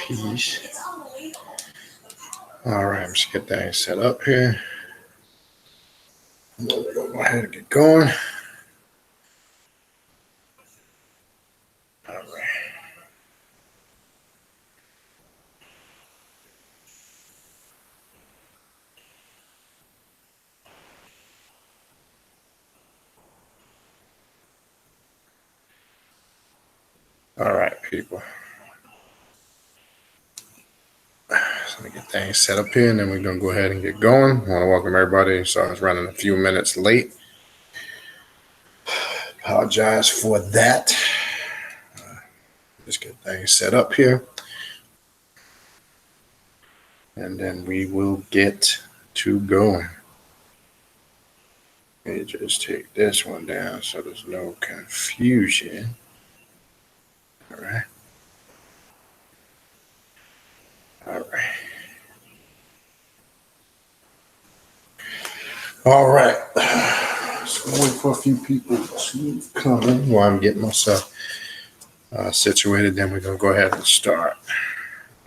Peace. All right, let's get things set up here. We'll go ahead and get going. All right. All right, people. So let me get things set up here, and then we're gonna go ahead and get going. I want to welcome everybody. So I was running a few minutes late. Apologize for that. Just get things set up here, and then we will get to going. Let me just take this one down so there's no confusion. All right. All right. All right. So wait for a few people to come in while I'm getting myself situated. Then we're going to go ahead and start.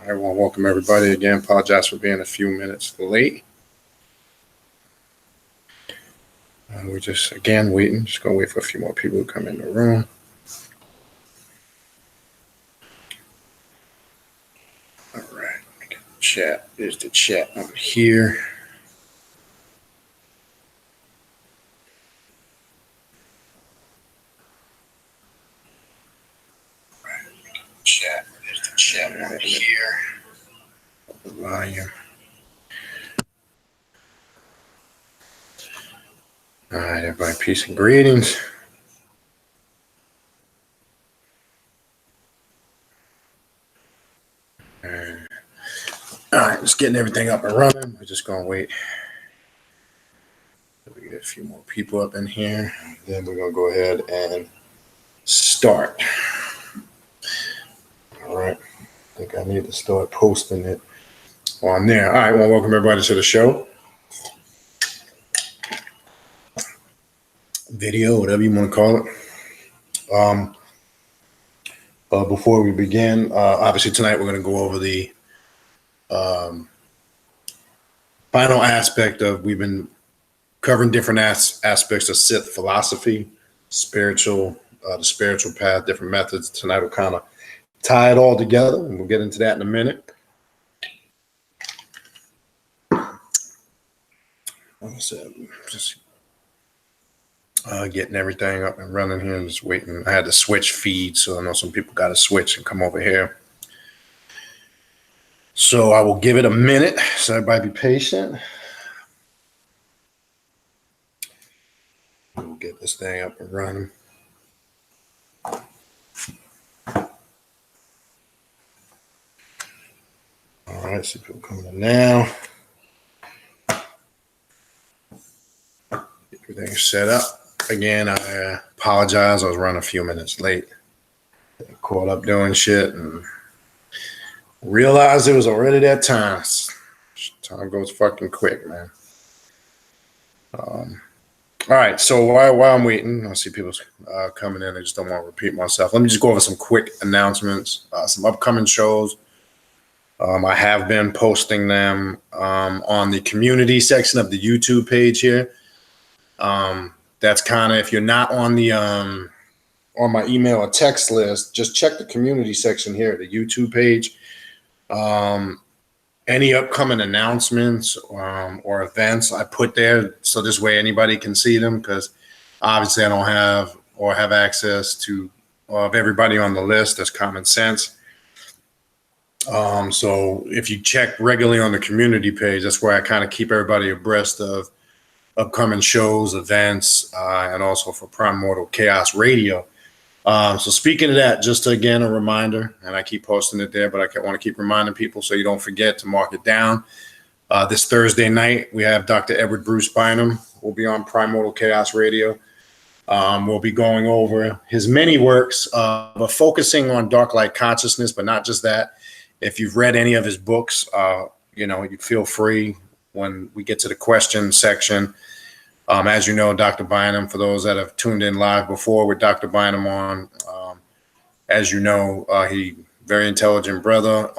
I want to welcome everybody again. Apologize for being a few minutes late. We're just, again, waiting. Just going to wait for a few more people to come in the room. All right. Chat. There's the chat on here. Chat. There's the chat on here. The volume. All right, everybody. Peace and greetings. All right, just getting everything up and running. We're just gonna wait. We get a few more people up in here. Then we're gonna go ahead and start. All right. I think I need to start posting it on there. All right, well, welcome everybody to the show. Video, whatever you want to call it. Before we begin, obviously tonight we're going to go over the final aspect of, we've been covering different aspects of Sith philosophy, the spiritual path, different methods. Tonight we'll kind of tie it all together, and we'll get into that in a minute. Just getting everything up and running here and just waiting. I had to switch feeds, so I know some people got to switch and come over here. So I will give it a minute, so everybody be patient. We'll get this thing up and running. All right, see people coming in now. Get everything set up. Again, I apologize. I was running a few minutes late. Caught up doing shit and realized it was already that time. Time goes fucking quick, man. All right, so while I'm waiting, I see people coming in. I just don't want to repeat myself. Let me just go over some quick announcements, some upcoming shows. I have been posting them on the community section of the YouTube page here. That's kind of, if you're not on the on my email or text list, just check the community section here at the YouTube page. Any upcoming announcements or events I put there, so this way anybody can see them, because obviously I don't have access to of everybody on the list. That's common sense. So if you check regularly on the community page, that's where I kind of keep everybody abreast of upcoming shows, events, and also for Primordial Chaos Radio. So speaking of that, just again, a reminder, and I keep posting it there, but I want to keep reminding people so you don't forget to mark it down. This Thursday night, we have Dr. Edward Bruce Bynum. We'll be on Primordial Chaos Radio. We'll be going over his many works, but focusing on dark light consciousness, but not just that. If you've read any of his books, you feel free when we get to the question section. As you know, Dr. Bynum, for those that have tuned in live before with Dr. Bynum on, as you know, he Very intelligent brother.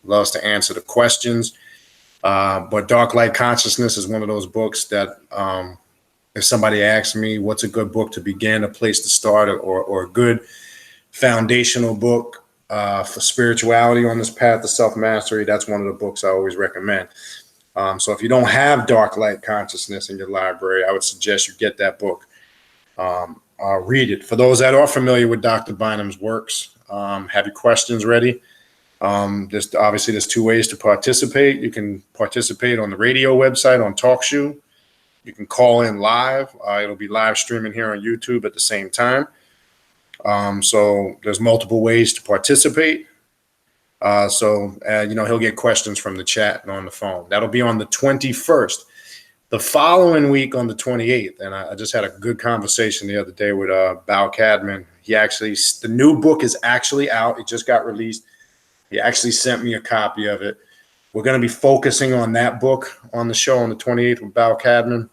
Loves to answer the questions. But Dark Light Consciousness is one of those books that if somebody asks me what's a good book to begin, a place to start, or a good foundational book for spirituality on this path to self-mastery, that's one of the books I always recommend. So if you don't have Dark Light Consciousness in your library, I would suggest you get that book. Read it. For those that are familiar with Dr. Bynum's works, have your questions ready. There's two ways to participate. You can participate on the radio website on TalkShoe. You can call in live. It'll be live streaming here on YouTube at the same time. So there's multiple ways to participate. He'll get questions from the chat and on the phone. That'll be on the 21st. The following week on the 28th, and I just had a good conversation the other day with Bal Cadman. The new book is actually out. It just got released. He actually sent me a copy of it. We're going to be focusing on that book on the show on the 28th with Bal Cadman.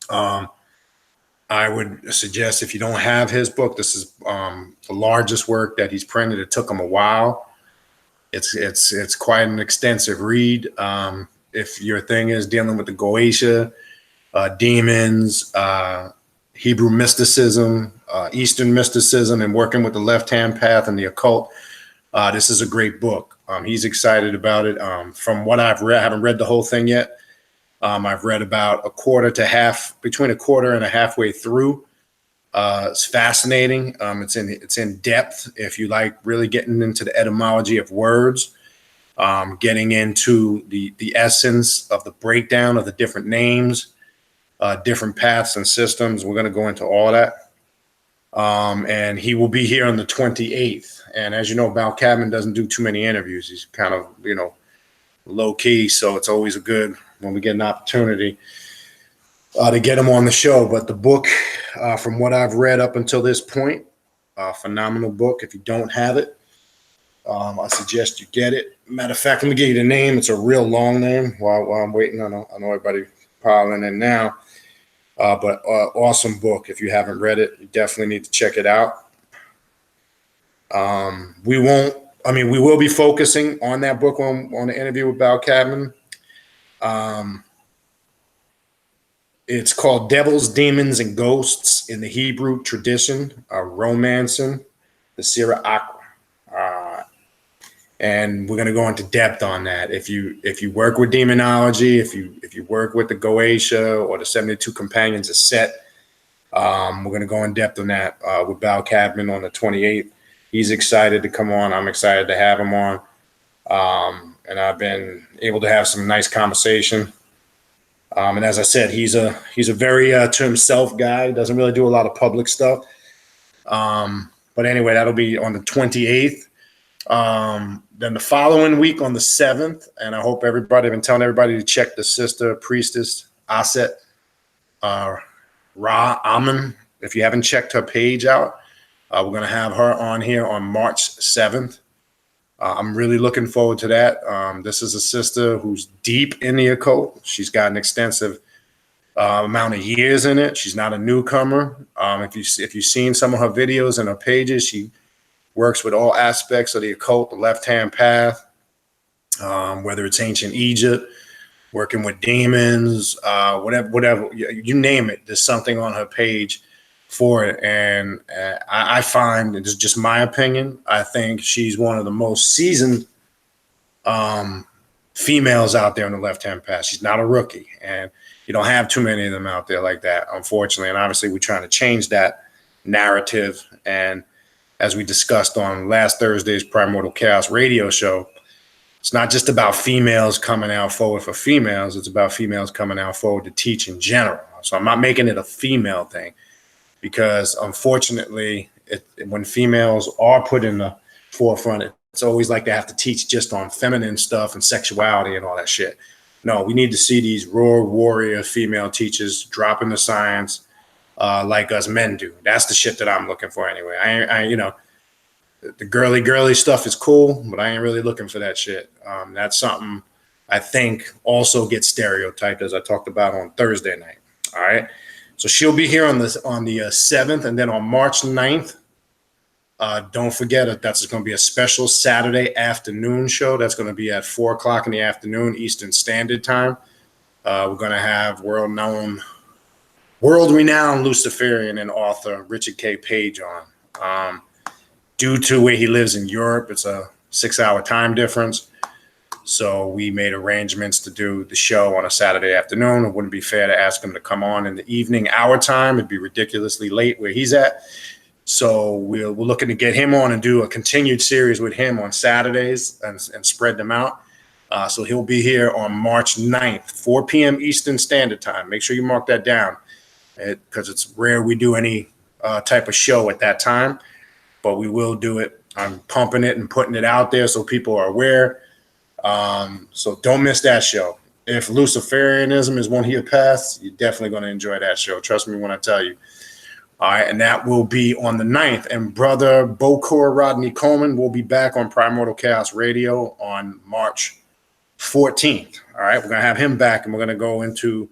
I would suggest if you don't have his book, this is the largest work that he's printed. It took him a while. It's quite an extensive read. If your thing is dealing with the Goetia, demons, Hebrew mysticism, Eastern mysticism, and working with the left-hand path and the occult, this is a great book. He's excited about it. From what I've read, I haven't read the whole thing yet. I've read about between a quarter and a halfway through. It's fascinating. It's in depth. If you like really getting into the etymology of words, getting into the essence of the breakdown of the different names, different paths and systems. We're going to go into all that. And he will be here on the 28th. And as you know, Bal Cadman doesn't do too many interviews. He's kind of, low key. So it's always good when we get an opportunity to get him on the show. But the book, from what I've read up until this point, phenomenal book. If you don't have it, I suggest you get it. Matter of fact, let me give you the name. It's a real long name while I'm waiting. I know everybody piling in now. But awesome book. If you haven't read it, you definitely need to check it out. We will be focusing on that book on the interview with Bal Cadman. It's called Devils, Demons, and Ghosts in the Hebrew Tradition, Romancing the Sira Aqua. And we're going to go into depth on that. If you work with demonology, if you work with the Goetia or the 72 Companions of Set, we're going to go in depth on that with Bal Cadman on the 28th. He's excited to come on. I'm excited to have him on. And I've been able to have some nice conversation. And as I said, he's a very to himself guy. Doesn't really do a lot of public stuff. But anyway, that'll be on the 28th. Then the following week on the 7th, and I hope I've been telling everybody to check the sister priestess Aset Ra Amen. If you haven't checked her page out, we're going to have her on here on March 7th. I'm really looking forward to that. This is a sister who's deep in the occult. She's got an extensive amount of years in it. She's not a newcomer. If you've seen some of her videos and her pages, she works with all aspects of the occult, the left-hand path, whether it's ancient Egypt, working with demons, whatever, you name it. There's something on her page for it. And I find, this is just my opinion, I think she's one of the most seasoned females out there on the left-hand path. She's not a rookie. And you don't have too many of them out there like that, unfortunately. And obviously, we're trying to change that narrative. And as we discussed on last Thursday's Primordial Chaos radio show, it's not just about females coming out forward for females. It's about females coming out forward to teach in general. So I'm not making it a female thing, because unfortunately, when females are put in the forefront, it's always like they have to teach just on feminine stuff and sexuality and all that shit. No, we need to see these raw warrior female teachers dropping the science like us men do. That's the shit that I'm looking for anyway. I the girly stuff is cool, but I ain't really looking for that shit. That's something I think also gets stereotyped, as I talked about on Thursday night. All right. So she'll be here on the 7th, and then on March 9th, Don't forget that that's going to be a special Saturday afternoon show. That's going to be at 4 o'clock in the afternoon, Eastern Standard Time. We're going to have world-renowned Luciferian and author Richard K. Page on. Due to where he lives in Europe, it's a 6-hour time difference. So we made arrangements to do the show on a Saturday afternoon. It wouldn't be fair to ask him to come on in the evening, our time. It'd be ridiculously late where he's at. So we're looking to get him on and do a continued series with him on Saturdays and spread them out. So he'll be here on March 9th, 4 p.m. Eastern Standard Time. Make sure you mark that down because it's rare we do any type of show at that time, but we will do it. I'm pumping it and putting it out there so people are aware. So don't miss that show. If Luciferianism is one of your paths, you're definitely going to enjoy that show. Trust me when I tell you. All right, and that will be on the 9th. And brother Bokor Rodney Coleman will be back on Primordial Chaos Radio on March 14th. All right, we're going to have him back, and we're going to go into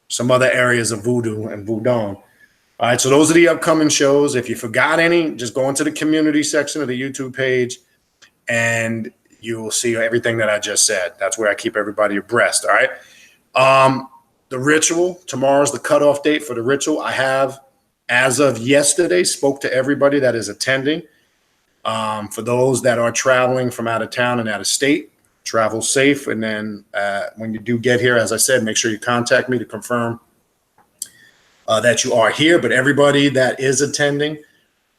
some other areas of voodoo and voodoo. All right, so those are the upcoming shows. If you forgot any, just go into the community section of the YouTube page, and you will see everything that I just said. That's where I keep everybody abreast, all right? The ritual, tomorrow's the cutoff date for the ritual. I have, as of yesterday, spoke to everybody that is attending. For those that are traveling from out of town and out of state, travel safe. And then when you do get here, as I said, make sure you contact me to confirm that you are here. But everybody that is attending,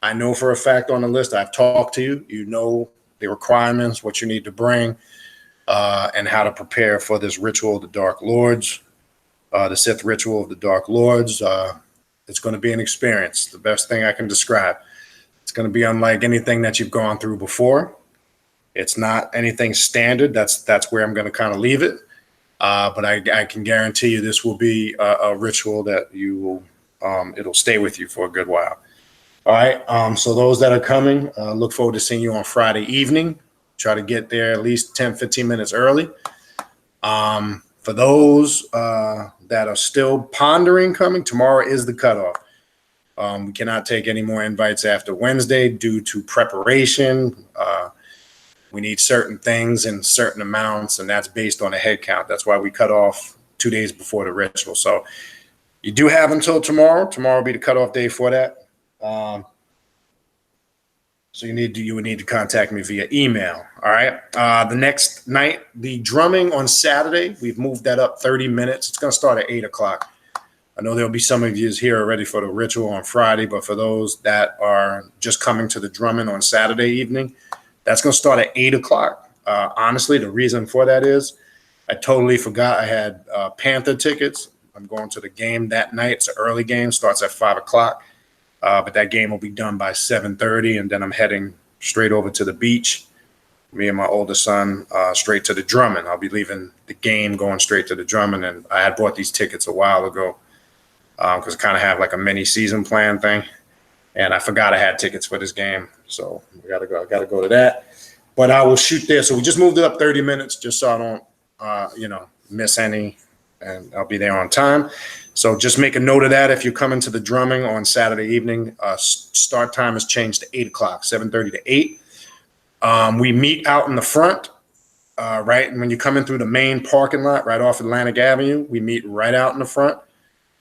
I know for a fact on the list, I've talked to you. You know the requirements, what you need to bring, and how to prepare for this ritual of the Dark Lords. The Sith ritual of the Dark Lords. It's going to be an experience. The best thing I can describe. It's going to be unlike anything that you've gone through before. It's not anything standard. That's where I'm going to kind of leave it. But I can guarantee you this will be a ritual that you will, it'll stay with you for a good while. All right. So those that are coming, look forward to seeing you on Friday evening. Try to get there at least 10, 15 minutes early. For those that are still pondering coming, tomorrow is the cutoff. We cannot take any more invites after Wednesday due to preparation. We need certain things in certain amounts, and that's based on a head count. That's why we cut off 2 days before the ritual. So you do have until tomorrow. Tomorrow will be the cutoff day for that. So you would need to contact me via email. All right. The next night, the drumming on Saturday, we've moved that up 30 minutes. It's going to start at 8 o'clock. I know there'll be some of you here already for the ritual on Friday, but for those that are just coming to the drumming on Saturday evening, that's going to start at 8 o'clock. Honestly, the reason for that is I totally forgot I had Panther tickets. I'm going to the game that night. It's an early game, starts at 5 o'clock. But that game will be done by 7:30, and then I'm heading straight over to the beach. Me and my oldest son straight to the drumming. I'll be leaving the game, going straight to the drumming. And I had bought these tickets a while ago because I kind of have like a mini season plan thing, and I forgot I had tickets for this game, so I gotta go to that. But I will shoot there. So we just moved it up 30 minutes just so I don't miss any, and I'll be there on time. So just make a note of that. If you're coming to the drumming on Saturday evening, start time has changed to 8 o'clock, 7:30 to 8. We meet out in the front, right? And when you're coming through the main parking lot right off Atlantic Avenue, we meet right out in the front.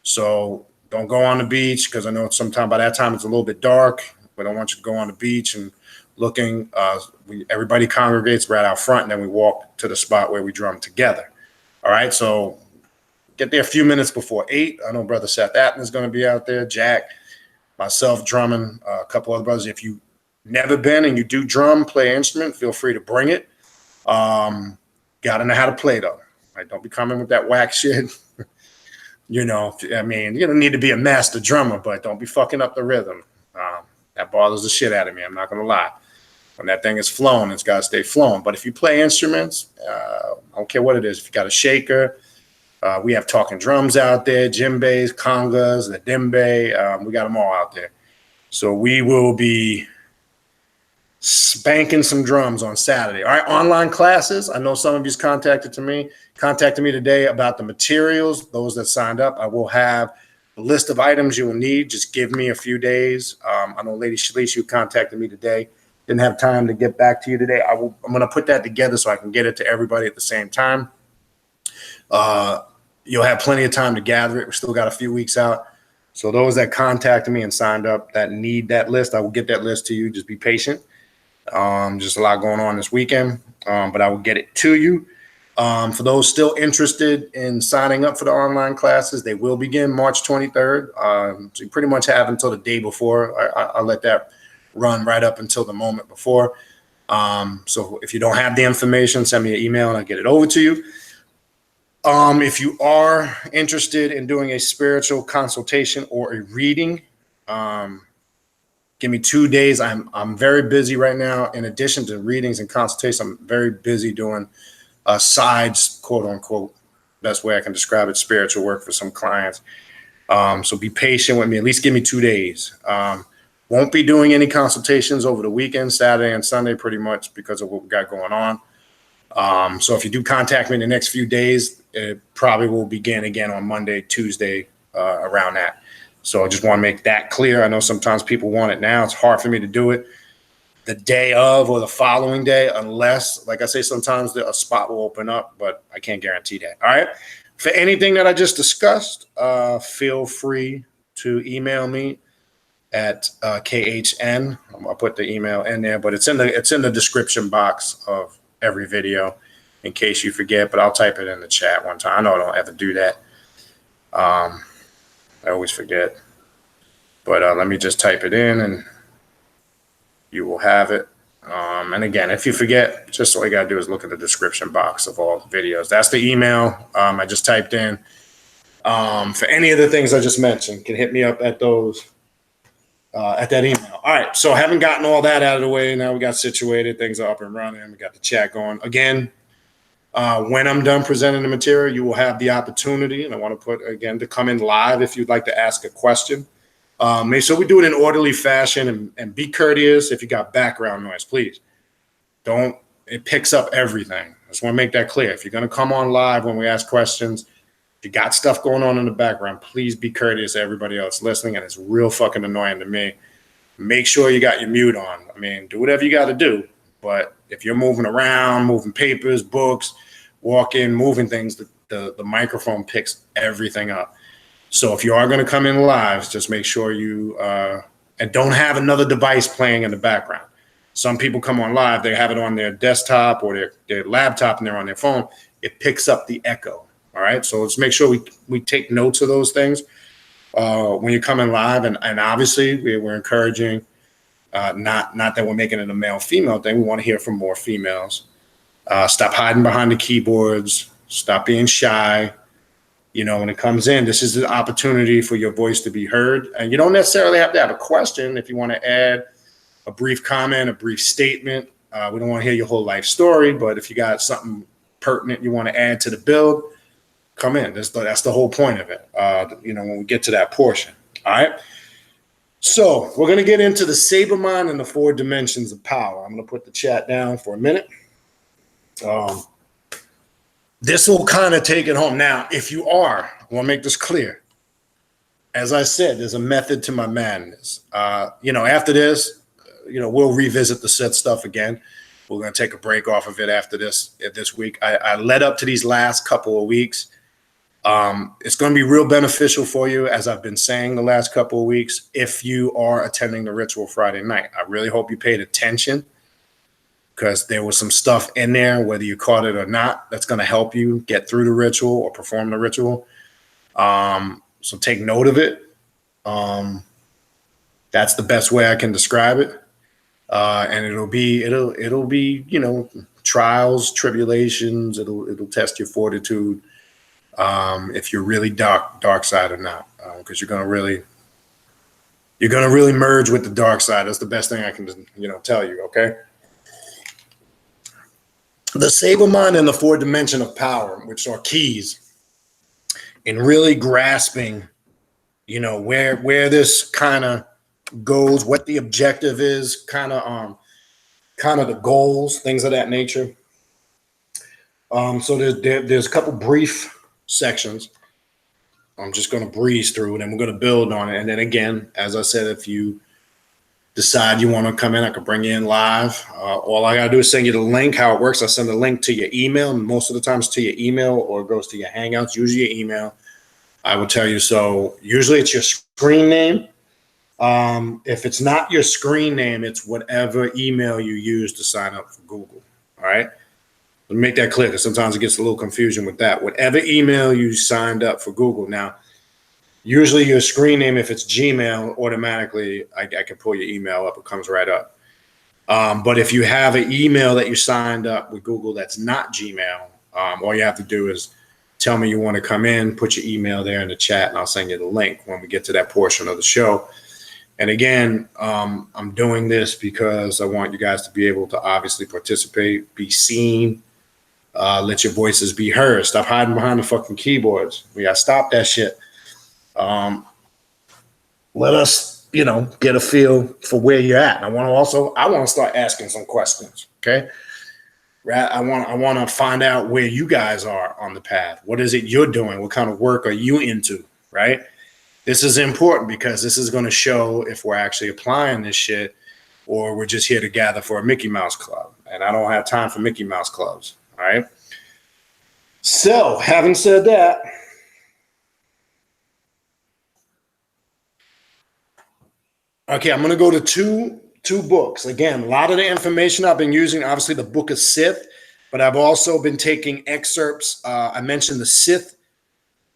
So don't go on the beach because I know sometime by that time it's a little bit dark, but I want you to go on the beach and looking. Everybody congregates right out front, and then we walk to the spot where we drum together. All right, so get there a few minutes before 8. I know Brother Seth Atten is going to be out there, Jack, myself drumming, a couple other brothers. If you've never been and you do drum, play an instrument, feel free to bring it. Got to know how to play, though. Right? Don't be coming with that whack shit. You don't need to be a master drummer, but don't be fucking up the rhythm. That bothers the shit out of me. I'm not going to lie. When that thing is flowing, it's got to stay flowing. But if you play instruments, I don't care what it is. If you got a shaker, we have talking drums out there, djembes, congas, the djembe. We got them all out there. So we will be spanking some drums on Saturday. All right, online classes. I know some of you contacted me today about the materials. Those that signed up, I will have list of items you will need. Just give me a few days. I know Lady Shalice, you contacted me today. Didn't have time to get back to you today. I'm going to put that together so I can get it to everybody at the same time. You'll have plenty of time to gather it. We still got a few weeks out. So those that contacted me and signed up that need that list, I will get that list to you. Just be patient. Just a lot going on this weekend, but I will get it to you. For those still interested in signing up for the online classes, they will begin March 23rd. So you pretty much have until the day before. I'll let that run right up until the moment before. So if you don't have the information, send me an email and I'll get it over to you. If you are interested in doing a spiritual consultation or a reading, give me 2 days. I'm very busy right now. In addition to readings and consultations, I'm very busy doing sides, quote unquote, best way I can describe it, spiritual work for some clients. So be patient with me. At least give me 2 days. Won't be doing any consultations over the weekend, Saturday and Sunday, pretty much because of what we got going on. So if you do contact me in the next few days, it probably will begin again on Monday, Tuesday, around that. So I just want to make that clear. I know sometimes people want it now. It's hard for me to do it the day of or the following day, unless, like I say, sometimes a spot will open up, but I can't guarantee that. All right. For anything that I just discussed, feel free to email me at KHN. I'll put the email in there, but it's in the description box of every video in case you forget, but I'll type it in the chat one time. I know I don't have to do that. I always forget, but let me just type it in and you will have it. And again, if you forget, just all you got to do is look at the description box of all the videos. That's the email I just typed in. For any of the things I just mentioned, can hit me up at those, at that email. All right. So having gotten all that out of the way, now we got situated. Things are up and running. We got the chat going. Again, when I'm done presenting the material, you will have the opportunity, and I want to put, again, to come in live if you'd like to ask a question. Make sure we do it in orderly fashion and be courteous. If you got background noise, please don't. It picks up everything. I just want to make that clear. If you're going to come on live when we ask questions, if you got stuff going on in the background, please be courteous to everybody else listening. And it's real fucking annoying to me. Make sure you got your mute on. I mean, do whatever you got to do. But if you're moving around, moving papers, books, walking, moving things, the microphone picks everything up. So if you are going to come in live, just make sure you and don't have another device playing in the background. Some people come on live, they have it on their desktop or their laptop and they're on their phone. It picks up the echo. All right. So let's make sure we take notes of those things when you come in live. And obviously we're encouraging, not that we're making it a male-female thing. We want to hear from more females. Stop hiding behind the keyboards. Stop being shy. You know, when it comes in, this is the opportunity for your voice to be heard. And you don't necessarily have to have a question. If you want to add a brief comment, a brief statement, we don't want to hear your whole life story, but if you got something pertinent you want to add to the build, come in. That's the whole point of it, you know, when we get to that portion. All right. So we're going to get into the Saber mind and the 4 dimensions of power. I'm going to put the chat down for a minute. This will kind of take it home. Now, if you are, I want to make this clear. As I said, there's a method to my madness. You know, after this, you know, we'll revisit the Sith stuff again. We're going to take a break off of it after this week. I led up to these last couple of weeks. It's going to be real beneficial for you, as I've been saying the last couple of weeks, if you are attending the ritual Friday night. I really hope you paid attention, because there was some stuff in there, whether you caught it or not, that's going to help you get through the ritual or perform the ritual. So take note of it. That's the best way I can describe it. And it'll be, you know, trials, tribulations. It'll test your fortitude. If you're really dark side or not, because you're going to really merge with the dark side. That's the best thing I can, you know, tell you. Okay. The Saber mind and the 4 dimension of power, which are keys in really grasping, you know, where this kind of goes, what the objective is, kind of the goals, things of that nature. So there's a couple brief sections. I'm just going to breeze through it and we're going to build on it. And then again, as I said, if you decide you want to come in, I can bring you in live. All I got to do is send you the link. How it works, I send the link to your email. Most of the times to your email, or it goes to your Hangouts, usually your email. I will tell you. So usually it's your screen name. If it's not your screen name, it's whatever email you use to sign up for Google. All right. Let me make that clear, because sometimes it gets a little confusion with that. Whatever email you signed up for Google. Now, usually your screen name, if it's Gmail, automatically I can pull your email up. It comes right up. But if you have an email that you signed up with Google that's not Gmail, all you have to do is tell me you want to come in, put your email there in the chat, and I'll send you the link when we get to that portion of the show. And again, I'm doing this because I want you guys to be able to obviously participate, be seen, let your voices be heard. Stop hiding behind the fucking keyboards. We got to stop that shit. Let us, get a feel for where you're at. I want to start asking some questions. Okay. Right. I want to find out where you guys are on the path. What is it you're doing? What kind of work are you into? Right. This is important because this is going to show if we're actually applying this shit or we're just here to gather for a Mickey Mouse Club. And I don't have time for Mickey Mouse Clubs. All right. So having said that, okay, I'm going to go to two books. Again, a lot of the information I've been using, obviously the Book of Sith, but I've also been taking excerpts. I mentioned the Sith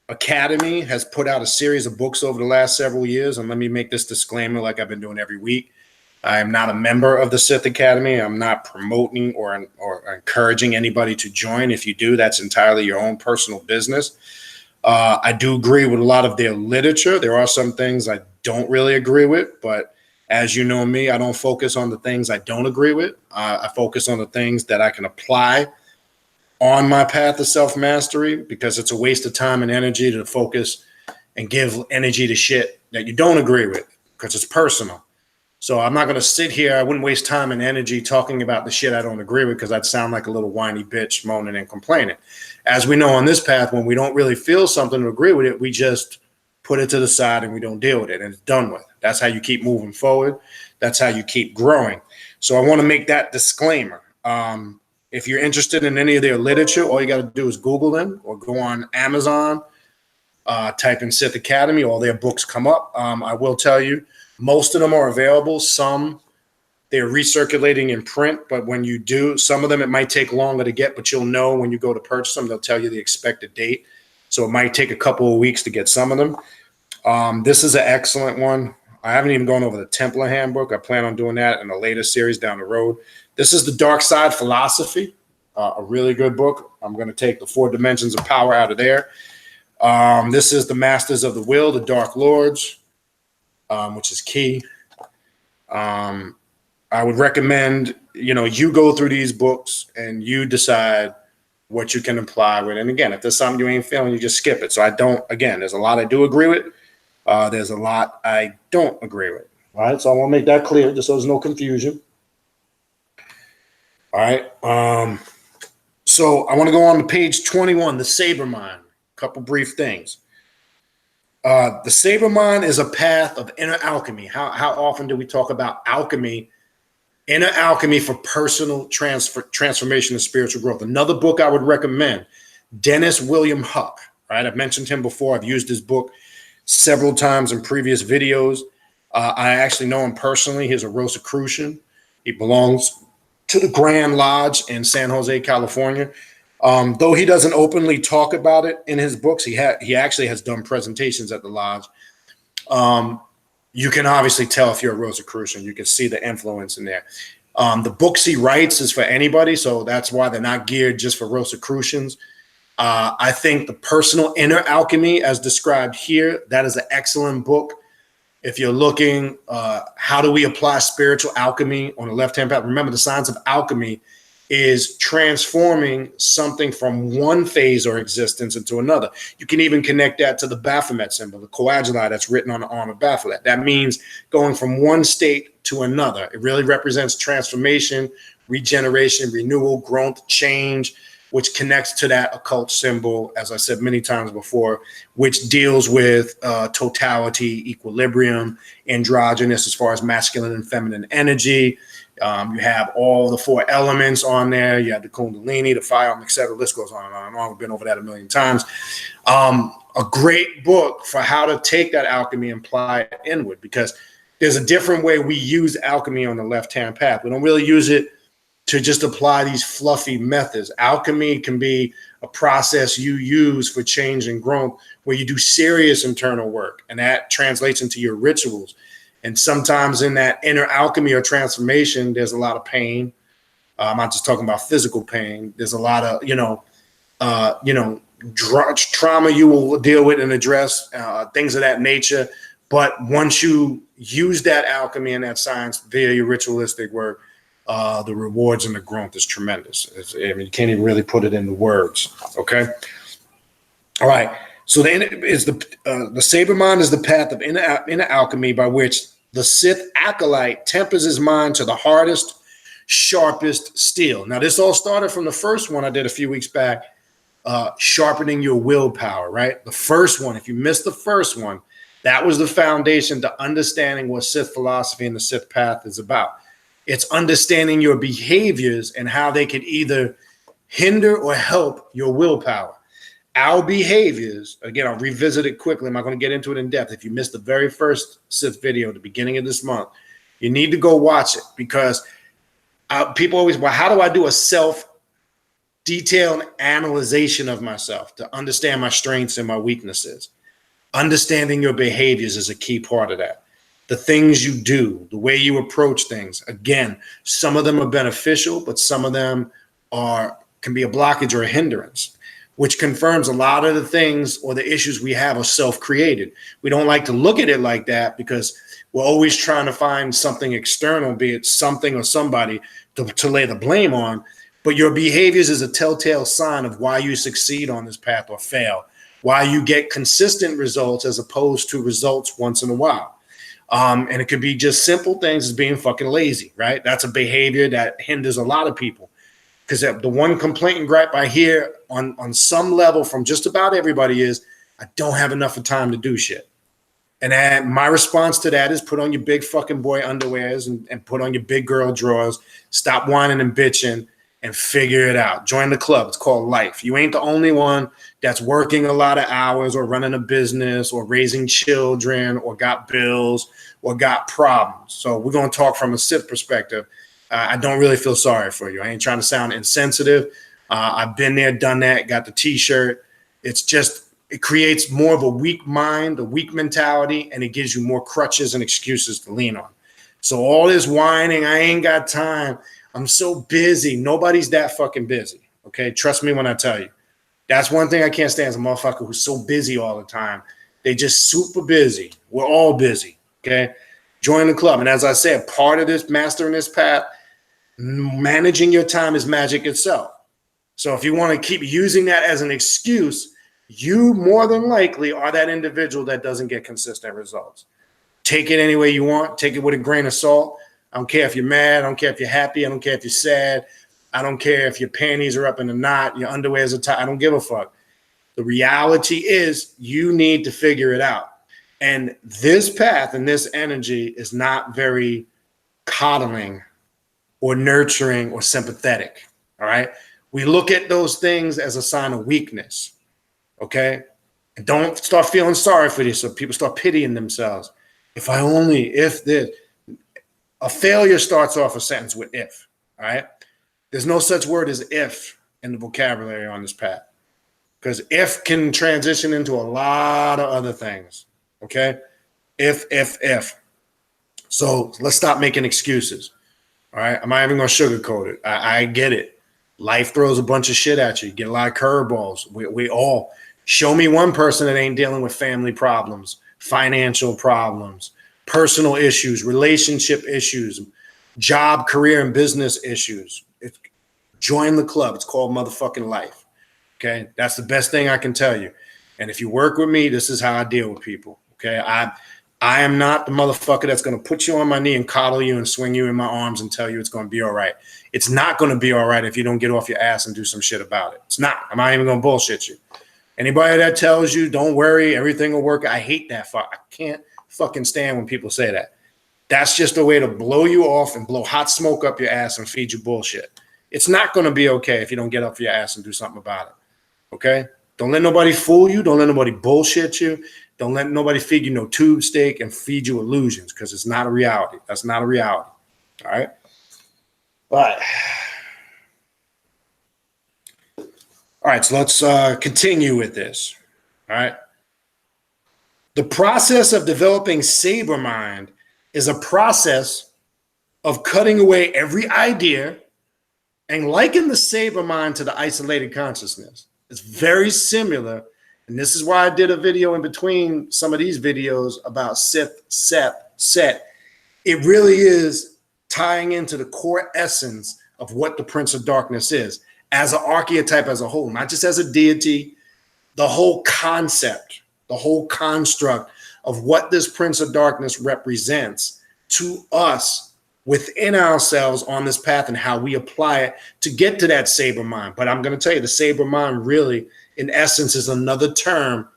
Academy has put out a series of books over the last several years. And let me make this disclaimer like I've been doing every week. I am not a member of the Sith Academy. I'm not promoting or encouraging anybody to join. If you do, that's entirely your own personal business. I do agree with a lot of their literature. There are some things I don't really agree with, but as you know me, I don't focus on the things I don't agree with. I focus on the things that I can apply on my path of self-mastery, because it's a waste of time and energy to focus and give energy to shit that you don't agree with, because it's personal. So I'm not going to sit here. I wouldn't waste time and energy talking about the shit I don't agree with, because I'd sound like a little whiny bitch moaning and complaining. As we know on this path, when we don't really feel something to agree with it, we just put it to the side and we don't deal with it, and it's done with. That's how you keep moving forward. That's how you keep growing. So I want to make that disclaimer. If you're interested in any of their literature, all you got to do is Google them or go on Amazon, type in Sith Academy, all their books come up. I will tell you, most of them are available. Some they're recirculating in print, but when you do, some of them it might take longer to get, but you'll know when you go to purchase them. They'll tell you the expected date. So it might take a couple of weeks to get some of them. This is an excellent one. I haven't even gone over the Templar Handbook. I plan on doing that in a later series down the road. This is the Dark Side Philosophy, a really good book. I'm going to take the 4 dimensions of power out of there. This is the Masters of the Will, the Dark Lords, which is key. I would recommend, you go through these books and you decide what you can apply with. And again, if there's something you ain't feeling, you just skip it. So there's a lot I do agree with. There's a lot I don't agree with. All right. So I want to make that clear just so there's no confusion. All right. So I want to go on to page 21, the Saber Mind. A couple brief things. The Saber Mind is a path of inner alchemy. How often do we talk about alchemy? Inner alchemy for personal transformation and spiritual growth. Another book I would recommend, Dennis William Huck. Right, I've mentioned him before. I've used his book several times in previous videos. I actually know him personally. He's a Rosicrucian. He belongs to the Grand Lodge in San Jose, California. Though he doesn't openly talk about it in his books, he actually has done presentations at the lodge. You can obviously tell if you're a Rosicrucian. You can see the influence in there. The books he writes is for anybody, so that's why they're not geared just for Rosicrucians. I think the Personal Inner Alchemy, as described here, that is an excellent book. If you're looking, how do we apply spiritual alchemy on the left-hand path? Remember, the science of alchemy is transforming something from one phase or existence into another. You can even connect that to the Baphomet symbol, the coaguli that's written on the arm of Baphomet. That means going from one state to another. It really represents transformation, regeneration, renewal, growth, change. which connects to that occult symbol, as I said many times before, which deals with totality, equilibrium, androgynous as far as masculine and feminine energy. You have all the 4 elements on there. You have the Kundalini, the fire, etc. List goes on and on and on. We've been over that a million times. A great book for how to take that alchemy and apply it inward, because there's a different way we use alchemy on the left-hand path. We don't really use it to just apply these fluffy methods. Alchemy can be a process you use for change and growth, where you do serious internal work, and that translates into your rituals. And sometimes in that inner alchemy or transformation, there's a lot of pain. I'm not just talking about physical pain. There's a lot of, trauma you will deal with and address, things of that nature. But once you use that alchemy and that science via your ritualistic work, the rewards and the growth is tremendous. You can't even really put it into words. Okay. All right. So the Saber mind is the path of inner alchemy by which the Sith acolyte tempers his mind to the hardest, sharpest steel. Now, this all started from the first one I did a few weeks back, sharpening your willpower, right? The first one, if you missed the first one, that was the foundation to understanding what Sith philosophy and the Sith path is about. It's understanding your behaviors and how they could either hinder or help your willpower. Our behaviors, again, I'll revisit it quickly. I'm not going to get into it in depth. If you missed the very first Sith video at the beginning of this month, you need to go watch it, because people always, well, how do I do a self-detailed analyzation of myself to understand my strengths and my weaknesses? Understanding your behaviors is a key part of that. The things you do, the way you approach things. Again, some of them are beneficial, but some of them can be a blockage or a hindrance, which confirms a lot of the things or the issues we have are self-created. We don't like to look at it like that, because we're always trying to find something external, be it something or somebody, to lay the blame on. But your behaviors is a telltale sign of why you succeed on this path or fail, why you get consistent results as opposed to results once in a while. And it could be just simple things as being fucking lazy, right? That's a behavior that hinders a lot of people, because the one complaint and gripe I hear on some level from just about everybody is, I don't have enough time to do shit. And then my response to that is, put on your big fucking boy underwears and put on your big girl drawers, stop whining and bitching, and figure it out. Join the club. It's called life. You ain't the only one that's working a lot of hours or running a business or raising children or got bills or got problems. So we're going to talk from a Sith perspective. I don't really feel sorry for you. I ain't trying to sound insensitive. I've been there, done that, got the t-shirt. It's just, it creates more of a weak mind, a weak mentality, and it gives you more crutches and excuses to lean on. So all this whining, I ain't got time, I'm so busy. Nobody's that fucking busy. Okay. Trust me when I tell you. That's one thing I can't stand, is a motherfucker who's so busy all the time. They just super busy. We're all busy. Okay. Join the club. And as I said, part of this mastering this path, managing your time is magic itself. So if you want to keep using that as an excuse, you more than likely are that individual that doesn't get consistent results. Take it any way you want. Take it with a grain of salt. I don't care if you're mad. I don't care if you're happy. I don't care if you're sad. I don't care if your panties are up in a knot, your underwear is a tie. I don't give a fuck. The reality is you need to figure it out. And this path and this energy is not very coddling or nurturing or sympathetic. All right. We look at those things as a sign of weakness. Okay. And don't start feeling sorry for this. So people start pitying themselves. If this. A failure starts off a sentence with if. All right. There's no such word as if in the vocabulary on this path, because if can transition into a lot of other things. Okay. If. So let's stop making excuses. All right. I'm not even going to sugarcoat it. I get it. Life throws a bunch of shit at you. You get a lot of curveballs. We all, show me one person that ain't dealing with family problems, financial problems, personal issues, relationship issues, job, career, and business issues. Join the club. It's called motherfucking life. Okay. That's the best thing I can tell you. And if you work with me, this is how I deal with people. Okay. I am not the motherfucker that's going to put you on my knee and coddle you and swing you in my arms and tell you it's going to be all right. It's not going to be all right if you don't get off your ass and do some shit about it. It's not. I'm not even going to bullshit you. Anybody that tells you, don't worry, everything will work, I hate that. I can't fucking stand when people say that. That's just a way to blow you off and blow hot smoke up your ass and feed you bullshit. It's not going to be okay if you don't get up your ass and do something about it. Okay? Don't let nobody fool you. Don't let nobody bullshit you. Don't let nobody feed you no tube steak and feed you illusions, because it's not a reality. That's not a reality. All right? But all right, so let's continue with this. All right? The process of developing Saber Mind is a process of cutting away every idea and liken the Saber Mind to the isolated consciousness. It's very similar. And this is why I did a video in between some of these videos about Sith, Set. It really is tying into the core essence of what the Prince of Darkness is as an archetype as a whole, not just as a deity, the whole concept, the whole construct of what this Prince of Darkness represents to us within ourselves on this path and how we apply it to get to that Saber Mind. But I'm going to tell you, the Saber Mind really, in essence, is another term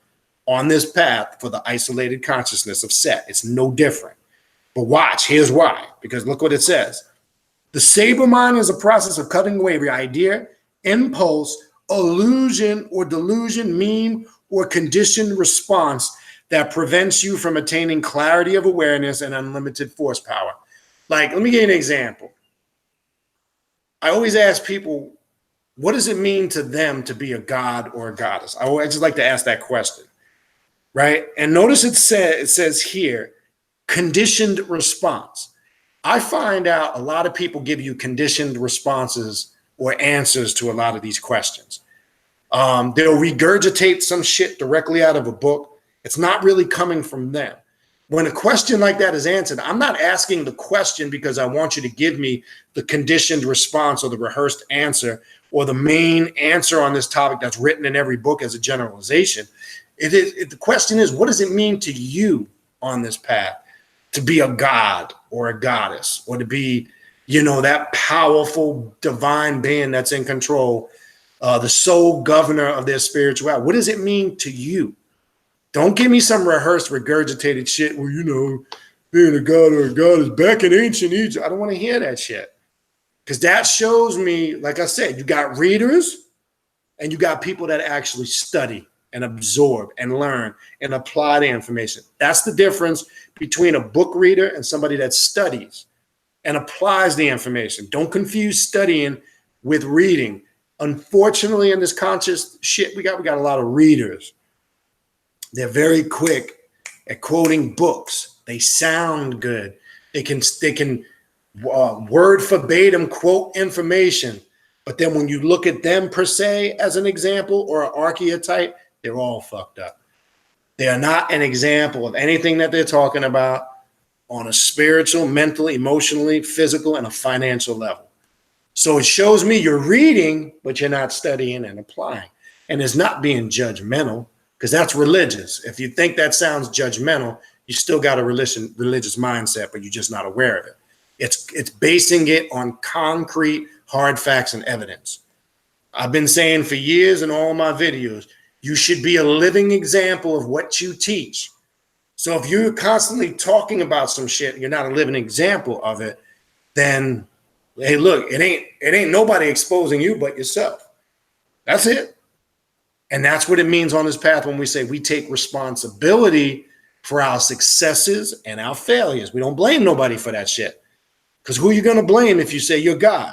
on this path for the isolated consciousness of Set. It's no different. But watch, here's why. Because look what it says. The Saber Mind is a process of cutting away every idea, impulse, illusion or delusion, meme, or conditioned response that prevents you from attaining clarity of awareness and unlimited force power. Like, let me give you an example. I always ask people, what does it mean to them to be a god or a goddess? I just like to ask that question, right? And notice it says here, conditioned response. I find out a lot of people give you conditioned responses or answers to a lot of these questions. They'll regurgitate some shit directly out of a book. It's not really coming from them. When a question like that is answered, I'm not asking the question because I want you to give me the conditioned response or the rehearsed answer or the main answer on this topic that's written in every book as a generalization. The question is, what does it mean to you on this path to be a god or a goddess, or to be, that powerful divine being that's in control, the sole governor of their spirituality? What does it mean to you? Don't give me some rehearsed, regurgitated shit where, being a god or a goddess back in ancient Egypt. I don't want to hear that shit. Because that shows me, like I said, you got readers and you got people that actually study and absorb and learn and apply the information. That's the difference between a book reader and somebody that studies and applies the information. Don't confuse studying with reading. Unfortunately, in this conscious shit, we got a lot of readers. They're very quick at quoting books. They sound good. They can word verbatim quote information. But then when you look at them per se as an example or an archetype, they're all fucked up. They are not an example of anything that they're talking about on a spiritual, mental, emotionally, physical, and a financial level. So it shows me you're reading, but you're not studying and applying. And it's not being judgmental, because that's religious. If you think that sounds judgmental, you still got a religious mindset, but you're just not aware of it. It's basing it on concrete, hard facts and evidence. I've been saying for years in all my videos, you should be a living example of what you teach. So if you're constantly talking about some shit and you're not a living example of it, then, hey, look, it ain't nobody exposing you but yourself. That's it. And that's what it means on this path when we say we take responsibility for our successes and our failures. We don't blame nobody for that shit. Because who are you going to blame if you say you're God?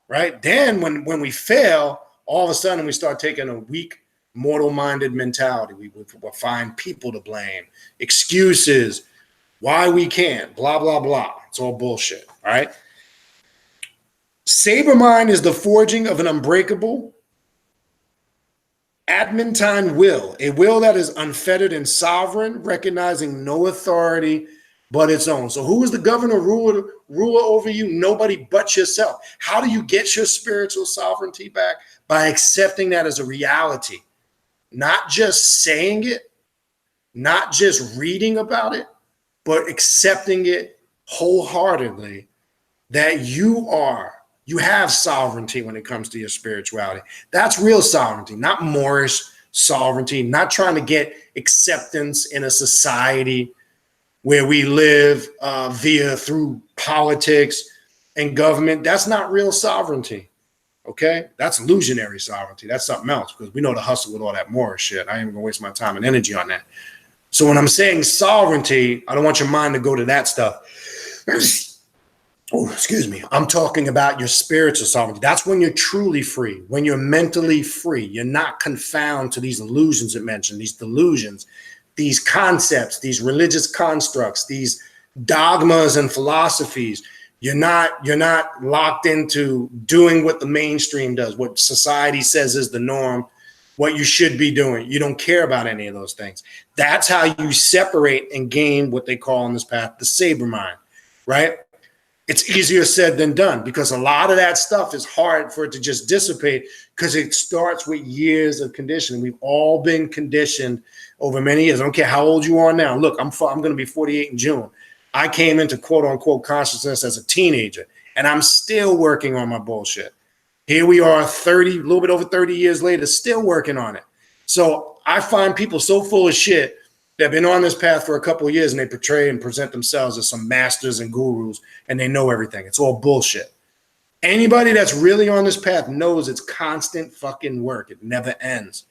Right? Then when we fail, all of a sudden we start taking a weak, mortal-minded mentality. We'll find people to blame, excuses, why we can't, blah, blah, blah. It's all bullshit. All right? Saber Mind is the forging of an unbreakable, adamantine will, a will that is unfettered and sovereign, recognizing no authority but its own. So who is the governor, ruler over you? Nobody but yourself. How do you get your spiritual sovereignty back? By accepting that as a reality, not just saying it, not just reading about it, but accepting it wholeheartedly that you have sovereignty when it comes to your spirituality. That's real sovereignty, not Moorish sovereignty, not trying to get acceptance in a society where we live through politics and government. That's not real sovereignty. Okay, that's illusionary sovereignty. That's something else, because we know the hustle with all that Moorish shit. I ain't even gonna waste my time and energy on that. So when I'm saying sovereignty, I don't want your mind to go to that stuff. Oh, excuse me. I'm talking about your spiritual sovereignty. That's when you're truly free, when you're mentally free. You're not confounded to these illusions it mentioned, these delusions, these concepts, these religious constructs, these dogmas and philosophies. You're not locked into doing what the mainstream does, what society says is the norm, what you should be doing. You don't care about any of those things. That's how you separate and gain what they call on this path the saber mind, right? It's easier said than done, because a lot of that stuff is hard for it to just dissipate, because it starts with years of conditioning. We've all been conditioned over many years. I don't care how old you are now. Look, I'm going to be 48 in June. I came into quote unquote consciousness as a teenager, and I'm still working on my bullshit. Here we are 30, a little bit over 30 years later, still working on it. So I find people so full of shit that have been on this path for a couple of years, and they portray and present themselves as some masters and gurus, and they know everything. It's all bullshit. Anybody that's really on this path knows it's constant fucking work. It never ends.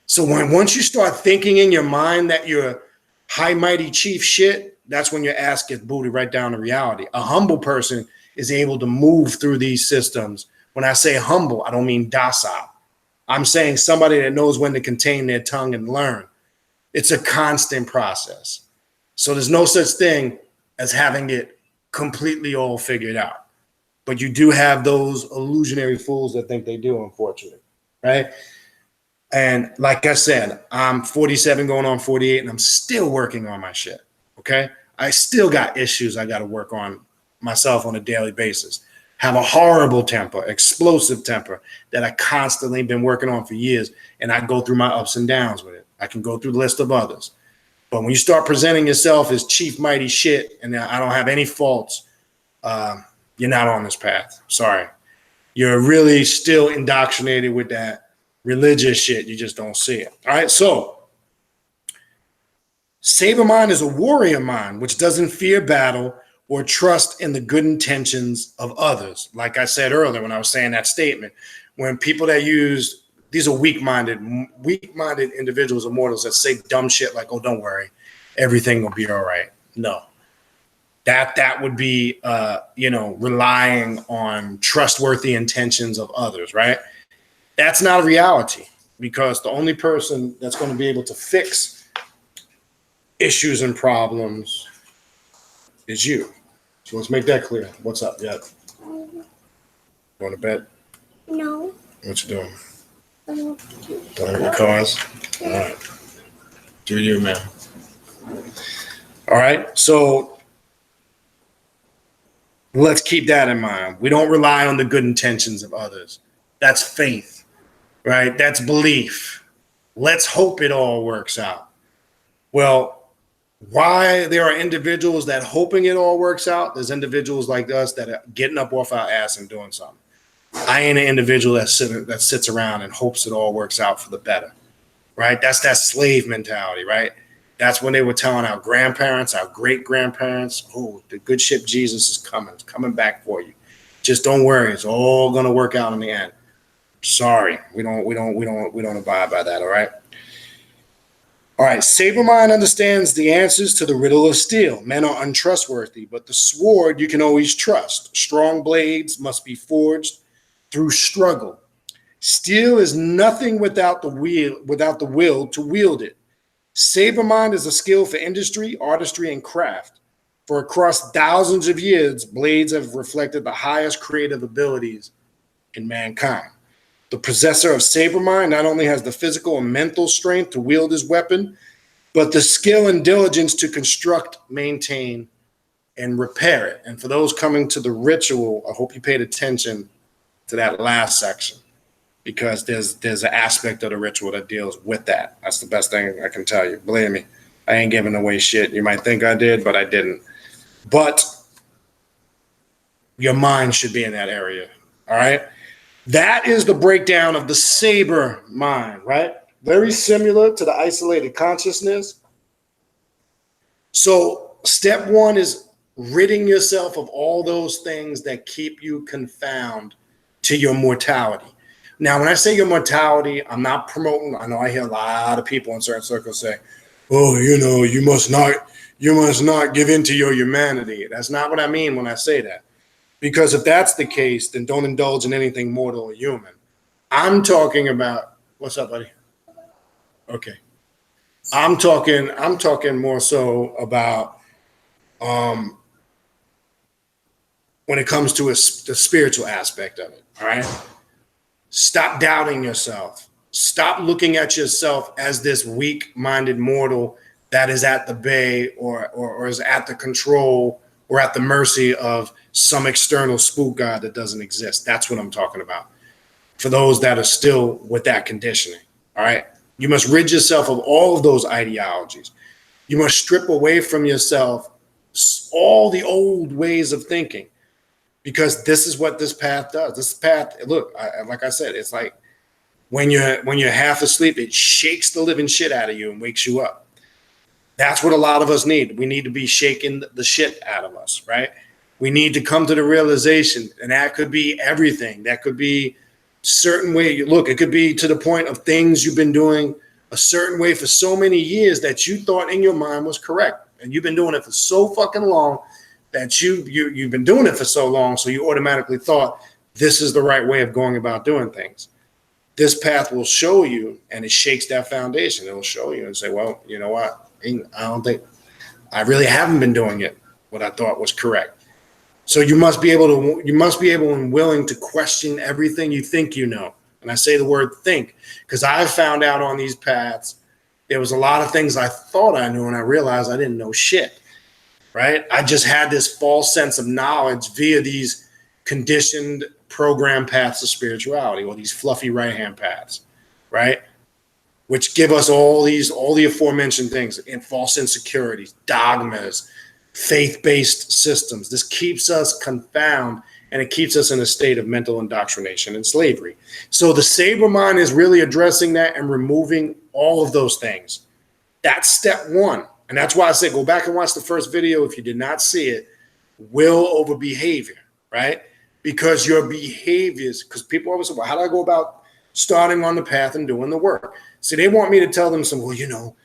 So once you start thinking in your mind that you're high mighty chief shit, that's when your ass gets booted right down to reality. A humble person is able to move through these systems. When I say humble, I don't mean docile. I'm saying somebody that knows when to contain their tongue and learn. It's a constant process. So there's no such thing as having it completely all figured out. But you do have those illusionary fools that think they do, unfortunately, right? And like I said, I'm 47 going on 48, and I'm still working on my shit, okay? I still got issues I got to work on myself on a daily basis. Have a horrible temper, explosive temper that I constantly been working on for years, and I go through my ups and downs with it. I can go through the list of others. But when you start presenting yourself as chief mighty shit, and I don't have any faults, you're not on this path. Sorry. You're really still indoctrinated with that religious shit. You just don't see it. All right, so Saber mind is a warrior mind, which doesn't fear battle or trust in the good intentions of others. Like I said earlier when I was saying that statement, when people that use, these are weak-minded individuals or mortals that say dumb shit like, oh, don't worry, everything will be all right. No. That would be, relying on trustworthy intentions of others, right? That's not a reality, because the only person that's going to be able to fix issues and problems is you. So let's make that clear. What's up? Yeah. Going to bed? No. What you doing? Don't hurt your cars? All right. Do you, man. All right. So let's keep that in mind. We don't rely on the good intentions of others. That's faith, right? That's belief. Let's hope it all works out. Well, why there are individuals that hoping it all works out, there's individuals like us that are getting up off our ass and doing something. I ain't an individual that sits around and hopes it all works out for the better, right? That's that slave mentality, right? That's when they were telling our grandparents, our great-grandparents, oh, the good ship Jesus is coming. It's coming back for you. Just don't worry. It's all going to work out in the end. Sorry. We don't abide by that, all right? All right, Saber mind understands the answers to the riddle of steel. Men are untrustworthy, but the sword you can always trust. Strong blades must be forged through struggle. Steel is nothing without the will to wield it. Saber mind is a skill for industry, artistry, and craft. For across thousands of years, blades have reflected the highest creative abilities in mankind. The possessor of saber mind not only has the physical and mental strength to wield his weapon, but the skill and diligence to construct, maintain, and repair it. And for those coming to the ritual, I hope you paid attention to that last section, because there's an aspect of the ritual that deals with that. That's the best thing I can tell you. Believe me, I ain't giving away shit. You might think I did, but I didn't. But your mind should be in that area. All right. That is the breakdown of the Saber mind, right? Very similar to the isolated consciousness. So step one is ridding yourself of all those things that keep you confound to your mortality. Now, when I say your mortality, I'm not promoting. I know I hear a lot of people in certain circles say, "Oh, you must not give in to your humanity." That's not what I mean when I say that. Because if that's the case, then don't indulge in anything mortal or human. I'm talking about, what's up, buddy? Okay. I'm talking more so about when it comes to the spiritual aspect of it. All right. Stop doubting yourself. Stop looking at yourself as this weak-minded mortal that is at the bay or is at the control or at the mercy of some external spook god that doesn't exist. That's what I'm talking about. For those that are still with that conditioning, all right? You must rid yourself of all of those ideologies. You must strip away from yourself all the old ways of thinking, because this is what this path does. This path, look, like I said, it's like when you're half asleep, it shakes the living shit out of you and wakes you up. That's what a lot of us need. We need to be shaking the shit out of us, right? We need to come to the realization, and that could be everything. That could be certain way. Look, it could be to the point of things you've been doing a certain way for so many years that you thought in your mind was correct. And you've been doing it for so fucking long that you've been doing it for so long, so you automatically thought this is the right way of going about doing things. This path will show you, and it shakes that foundation. It will show you and say, well, you know what? I really haven't been doing it what I thought was correct. So you must be able and willing to question everything you think you know. And I say the word think because I found out on these paths there was a lot of things I thought I knew and I realized I didn't know shit. Right? I just had this false sense of knowledge via these conditioned program paths of spirituality, or these fluffy right-hand paths, right? Which give us all the aforementioned things, and false insecurities, dogmas, faith-based systems. This keeps us confounded, and it keeps us in a state of mental indoctrination and slavery. So the Saber mind is really addressing that and removing all of those things. That's step one. And that's why I say go back and watch the first video if you did not see it. Will over behavior, right? Because your behaviors, because people always say, well, how do I go about starting on the path and doing the work? See, they want me to tell them some, well,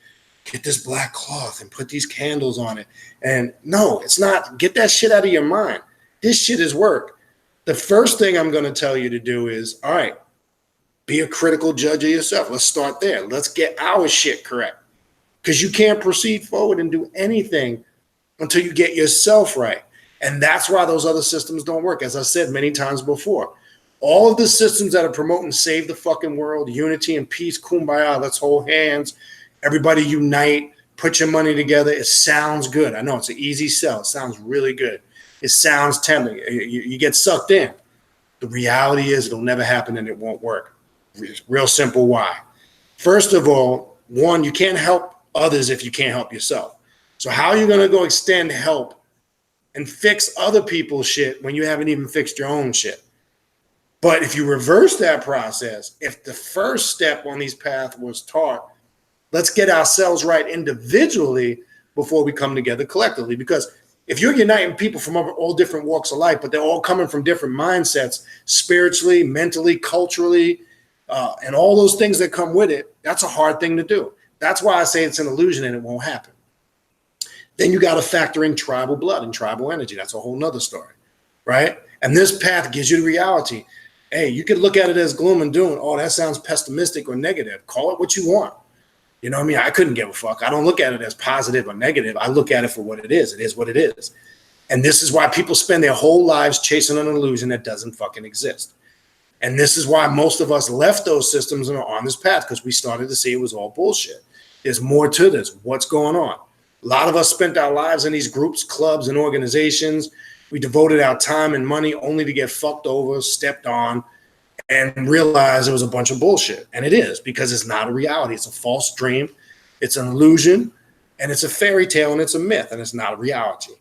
get this black cloth and put these candles on it. And no, it's not. Get that shit out of your mind. This shit is work. The first thing I'm going to tell you to do is, all right, be a critical judge of yourself. Let's start there. Let's get our shit correct. Because you can't proceed forward and do anything until you get yourself right. And that's why those other systems don't work. As I said many times before, all of the systems that are promoting save the fucking world, unity and peace, kumbaya, let's hold hands, everybody unite, put your money together. It sounds good. I know it's an easy sell. It sounds really good. It sounds tempting. You get sucked in. The reality is it'll never happen and it won't work. Real simple why. First of all, one, you can't help others if you can't help yourself. So how are you going to go extend help and fix other people's shit when you haven't even fixed your own shit? But if you reverse that process, if the first step on these paths was taught, let's get ourselves right individually before we come together collectively. Because if you're uniting people from all different walks of life, but they're all coming from different mindsets, spiritually, mentally, culturally, and all those things that come with it, that's a hard thing to do. That's why I say it's an illusion and it won't happen. Then you got to factor in tribal blood and tribal energy. That's a whole nother story, right? And this path gives you the reality. Hey, you could look at it as gloom and doom. Oh, that sounds pessimistic or negative. Call it what you want. You know what I mean? I couldn't give a fuck. I don't look at it as positive or negative. I look at it for what it is. It is what it is. And this is why people spend their whole lives chasing an illusion that doesn't fucking exist. And this is why most of us left those systems and are on this path, because we started to see it was all bullshit. There's more to this. What's going on? A lot of us spent our lives in these groups, clubs, and organizations. We devoted our time and money only to get fucked over, stepped on, and realize it was a bunch of bullshit. And it is, because it's not a reality. It's a false dream. It's an illusion. And it's a fairy tale and it's a myth and it's not a reality.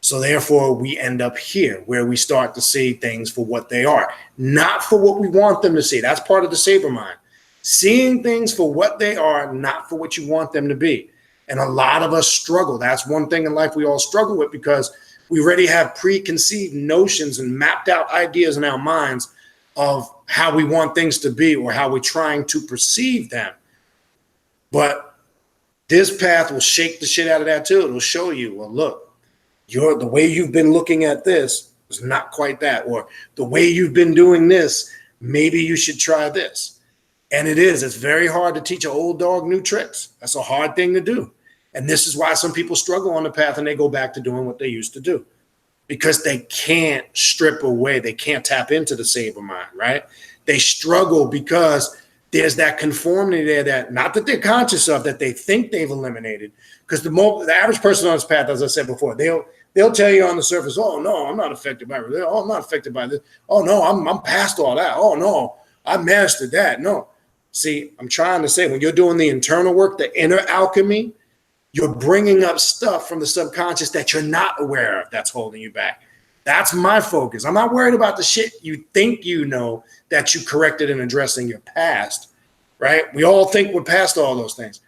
So therefore, we end up here where we start to see things for what they are, not for what we want them to see. That's part of the Saber mind. Seeing things for what they are, not for what you want them to be. And a lot of us struggle. That's one thing in life we all struggle with, because we already have preconceived notions and mapped out ideas in our minds of how we want things to be or how we're trying to perceive them. But this path will shake the shit out of that too. It'll show you, well, look, the way you've been looking at this is not quite that. Or the way you've been doing this, maybe you should try this. And it's very hard to teach an old dog new tricks. That's a hard thing to do. And this is why some people struggle on the path and they go back to doing what they used to do, because they can't strip away. They can't tap into the Saber mind, right? They struggle because there's that conformity there that, not that they're conscious of, that they think they've eliminated. Because the average person on this path, as I said before, they'll tell you on the surface, oh, no, I'm not affected by religion. Oh, I'm not affected by this. Oh, no, I'm past all that. Oh, no, I mastered that. No. See, I'm trying to say, when you're doing the internal work, the inner alchemy, you're bringing up stuff from the subconscious that you're not aware of that's holding you back. That's my focus. I'm not worried about the shit you think you know that you corrected in addressing your past, right? We all think we're past all those things.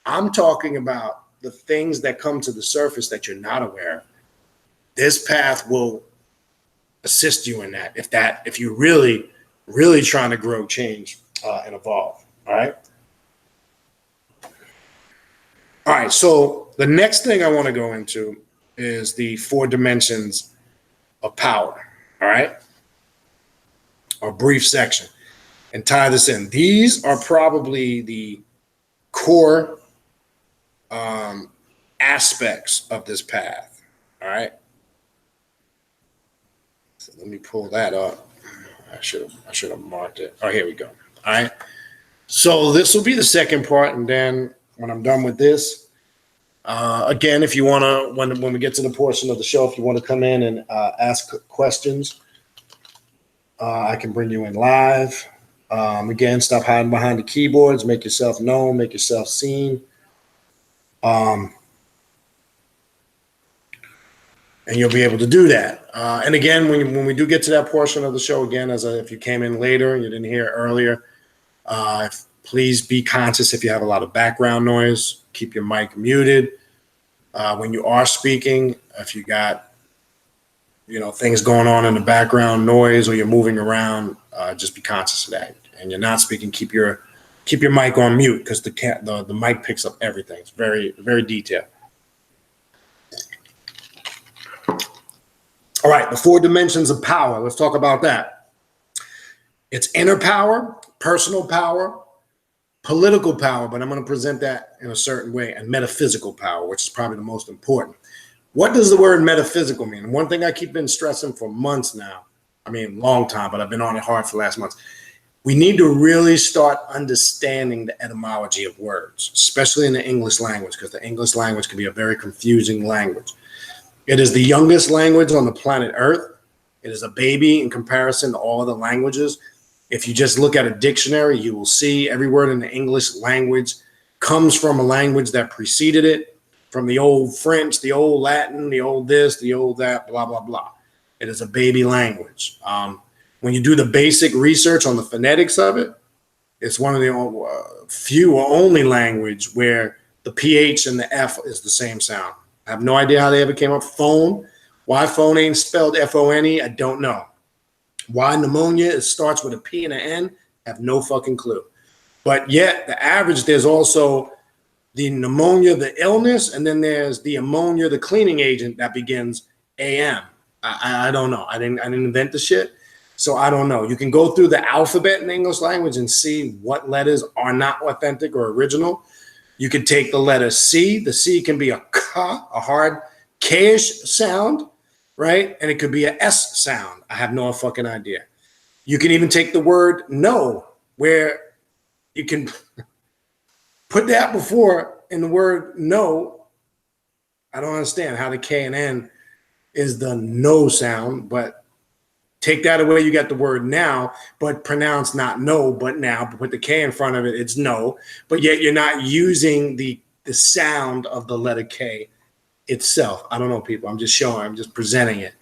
I'm talking about the things that come to the surface that you're not aware of. This path will assist you in that if you're really, really trying to grow, change, and evolve, all right? All right, so the next thing I want to go into is the 4 dimensions of power, all right? A brief section, and tie this in. These are probably the core aspects of this path, all right? So let me pull that up. I should have marked it. Oh, here we go. All right. So this will be the second part, and then when I'm done with this, again, if you want to, when we get to the portion of the show, if you want to come in and ask questions, I can bring you in live. Again, stop hiding behind the keyboards. Make yourself known. Make yourself seen. And you'll be able to do that. And again, when we do get to that portion of the show, again, if you came in later and you didn't hear it earlier, please be conscious if you have a lot of background noise. Keep your mic muted. When you are speaking, if you got things going on in the background, noise, or you're moving around, just be conscious of that. And you're not speaking, keep your mic on mute, because the mic picks up everything. It's very, very detailed. All right, the 4 dimensions of power. Let's talk about that. It's inner power, personal power, political power, but I'm going to present that in a certain way, and metaphysical power, which is probably the most important. What does the word metaphysical mean? One thing I keep been stressing for months now, long time, but I've been on it hard for the last months. We need to really start understanding the etymology of words, especially in the English language, because the English language can be a very confusing language. It is the youngest language on the planet Earth. It is a baby in comparison to all other languages. If you just look at a dictionary, you will see every word in the English language comes from a language that preceded it, from the old French, the old Latin, the old this, the old that, blah, blah, blah. It is a baby language. When you do the basic research on the phonetics of it, it's one of the few or only language where the PH and the F is the same sound. I have no idea how they ever came up. Phone. Why phone ain't spelled F-O-N-E, I don't know. Why pneumonia, it starts with a P and an N, I have no fucking clue. But yet, the average, there's also the pneumonia, the illness, and then there's the ammonia, the cleaning agent that begins AM. I don't know. I didn't invent the shit, so I don't know. You can go through the alphabet in the English language and see what letters are not authentic or original. You could take the letter C. The C can be a K, a hard K-ish sound, right? And it could be a S sound. I have no fucking idea. You can even take the word no, where you can put that before in the word no. I don't understand how the K and N is the no sound, but take that away, you got the word now, but pronounce not no, but now. Put the K in front of it, it's no. But yet you're not using the the sound of the letter K itself. I don't know, people. I'm just showing. I'm just presenting it.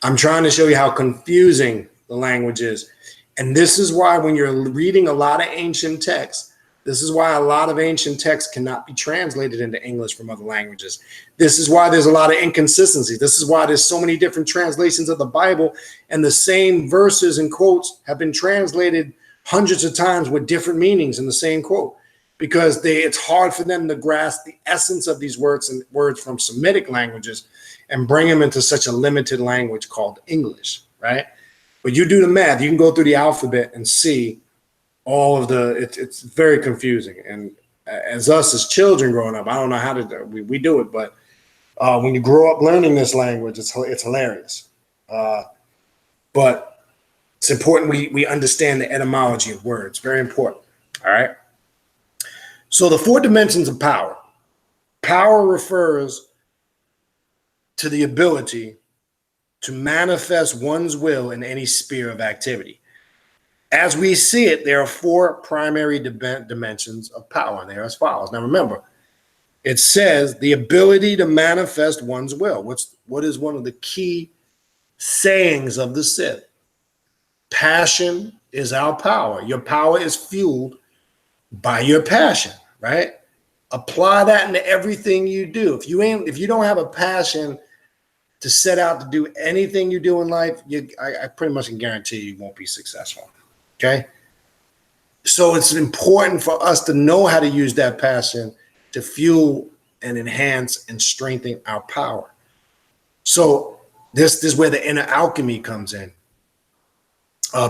I'm trying to show you how confusing the language is. And this is why when you're reading a lot of ancient texts, this is why a lot of ancient texts cannot be translated into English from other languages. This is why there's a lot of inconsistency. This is why there's so many different translations of the Bible, and the same verses and quotes have been translated hundreds of times with different meanings in the same quote, because it's hard for them to grasp the essence of these words and words from Semitic languages and bring them into such a limited language called English, right? But you do the math, you can go through the alphabet and see all of it's very confusing. And as us as children growing up, I don't know how to do we do it, but when you grow up learning this language, it's hilarious. But it's important we understand the etymology of words. Very important. All right. So the 4 dimensions of power. Power refers to the ability to manifest one's will in any sphere of activity. As we see it, there are 4 primary dimensions of power, and they are as follows. Now, remember, it says the ability to manifest one's will. What is one of the key sayings of the Sith? Passion is our power. Your power is fueled by your passion, right? Apply that into everything you do. If you don't have a passion to set out to do anything you do in life, I pretty much can guarantee you won't be successful. Okay. So it's important for us to know how to use that passion to fuel and enhance and strengthen our power. So this is where the inner alchemy comes in.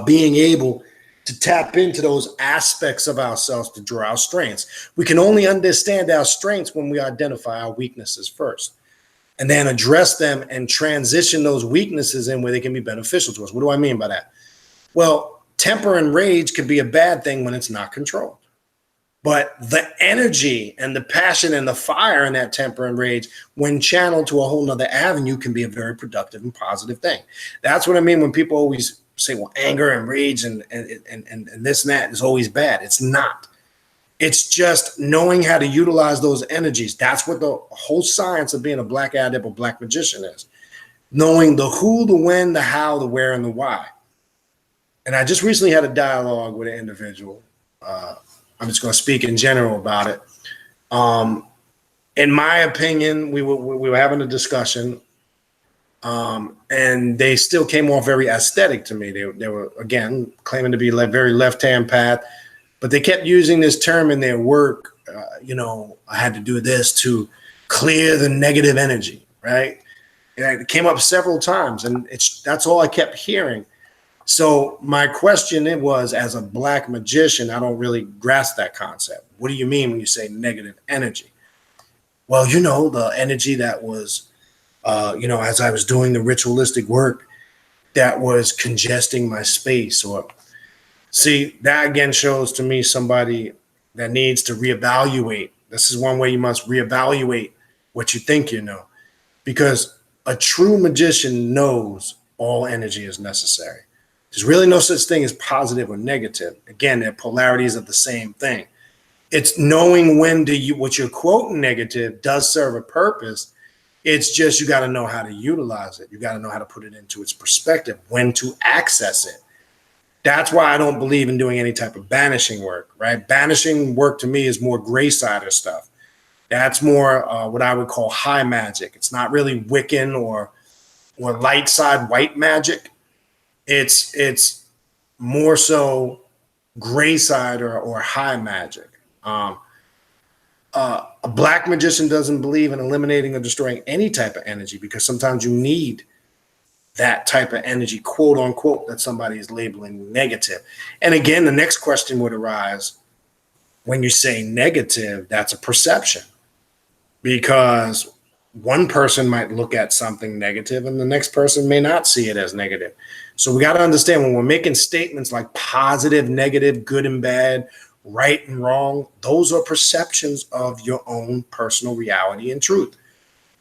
Being able to tap into those aspects of ourselves to draw our strengths. We can only understand our strengths when we identify our weaknesses first, and then address them and transition those weaknesses in where they can be beneficial to us. What do I mean by that? Well, temper and rage can be a bad thing when it's not controlled. But the energy and the passion and the fire in that temper and rage, when channeled to a whole nother avenue, can be a very productive and positive thing. That's what I mean when people always say, well, anger and rage and this and that is always bad. It's not. It's just knowing how to utilize those energies. That's what the whole science of being a black adept or black magician is. Knowing the who, the when, the how, the where, and the why. And I just recently had a dialogue with an individual. I'm just going to speak in general about it. In my opinion, we were having a discussion, and they still came off very aesthetic to me. They were, again, claiming to be very left-hand path, but they kept using this term in their work. I had to do this to clear the negative energy, right? And it came up several times, and that's all I kept hearing. So my question was, as a black magician, I don't really grasp that concept. What do you mean when you say negative energy? Well, the energy that was, as I was doing the ritualistic work, that was congesting my space. Or see, that again shows to me somebody that needs to reevaluate. This is one way you must reevaluate what you think you know, because a true magician knows all energy is necessary. There's really no such thing as positive or negative. Again, they're polarities of the same thing. It's knowing when what you're quoting negative does serve a purpose. It's just you got to know how to utilize it. You got to know how to put it into its perspective, when to access it. That's why I don't believe in doing any type of banishing work, right? Banishing work to me is more gray sider stuff. That's more what I would call high magic. It's not really Wiccan or light side white magic. It's more so gray side or high magic. A black magician doesn't believe in eliminating or destroying any type of energy, because sometimes you need that type of energy, quote unquote, that somebody is labeling negative. And again, the next question would arise: when you say negative, that's a perception, because one person might look at something negative and the next person may not see it as negative. So we got to understand, when we're making statements like positive, negative, good and bad, right and wrong, those are perceptions of your own personal reality and truth.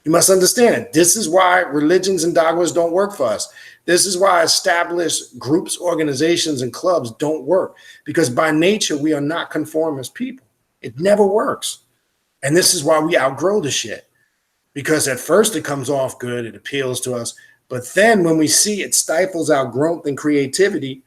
You must understand it. This is why religions and dogmas don't work for us. This is why established groups, organizations, and clubs don't work, because by nature, we are not conformist people. It never works. And this is why we outgrow the shit. Because at first it comes off good, it appeals to us. But then when we see it stifles our growth and creativity,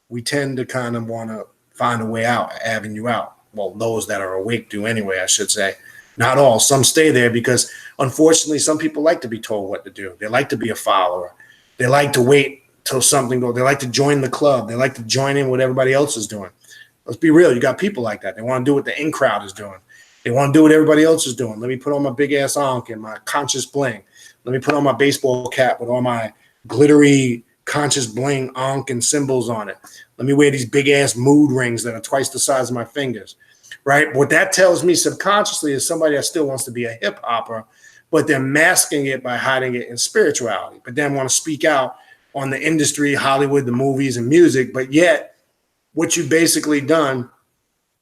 we tend to kind of want to find a way out, avenue out. Well, those that are awake do anyway, I should say. Not all. Some stay there because, unfortunately, some people like to be told what to do. They like to be a follower. They like to wait till something goes. They like to join the club. They like to join in what everybody else is doing. Let's be real. You got people like that. They want to do what the in crowd is doing. They want to do what everybody else is doing. Let me put on my big ass ankh and my conscious bling. Let me put on my baseball cap with all my glittery conscious bling ankh and symbols on it. Let me wear these big ass mood rings that are twice the size of my fingers. Right? What that tells me subconsciously is somebody that still wants to be a hip hopper, but they're masking it by hiding it in spirituality, but then want to speak out on the industry, Hollywood, the movies and music. But yet what you've basically done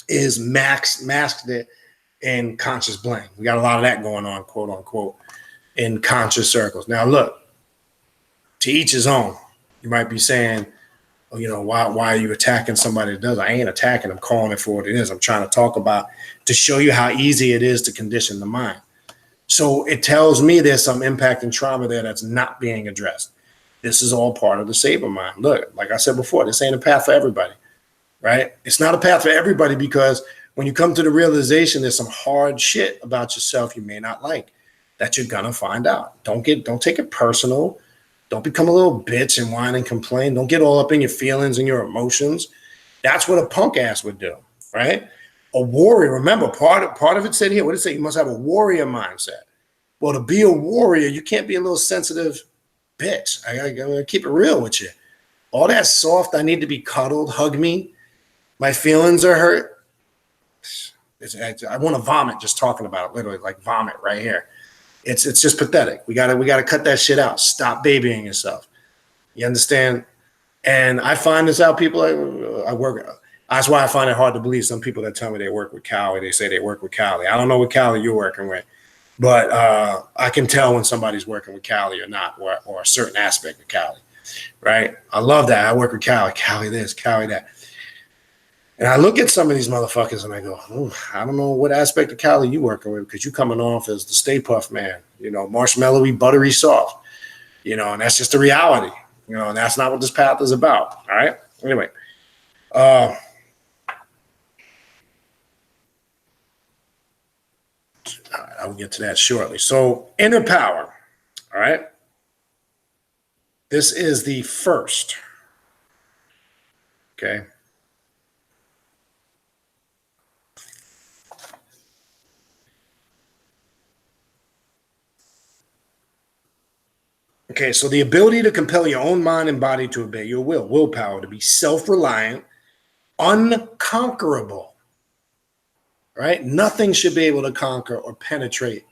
is masked it in conscious bling. We got a lot of that going on, quote unquote, in conscious circles. Now, look, to each his own. You might be saying, oh, you know, why are you attacking somebody that does? I ain't attacking. I'm calling it for what it is. I'm trying to talk about to show you how easy it is to condition the mind. So it tells me there's some impact and trauma there that's not being addressed. This is all part of the Saber mind. Look, like I said before, this ain't a path for everybody, right? It's not a path for everybody because when you come to the realization there's some hard shit about yourself you may not like that you're gonna find out. Don't take it personal. Don't become a little bitch and whine and complain. Don't get all up in your feelings and your emotions. That's what a punk ass would do, right? A warrior, remember, part of it said here, what did it say? You must have a warrior mindset. Well, to be a warrior, you can't be a little sensitive bitch. I gotta keep it real with you. All that soft, I need to be cuddled, hug me. My feelings are hurt. I want to vomit just talking about it, literally, like vomit right here. It's just pathetic. We gotta cut that shit out. Stop babying yourself. You understand? And I find this out. People I work. That's why I find it hard to believe some people that tell me they work with Cali. They say they work with Cali. I don't know what Cali you're working with, but I can tell when somebody's working with Cali or not, or a certain aspect of Cali. Right? I love that. I work with Cali. Cali this, Cali that. And I look at some of these motherfuckers and I go, I don't know what aspect of Cali you working with because you coming off as the Stay Puft man, you know, marshmallowy, buttery soft, you know, and that's just the reality, you know, and that's not what this path is about. All right. Anyway, I will get to that shortly. So inner power. All right. This is the first. Okay. Okay, so the ability to compel your own mind and body to obey your willpower, to be self-reliant, unconquerable, right? Nothing should be able to conquer or penetrate,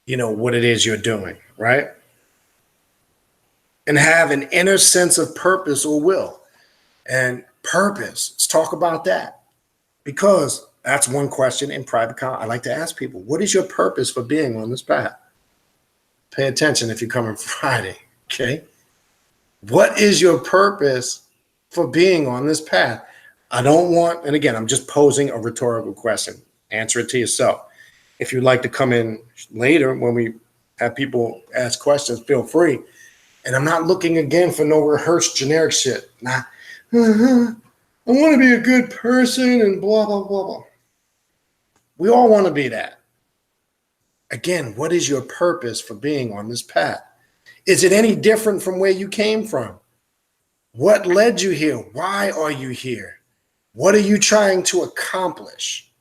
you know, what it is you're doing, right? And have an inner sense of purpose or will. And purpose, let's talk about that. Because that's one question in private I like to ask people, what is your purpose for being on this path? Pay attention if you're coming Friday, okay? What is your purpose for being on this path? I don't want, and again, I'm just posing a rhetorical question. Answer it to yourself. If you'd like to come in later when we have people ask questions, feel free. And I'm not looking again for no rehearsed generic shit. Nah, I want to be a good person and blah, blah, blah, blah. We all want to be that. Again, what is your purpose for being on this path? Is it any different from where you came from? What led you here? Why are you here? What are you trying to accomplish?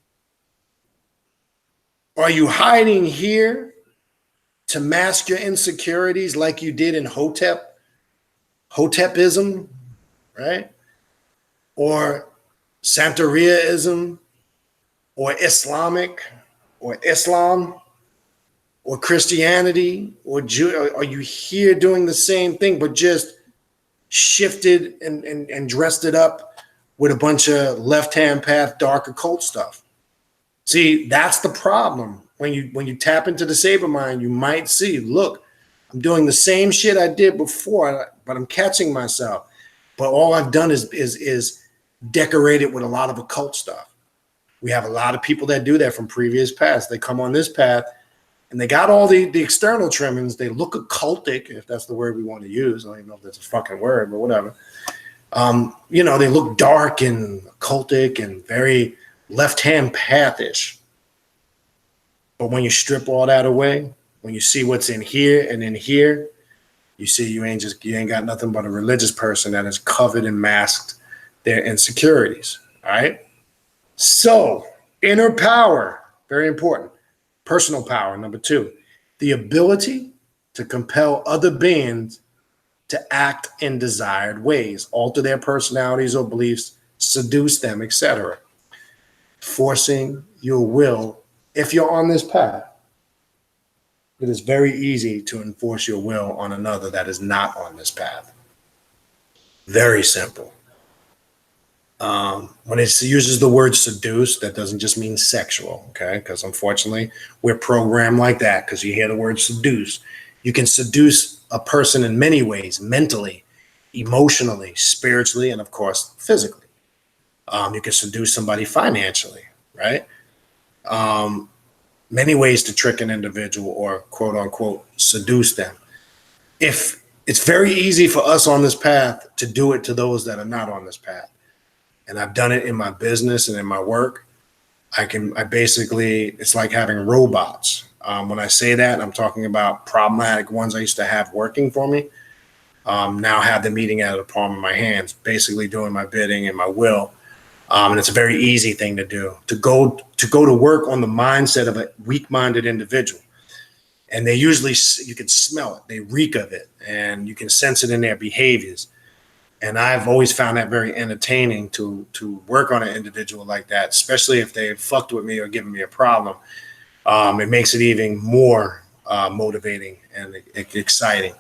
Are you hiding here to mask your insecurities like you did in Hotepism, right? Or Santeriaism, or Islamic, or Islam, or Christianity, or Jew? Are you here doing the same thing, but just shifted and dressed it up with a bunch of left-hand path, dark occult stuff? See, that's the problem. When you tap into the Saber mind, you might see, look, I'm doing the same shit I did before, but I'm catching myself. But all I've done is decorated with a lot of occult stuff. We have a lot of people that do that from previous paths. They come on this path and they got all the external trimmings. They look occultic, if that's the word we want to use. I don't even know if that's a fucking word, but whatever. You know, they look dark and occultic and very left-hand pathish. But when you strip all that away, when you see what's in here and in here, you see you ain't got nothing but a religious person that has covered and masked their insecurities. All right. So inner power, very important. Personal power, number 2, the ability to compel other beings to act in desired ways, alter their personalities or beliefs, seduce them, etc. Forcing your will. If you're on this path, it is very easy to enforce your will on another that is not on this path. Very simple. When it uses the word seduce, that doesn't just mean sexual, okay? Because unfortunately, we're programmed like that because you hear the word seduce. You can seduce a person in many ways, mentally, emotionally, spiritually, and of course, physically. You can seduce somebody financially, right? Many ways to trick an individual or quote unquote seduce them. If it's very easy for us on this path to do it to those that are not on this path. And I've done it in my business and in my work. It's like having robots. When I say that, I'm talking about problematic ones I used to have working for me. Now have them eating out of the palm of my hands, basically doing my bidding and my will. And it's a very easy thing to do, to go to work on the mindset of a weak-minded individual. And they usually, you can smell it, they reek of it, and you can sense it in their behaviors. And I've always found that very entertaining to work on an individual like that, especially if they fucked with me or given me a problem. It makes it even more motivating and exciting.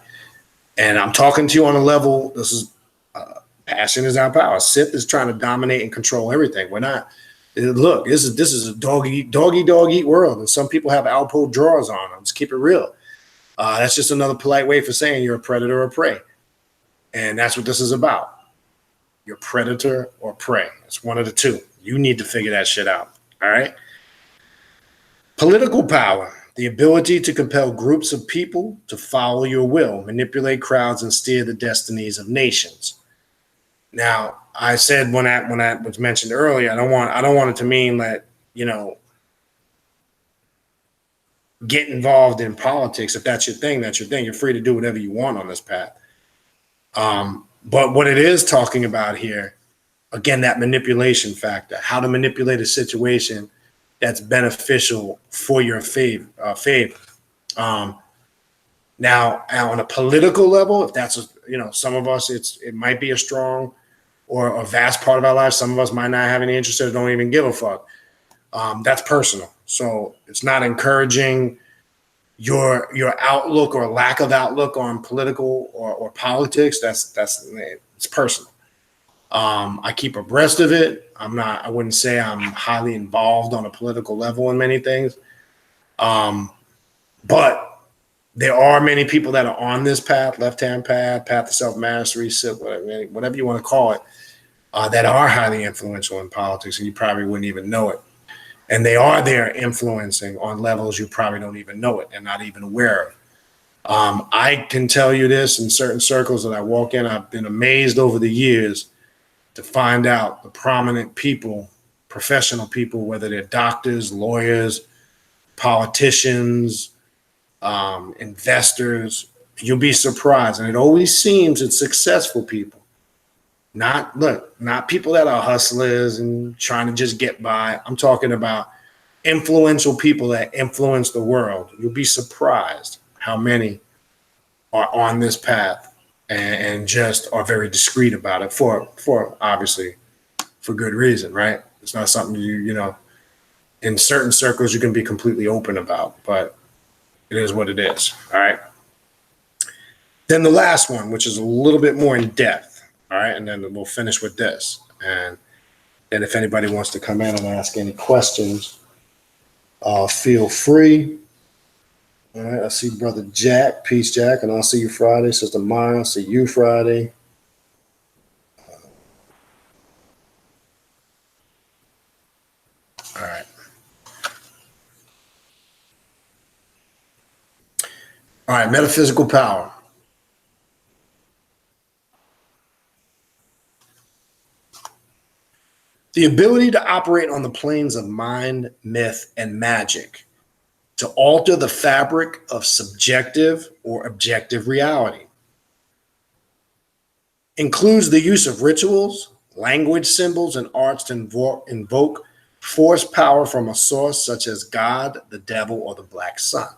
And I'm talking to you on a level, this is passion is our power. Sith is trying to dominate and control everything. We're not. Look, this is a dog eat world, and some people have Alpo drawers on them. Let's keep it real. That's just another polite way for saying you're a predator or prey. And that's what this is about. You're predator or prey. It's one of the two. You need to figure that shit out. All right. Political power, the ability to compel groups of people to follow your will, manipulate crowds, and steer the destinies of nations. Now, I said when that was mentioned earlier, I don't want it to mean that, you know, get involved in politics. If that's your thing, that's your thing. You're free to do whatever you want on this path. But what it is talking about here, again, that manipulation factor, how to manipulate a situation that's beneficial for your favor. Now, on a political level, if that's, some of us, it might be a strong or a vast part of our lives. Some of us might not have any interest or don't even give a fuck. That's personal. So it's not encouraging your outlook or lack of outlook on political or politics. That's it's personal. I keep abreast of it. I wouldn't say I'm highly involved on a political level in many things. But there are many people that are on this path, left-hand path to self-mastery, whatever you want to call it, that are highly influential in politics, and you probably wouldn't even know it. And they are there influencing on levels you probably don't even know it and not even aware of. I can tell you this, in certain circles that I walk in, I've been amazed over the years to find out the prominent people, professional people, whether they're doctors, lawyers, politicians, investors. You'll be surprised. And it always seems it's successful people. Not people that are hustlers and trying to just get by. I'm talking about influential people that influence the world. You'll be surprised how many are on this path and just are very discreet about it for obviously for good reason, right? It's not something you in certain circles you can be completely open about, but it is what it is. All right. Then the last one, which is a little bit more in depth. All right. And then we'll finish with this. And then if anybody wants to come in and ask any questions, feel free. All right. I see Brother Jack. Peace, Jack. And I'll see you Friday. Sister Maya, I'll see you Friday. All right, metaphysical power. The ability to operate on the planes of mind, myth, and magic to alter the fabric of subjective or objective reality. Includes the use of rituals, language, symbols, and arts to invoke force power from a source such as God, the devil, or the black sun.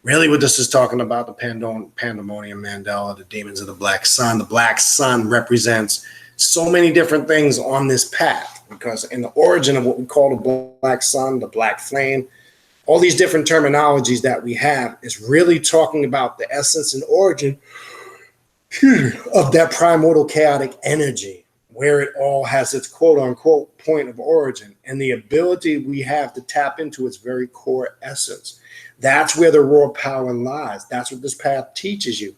Really what this is talking about, the pandemonium Mandela, the demons of the black sun. The black sun represents so many different things on this path, because in the origin of what we call the black sun, the black flame, all these different terminologies that we have is really talking about the essence and origin of that primordial chaotic energy, where it all has its quote unquote point of origin, and the ability we have to tap into its very core essence. That's where the raw power lies. That's what this path teaches you.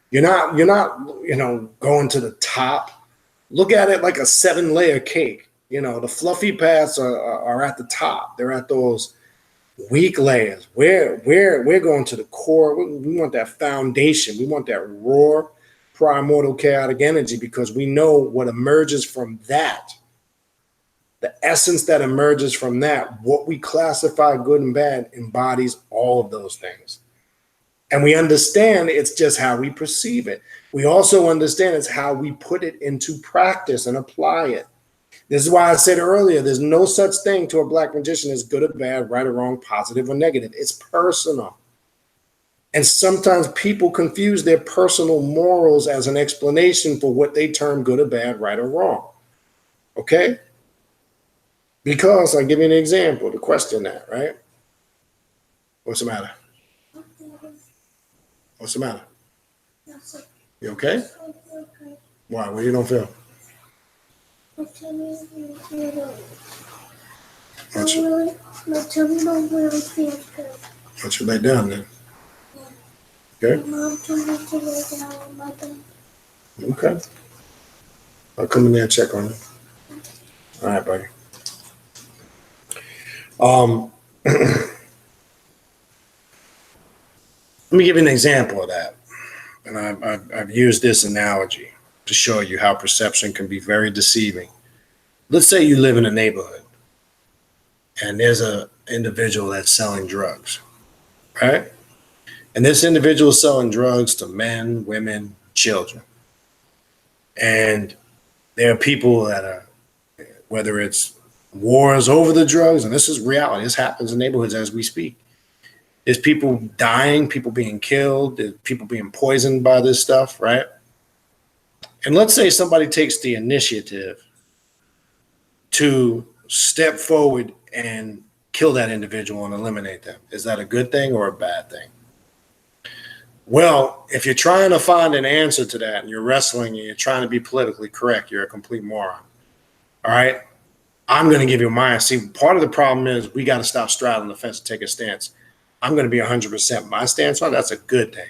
You're not, going to the top. Look at it like a 7-layer cake. The fluffy paths are at the top. They're at those weak layers. We're going to the core. We want that foundation. We want that raw primordial chaotic energy, because we know what emerges from that, the essence that emerges from that, what we classify good and bad embodies all of those things. And we understand it's just how we perceive it. We also understand it's how we put it into practice and apply it. This is why I said earlier, there's no such thing to a black magician as good or bad, right or wrong, positive or negative. It's personal. And sometimes people confuse their personal morals as an explanation for what they term good or bad, right or wrong. Okay? Because I'll give you an example to question that, right? What's the matter? What's the matter? You okay? Why? What you don't feel? My tummy don't really feel good. Why don't you lay down then? Okay. My mom told me to lay down on my bed. Okay. I'll come in there and check on you. All right, buddy. Let me give you an example of that. And I've used this analogy to show you how perception can be very deceiving. Let's say you live in a neighborhood and there's an individual that's selling drugs, right? And this individual is selling drugs to men, women, children. And there are people that are, whether it's wars over the drugs, and this is reality, this happens in neighborhoods as we speak. There's people dying, people being killed, there's people being poisoned by this stuff, right? And let's say somebody takes the initiative to step forward and kill that individual and eliminate them. Is that a good thing or a bad thing? Well, if you're trying to find an answer to that and you're wrestling and you're trying to be politically correct, you're a complete moron. All right? I'm going to give you mine. See, part of the problem is we got to stop straddling the fence and take a stance. I'm going to be 100% my stance on that's a good thing,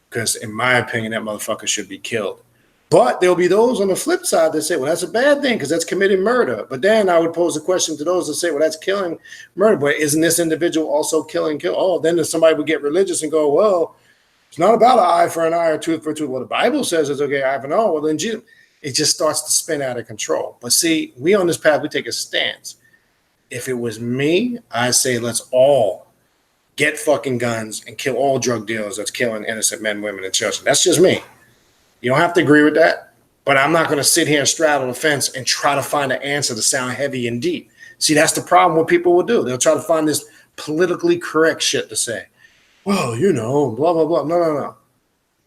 because in my opinion, that motherfucker should be killed. But there'll be those on the flip side that say, well, that's a bad thing because that's committing murder. But then I would pose a question to those that say, well, that's killing murder. But isn't this individual also killing? Oh, then somebody would get religious and go, well, it's not about an eye for an eye or tooth for a tooth. Well, the Bible says it's okay, eye for an eye. Well, then Jesus, it just starts to spin out of control. But see, we on this path, we take a stance. If it was me, I say let's all get fucking guns and kill all drug dealers that's killing innocent men, women, and children. That's just me. You don't have to agree with that, but I'm not going to sit here and straddle the fence and try to find an answer to sound heavy and deep. See, that's the problem what people will do. They'll try to find this politically correct shit to say. Well, blah, blah, blah. No.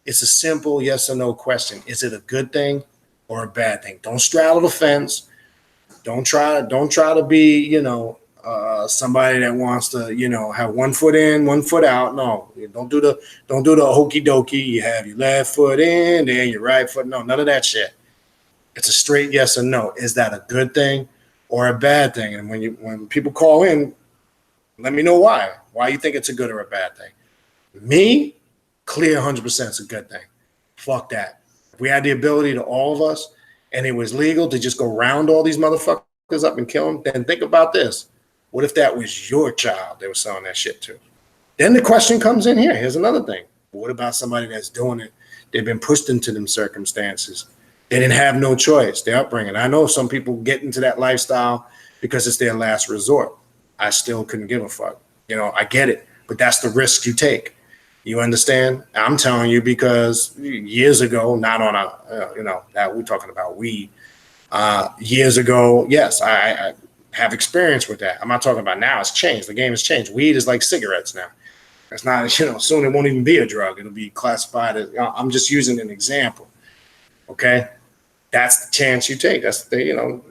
It's a simple yes or no question. Is it a good thing or a bad thing? Don't straddle the fence. Don't try to be, somebody that wants to, have one foot in, one foot out. No, don't do the hokey dokey. You have your left foot in, then your right foot. No, none of that shit. It's a straight yes or no. Is that a good thing or a bad thing? And when people call in, let me know why you think it's a good or a bad thing. Me, clear 100% it's a good thing. Fuck that. If we had the ability to all of us and it was legal to just go round all these motherfuckers up and kill them, then think about this. What if that was your child they were selling that shit to? Then the question comes in here. Here's another thing. But what about somebody that's doing it? They've been pushed into them circumstances. They didn't have no choice, their upbringing. I know some people get into that lifestyle because it's their last resort. I still couldn't give a fuck. You know, I get it, but that's the risk you take. You understand? I'm telling you because years ago, not on a, that we're talking about weed. Years ago, yes, I have experience with that. I'm not talking about now. It's changed. The game has changed. Weed is like cigarettes now. It's not, soon it won't even be a drug. It'll be classified as, I'm just using an example. Okay. That's the chance you take. That's the,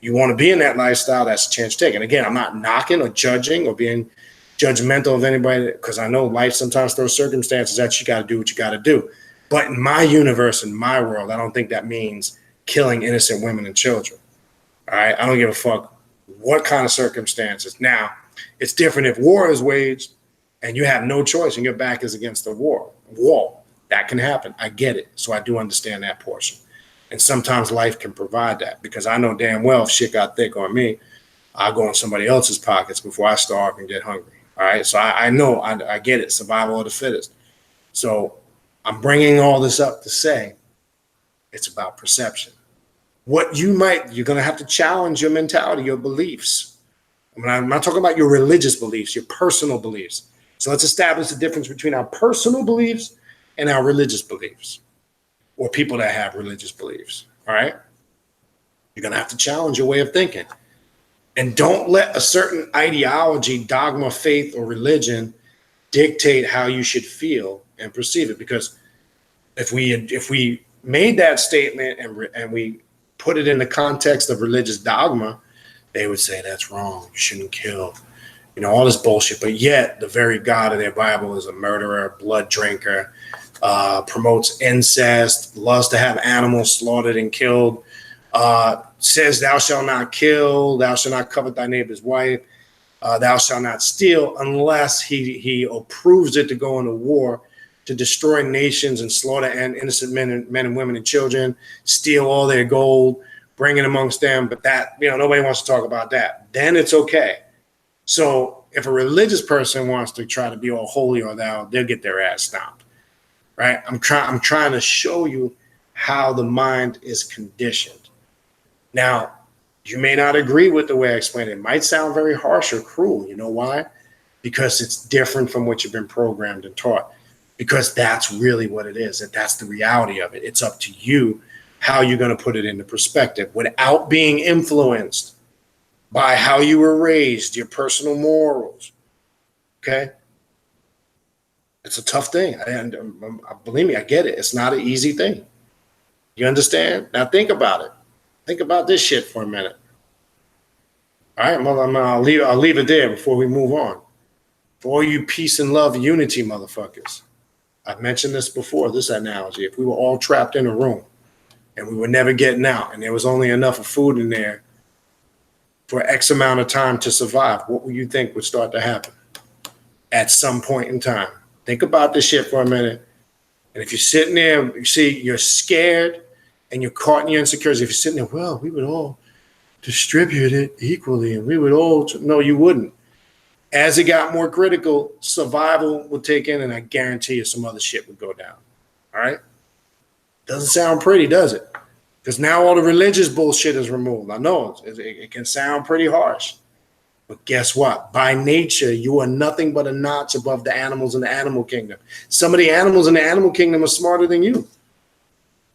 you want to be in that lifestyle. That's the chance you take. And again, I'm not knocking or judging or being judgmental of anybody because I know life sometimes throws circumstances that you got to do what you got to do. But in my universe, in my world, I don't think that means killing innocent women and children. All right. I don't give a fuck what kind of circumstances. Now, it's different if war is waged and you have no choice and your back is against the wall. That can happen. I get it. So I do understand that portion. And sometimes life can provide that because I know damn well if shit got thick on me, I'll go in somebody else's pockets before I starve and get hungry. All right. So I know, I get it. Survival of the fittest. So I'm bringing all this up to say it's about perception. You're going to have to challenge your mentality, your beliefs. I'm not talking about your religious beliefs, your personal beliefs. So let's establish the difference between our personal beliefs and our religious beliefs, or people that have religious beliefs. All right. You're going to have to challenge your way of thinking. And don't let a certain ideology, dogma, faith, or religion dictate how you should feel and perceive it. Because if we made that statement and we put it in the context of religious dogma, they would say that's wrong. You shouldn't kill, all this bullshit. But yet the very God of their Bible is a murderer, blood drinker, promotes incest, loves to have animals slaughtered and killed, says thou shalt not kill, thou shalt not covet thy neighbor's wife, thou shalt not steal unless he approves it to go into war to destroy nations and slaughter innocent men and women and children, steal all their gold, bring it amongst them. But that, nobody wants to talk about that. Then it's okay. So if a religious person wants to try to be all holy or thou, they'll get their ass stomped. Right? I'm trying to show you how the mind is conditioned. Now, you may not agree with the way I explain it. It might sound very harsh or cruel. You know why? Because it's different from what you've been programmed and taught. Because that's really what it is. And that's the reality of it. It's up to you how you're going to put it into perspective without being influenced by how you were raised, your personal morals. Okay? It's a tough thing. And believe me, I get it. It's not an easy thing. You understand? Now think about it. Think about this shit for a minute. All right, I'll leave it there before we move on. For all you peace and love, unity motherfuckers. I've mentioned this before, this analogy. If we were all trapped in a room and we were never getting out and there was only enough of food in there for X amount of time to survive, what would you think would start to happen at some point in time? Think about this shit for a minute. And if you're sitting there, you see, you're scared and you're caught in your insecurities. If you're sitting there, well, we would all distribute it equally and we would all, no, you wouldn't. As it got more critical, survival would take in, and I guarantee you some other shit would go down. All right? Doesn't sound pretty, does it? Because now all the religious bullshit is removed. I know it can sound pretty harsh. But guess what? By nature, you are nothing but a notch above the animals in the animal kingdom. Some of the animals in the animal kingdom are smarter than you.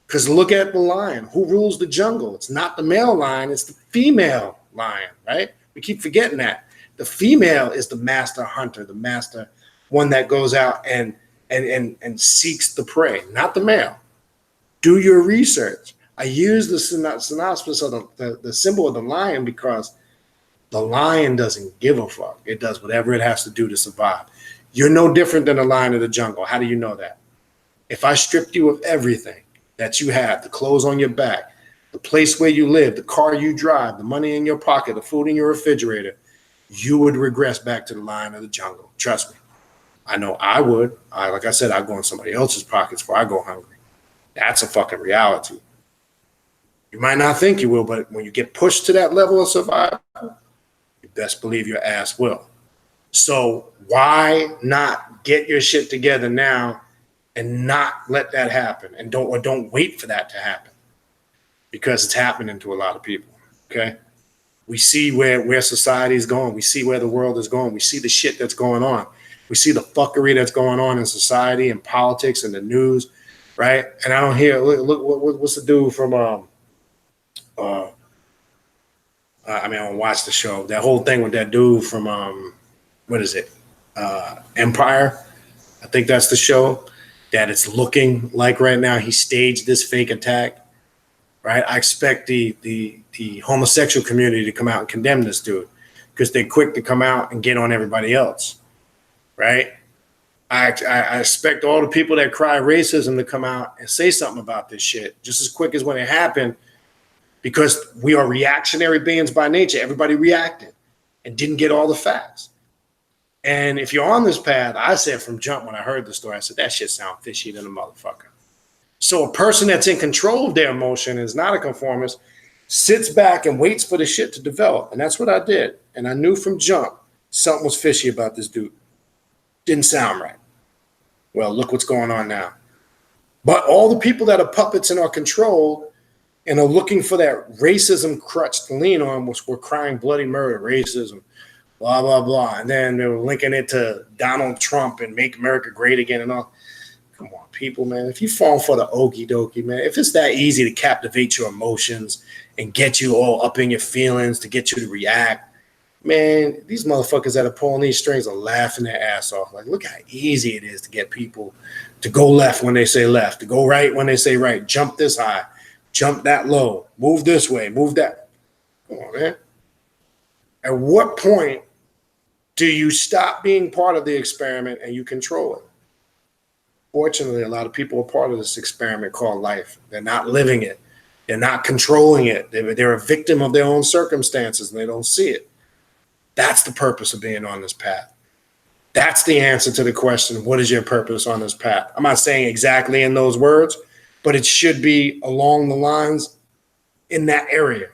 Because look at the lion. Who rules the jungle? It's not the male lion, it's the female lion, right? We keep forgetting that. The female is the master hunter, the master one that goes out and seeks the prey, not the male. Do your research. I use the synopsis of the symbol of the lion because the lion doesn't give a fuck. It does whatever it has to do to survive. You're no different than the lion of the jungle. How do you know that? If I stripped you of everything that you have, the clothes on your back, the place where you live, the car you drive, the money in your pocket, the food in your refrigerator, you would regress back to the lion of the jungle. Trust me. I know I would. Like I said, I go in somebody else's pockets before I go hungry. That's a fucking reality. You might not think you will, but when you get pushed to that level of survival, you best believe your ass will. So why not get your shit together now and not let that happen, and don't wait for that to happen, because it's happening to a lot of people. Okay, we see where society is going. We see where the world is going. We see the shit that's going on. We see the fuckery that's going on in society and politics and the news, right? And I don't hear. Look what's the dude from I mean, I don't watch the show. That whole thing with that dude from what is it? Empire. I think that's the show that it's looking like right now. He staged this fake attack, right? I expect the homosexual community to come out and condemn this dude because they're quick to come out and get on everybody else, right? I expect all the people that cry racism to come out and say something about this shit just as quick as when it happened, because we are reactionary beings by nature. Everybody reacted and didn't get all the facts. And if you're on this path, I said from jump when I heard the story, I said, that shit sounds fishy than a motherfucker. So a person that's in control of their emotion is not a conformist, sits back and waits for the shit to develop. And that's what I did. And I knew from jump something was fishy about this dude. Didn't sound right. Well, look what's going on now. But all the people that are puppets and are controlled and are looking for that racism crutch to lean on were crying bloody murder, racism, blah, blah, blah. And then they were linking it to Donald Trump and make America great again and all. Come on, people, man. If you fall for the okie dokie, man, if it's that easy to captivate your emotions and get you all up in your feelings, to get you to react, man, these motherfuckers that are pulling these strings are laughing their ass off. Like, look how easy it is to get people to go left when they say left, to go right when they say right, jump this high, jump that low, move this way, move that. Come on, man. At what point do you stop being part of the experiment and you control it? Fortunately, a lot of people are part of this experiment called life. They're not living it. They're not controlling it. They're a victim of their own circumstances and they don't see it. That's the purpose of being on this path. That's the answer to the question, what is your purpose on this path? I'm not saying exactly in those words, but it should be along the lines in that area.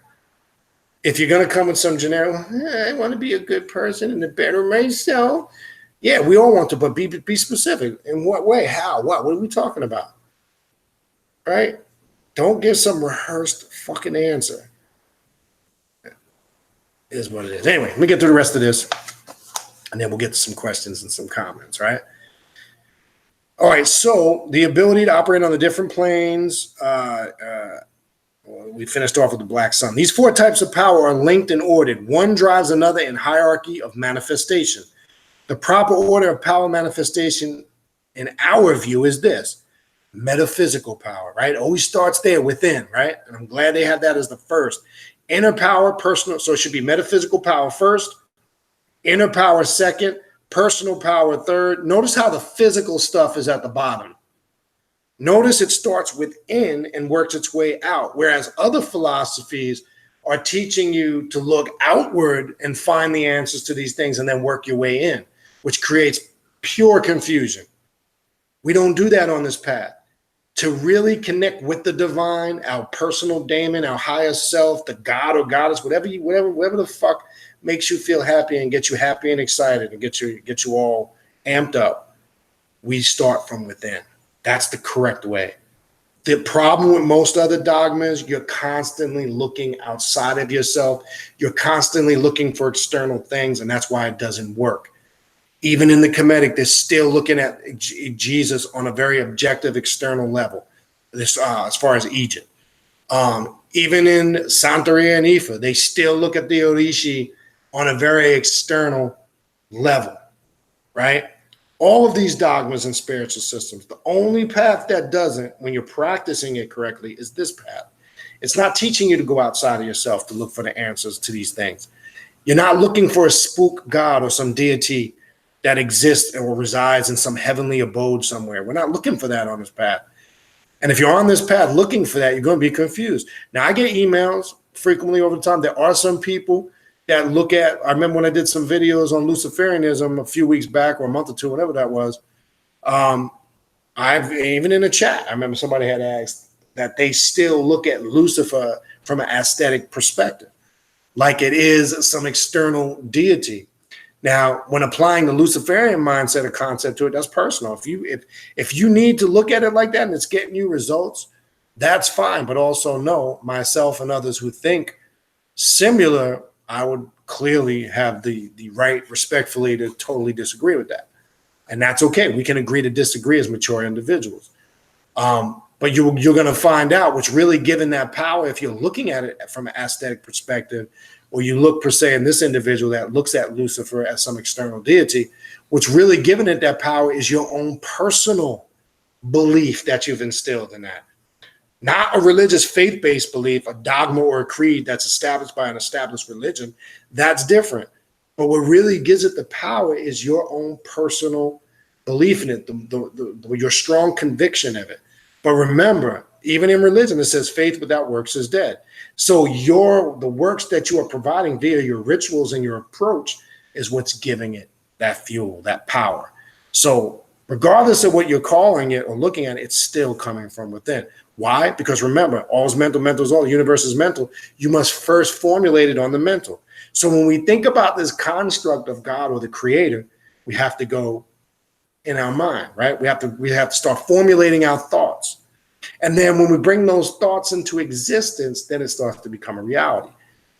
If you're going to come with some generic, I want to be a good person and to better myself. Yeah, we all want to, but be specific. In what way? How? What? What are we talking about? Right? Don't give some rehearsed fucking answer. It is what it is. Anyway, let me get through the rest of this, and then we'll get to some questions and some comments, right? All right, so the ability to operate on the different planes. We finished off with the black sun. These four types of power are linked and ordered. One drives another in hierarchy of manifestation. The proper order of power manifestation, in our view, is this: metaphysical power, right? Always starts there within, right? And I'm glad they have that as the first. Inner power, personal, so it should be metaphysical power first, inner power second, personal power third. Notice how the physical stuff is at the bottom. Notice it starts within and works its way out, whereas other philosophies are teaching you to look outward and find the answers to these things and then work your way in, which creates pure confusion. We don't do that on this path. To really connect with the divine, our personal daemon, our higher self, the God or goddess, whatever the fuck makes you feel happy and get you happy and excited and get you all amped up, we start from within. That's the correct way. The problem with most other dogmas, you're constantly looking outside of yourself. You're constantly looking for external things, and that's why it doesn't work. Even in the Kemetic, they're still looking at Jesus on a very objective external level, this as far as Egypt. Even in Santeria and Ifa, they still look at the Orishi on a very external level, right? All of these dogmas and spiritual systems, the only path that doesn't, when you're practicing it correctly, is this path. It's not teaching you to go outside of yourself to look for the answers to these things. You're not looking for a spook god or some deity that exists or resides in some heavenly abode somewhere. We're not looking for that on this path. And if you're on this path looking for that, you're going to be confused. Now, I get emails frequently over time. There are some people that look at, I remember when I did some videos on Luciferianism a few weeks back or a month or two, whatever that was. I've even in the chat, I remember somebody had asked that they still look at Lucifer from an aesthetic perspective, like it is some external deity. Now, when applying the Luciferian mindset or concept to it, that's personal. If you need to look at it like that and it's getting you results, that's fine. But also know, myself and others who think similar, I would clearly have the right respectfully to totally disagree with that. And that's okay. We can agree to disagree as mature individuals. But you're going to find out what's really given that power if you're looking at it from an aesthetic perspective, or you look per se in this individual that looks at Lucifer as some external deity. What's really giving it that power is your own personal belief that you've instilled in that. Not a religious faith-based belief, a dogma or a creed that's established by an established religion. That's different. But what really gives it the power is your own personal belief in it, your strong conviction of it. But remember, even in religion, it says faith without works is dead. So the works that you are providing via your rituals and your approach is what's giving it that fuel, that power. So regardless of what you're calling it or looking at, it's still coming from within. Why? Because remember, all is mental, mental is all, the universe is mental. You must first formulate it on the mental. So when we think about this construct of God or the creator, we have to go in our mind, right? We have to start formulating our thoughts. And then when we bring those thoughts into existence, then it starts to become a reality.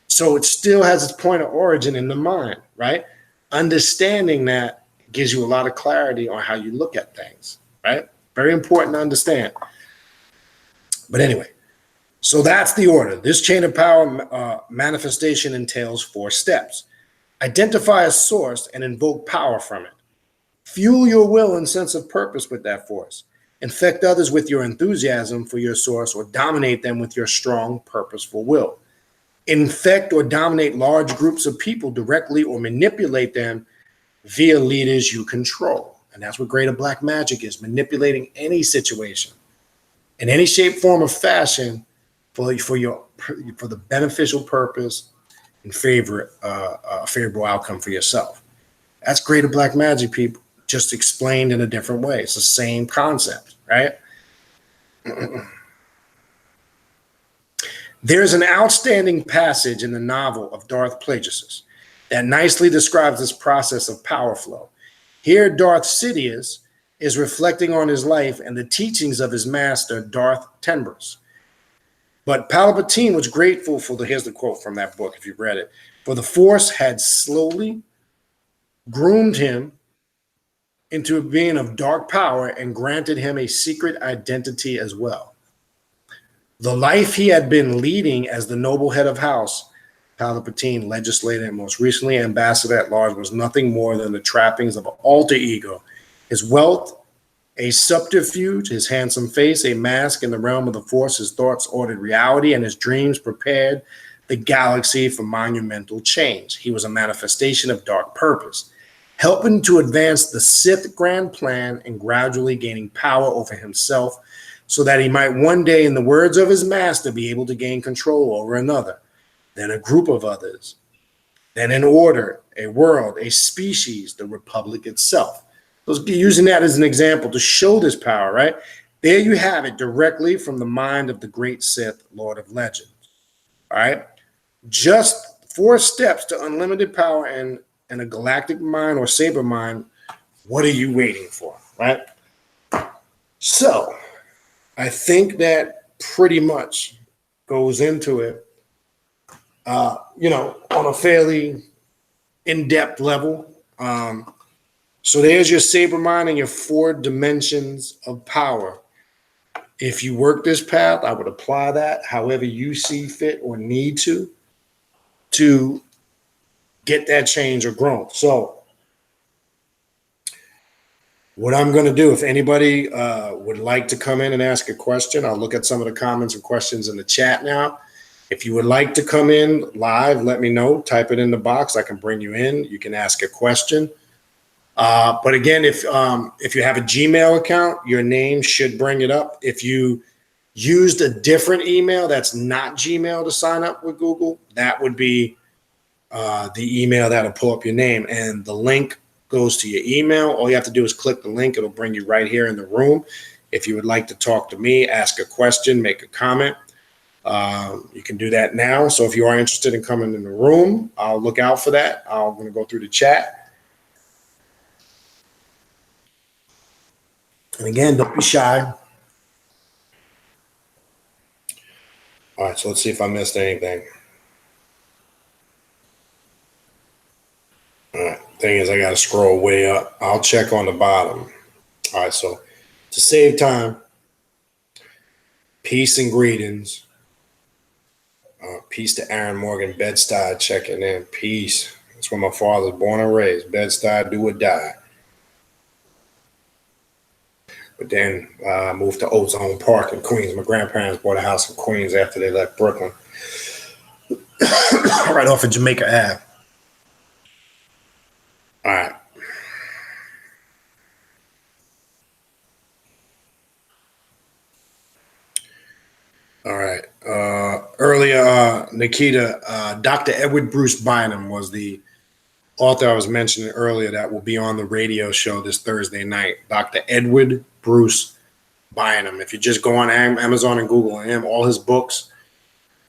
So it still has its point of origin in the mind, right? Understanding that gives you a lot of clarity on how you look at things, right? Very important to understand. But anyway, so that's the order. This chain of power manifestation entails 4 steps. Identify a source and invoke power from it. Fuel your will and sense of purpose with that force. Infect others with your enthusiasm for your source or dominate them with your strong, purposeful will. Infect or dominate large groups of people directly or manipulate them via leaders you control. And that's what greater black magic is, manipulating any situation in any shape, form, or fashion for the beneficial purpose and favorable outcome for yourself. That's greater black magic, people, just explained in a different way. It's the same concept, right? There's an outstanding passage in the novel of Darth Plagueis that nicely describes this process of power flow. Here, Darth Sidious is reflecting on his life and the teachings of his master, Darth Tenebris. But Palpatine was grateful for here's the quote from that book, if you've read it, for the Force had slowly groomed him into a being of dark power and granted him a secret identity as well. The life he had been leading as the noble head of house, Palpatine, legislator, and most recently ambassador at large, was nothing more than the trappings of an alter ego. His wealth, a subterfuge, his handsome face, a mask in the realm of the Force, his thoughts ordered reality, and his dreams prepared the galaxy for monumental change. He was a manifestation of dark purpose, helping to advance the Sith grand plan and gradually gaining power over himself so that he might one day, in the words of his master, be able to gain control over another, then a group of others, then an order, a world, a species, the Republic itself. So using that as an example to show this power, right? There you have it directly from the mind of the great Sith, Lord of Legends. All right? Just 4 steps to unlimited power and a galactic mind or saber mind. What are you waiting for, right? So I think that pretty much goes into it, on a fairly in-depth level. So there's your saber mind and your 4 dimensions of power. If you work this path, I would apply that however you see fit or need to get that change or growth. So what I'm going to do, if anybody would like to come in and ask a question, I'll look at some of the comments and questions in the chat now. If you would like to come in live, let me know. Type it in the box. I can bring you in. You can ask a question. But again, if you have a Gmail account, your name should bring it up. If you used a different email that's not Gmail to sign up with Google, that would be the email that'll pull up your name, and the link goes to your email. All you have to do is click the link. It'll bring you right here in the room. If you would like to talk to me, ask a question, make a comment, you can do that now. So if you are interested in coming in the room, I'll look out for that. I'm going to go through the chat And again, don't be shy. All right, so let's see if I missed anything. All right, thing is, I got to scroll way up. I'll check on the bottom. All right, so to save time, peace and greetings. Peace to Aaron Morgan, Bed-Stuy checking in. Peace. That's where my father's born and raised. Bed-Stuy, do or die. But then I moved to Ozone Park in Queens. My grandparents bought a house in Queens after they left Brooklyn. Right off of Jamaica Ave. All right. All right. Earlier, Nikita, Dr. Edward Bruce Bynum was the author I was mentioning earlier that will be on the radio show this Thursday night. Dr. Edward Bruce Bynum. If you just go on Amazon and Google him, all his books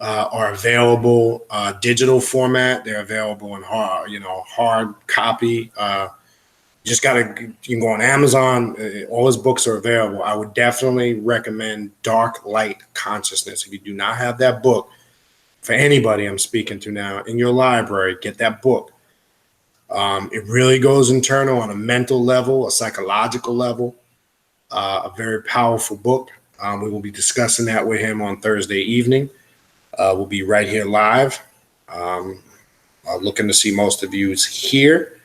are available digital format. They're available in hard copy. You can go on Amazon. All his books are available. I would definitely recommend Dark Light Consciousness. If you do not have that book, for anybody I'm speaking to now, in your library, get that book. It really goes internal on a mental level, a psychological level, a very powerful book. We will be discussing that with him on Thursday evening. We'll be right here live. Looking to see most of you here.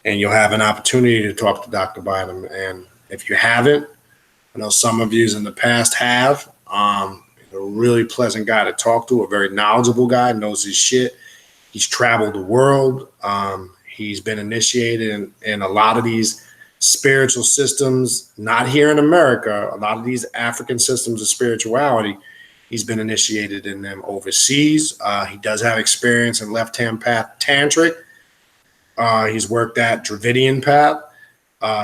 And you'll have an opportunity to talk to Dr. Bynum. And if you haven't, I know some of you in the past have. He's a really pleasant guy to talk to, a very knowledgeable guy, knows his shit. He's traveled the world. He's been initiated in a lot of these spiritual systems, not here in America, a lot of these African systems of spirituality. He's been initiated in them overseas. He does have experience in left-hand path tantric. He's worked that Dravidian path.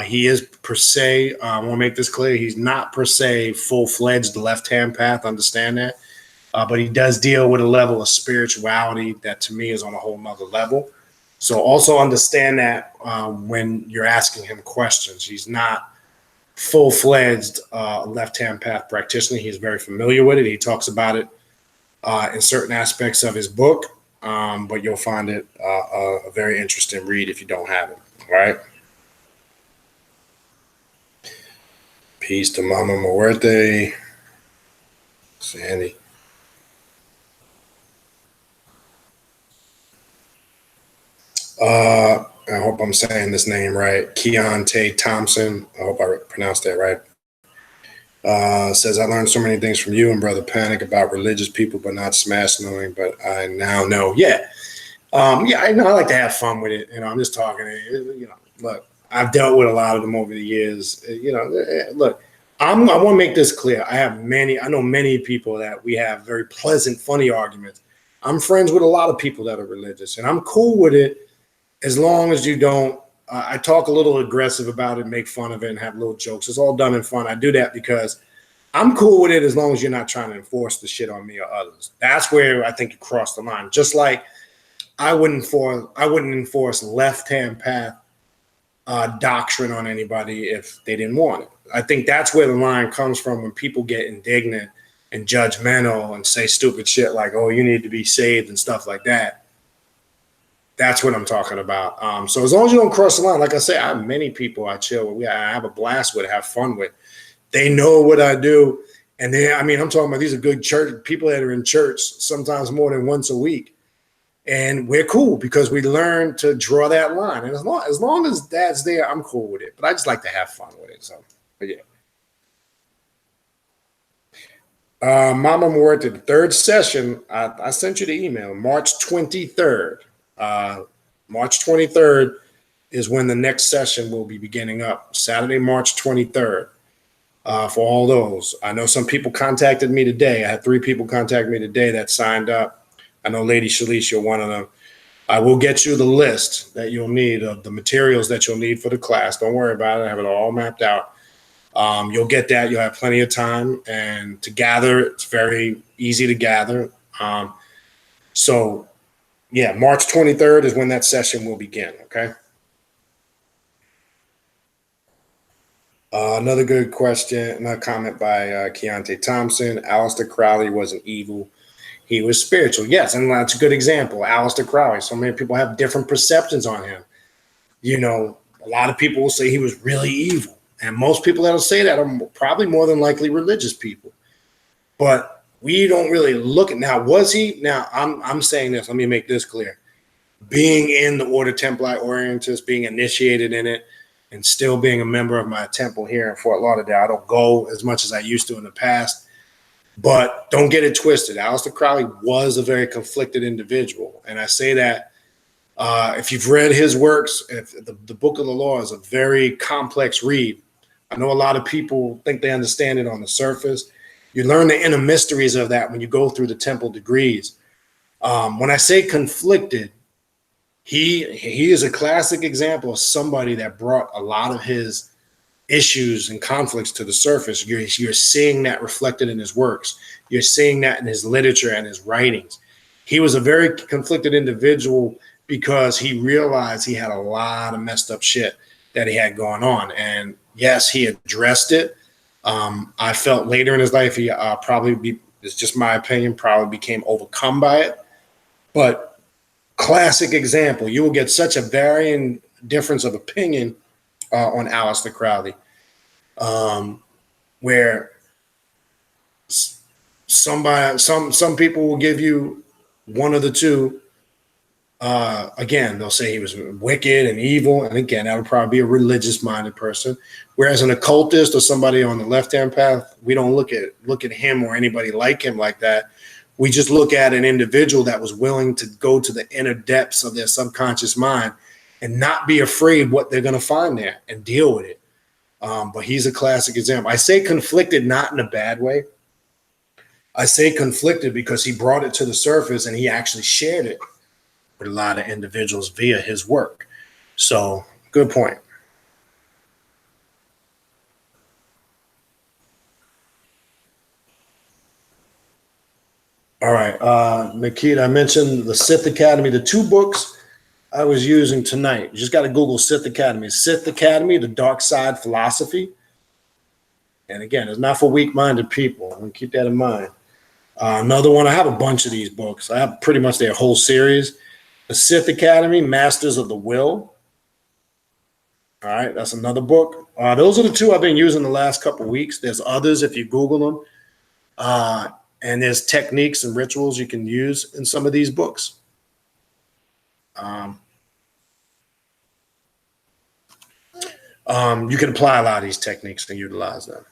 He is per se, I want to make this clear, he's not per se full-fledged left-hand path, understand that. But he does deal with a level of spirituality that to me is on a whole nother level. So also understand that when you're asking him questions, he's not full-fledged left-hand path practitioner. He's very familiar with it. He talks about it in certain aspects of his book. But you'll find it a very interesting read if you don't have it. All right. Peace to Mama Muerte. Sandy. I hope I'm saying this name right. Keontae Thompson. I hope I pronounced that right. Says, I learned so many things from you and Brother Panic about religious people, but not smash knowing, but I now know. Yeah. I know I like to have fun with it. I'm just talking, look, I've dealt with a lot of them over the years. Look, I want to make this clear. I know many people that we have very pleasant, funny arguments. I'm friends with a lot of people that are religious, and I'm cool with it as long as you don't. I talk a little aggressive about it, make fun of it, and have little jokes. It's all done in fun. I do that because I'm cool with it as long as you're not trying to enforce the shit on me or others. That's where I think you cross the line. Just like I wouldn't enforce left-hand path doctrine on anybody if they didn't want it. I think that's where the line comes from when people get indignant and judgmental and say stupid shit like, oh, you need to be saved and stuff like that. That's what I'm talking about. So as long as you don't cross the line, like I say, I have many people I chill with. I have a blast with, have fun with. They know what I do. And I'm talking about these are good church people that are in church sometimes more than once a week. And we're cool because we learn to draw that line. And as long as that's there, I'm cool with it. But I just like to have fun with it. So, but yeah. Mama Muerte, the third session, I sent you the email, March 23rd. March 23rd is when the next session will be beginning up. Saturday, March 23rd. For all those. I know some people contacted me today. I had 3 people contact me today that signed up. I know Lady Shalice, you're one of them. I will get you the list that you'll need of the materials that you'll need for the class. Don't worry about it. I have it all mapped out. You'll get that. You'll have plenty of time. And to gather, it's very easy to gather. So, yeah, March 23rd is when that session will begin, okay? Another good question, another comment by Keontae Thompson. Aleister Crowley wasn't evil. He was spiritual. Yes, and that's a good example. Aleister Crowley. So many people have different perceptions on him. You know, a lot of people will say he was really evil. And most people that'll say that are probably more than likely religious people. But we don't really look at now. Was he? Now, I'm saying this. Let me make this clear. Being in the Order Templi Orientis, being initiated in it, and still being a member of my temple here in Fort Lauderdale, I don't go as much as I used to in the past. But don't get it twisted. Aleister Crowley was a very conflicted individual. And I say that if you've read his works, if the Book of the Law is a very complex read. I know a lot of people think they understand it on the surface. You learn the inner mysteries of that when you go through the temple degrees. When I say conflicted, he is a classic example of somebody that brought a lot of his issues and conflicts to the surface. You're seeing that reflected in his works. You're seeing that in his literature and his writings. He was a very conflicted individual because he realized he had a lot of messed up shit that he had going on. And yes, he addressed it. I felt later in his life, he it's just my opinion, probably became overcome by it. But classic example, you will get such a varying difference of opinion on Aleister Crowley, where some people will give you one of the two. Again, they'll say he was wicked and evil, and again, that would probably be a religious-minded person. Whereas an occultist or somebody on the left-hand path, we don't look at him or anybody like him like that. We just look at an individual that was willing to go to the inner depths of their subconscious mind and not be afraid what they're going to find there and deal with it. But he's a classic example. I say conflicted not in a bad way. I say conflicted because he brought it to the surface and he actually shared it with a lot of individuals via his work. So, good point. All right, Nikita, I mentioned the Sith Academy, the two books I was using tonight. You just got to Google Sith Academy. Sith Academy, the Dark Side Philosophy. And again, it's not for weak-minded people. I'm going to keep that in mind. Another one, I have a bunch of these books. I have pretty much their whole series. The Sith Academy, Masters of the Will. All right, that's another book. Those are the two I've been using the last couple of weeks. There's others if you Google them. And there's techniques and rituals you can use in some of these books. You can apply a lot of these techniques and utilize them.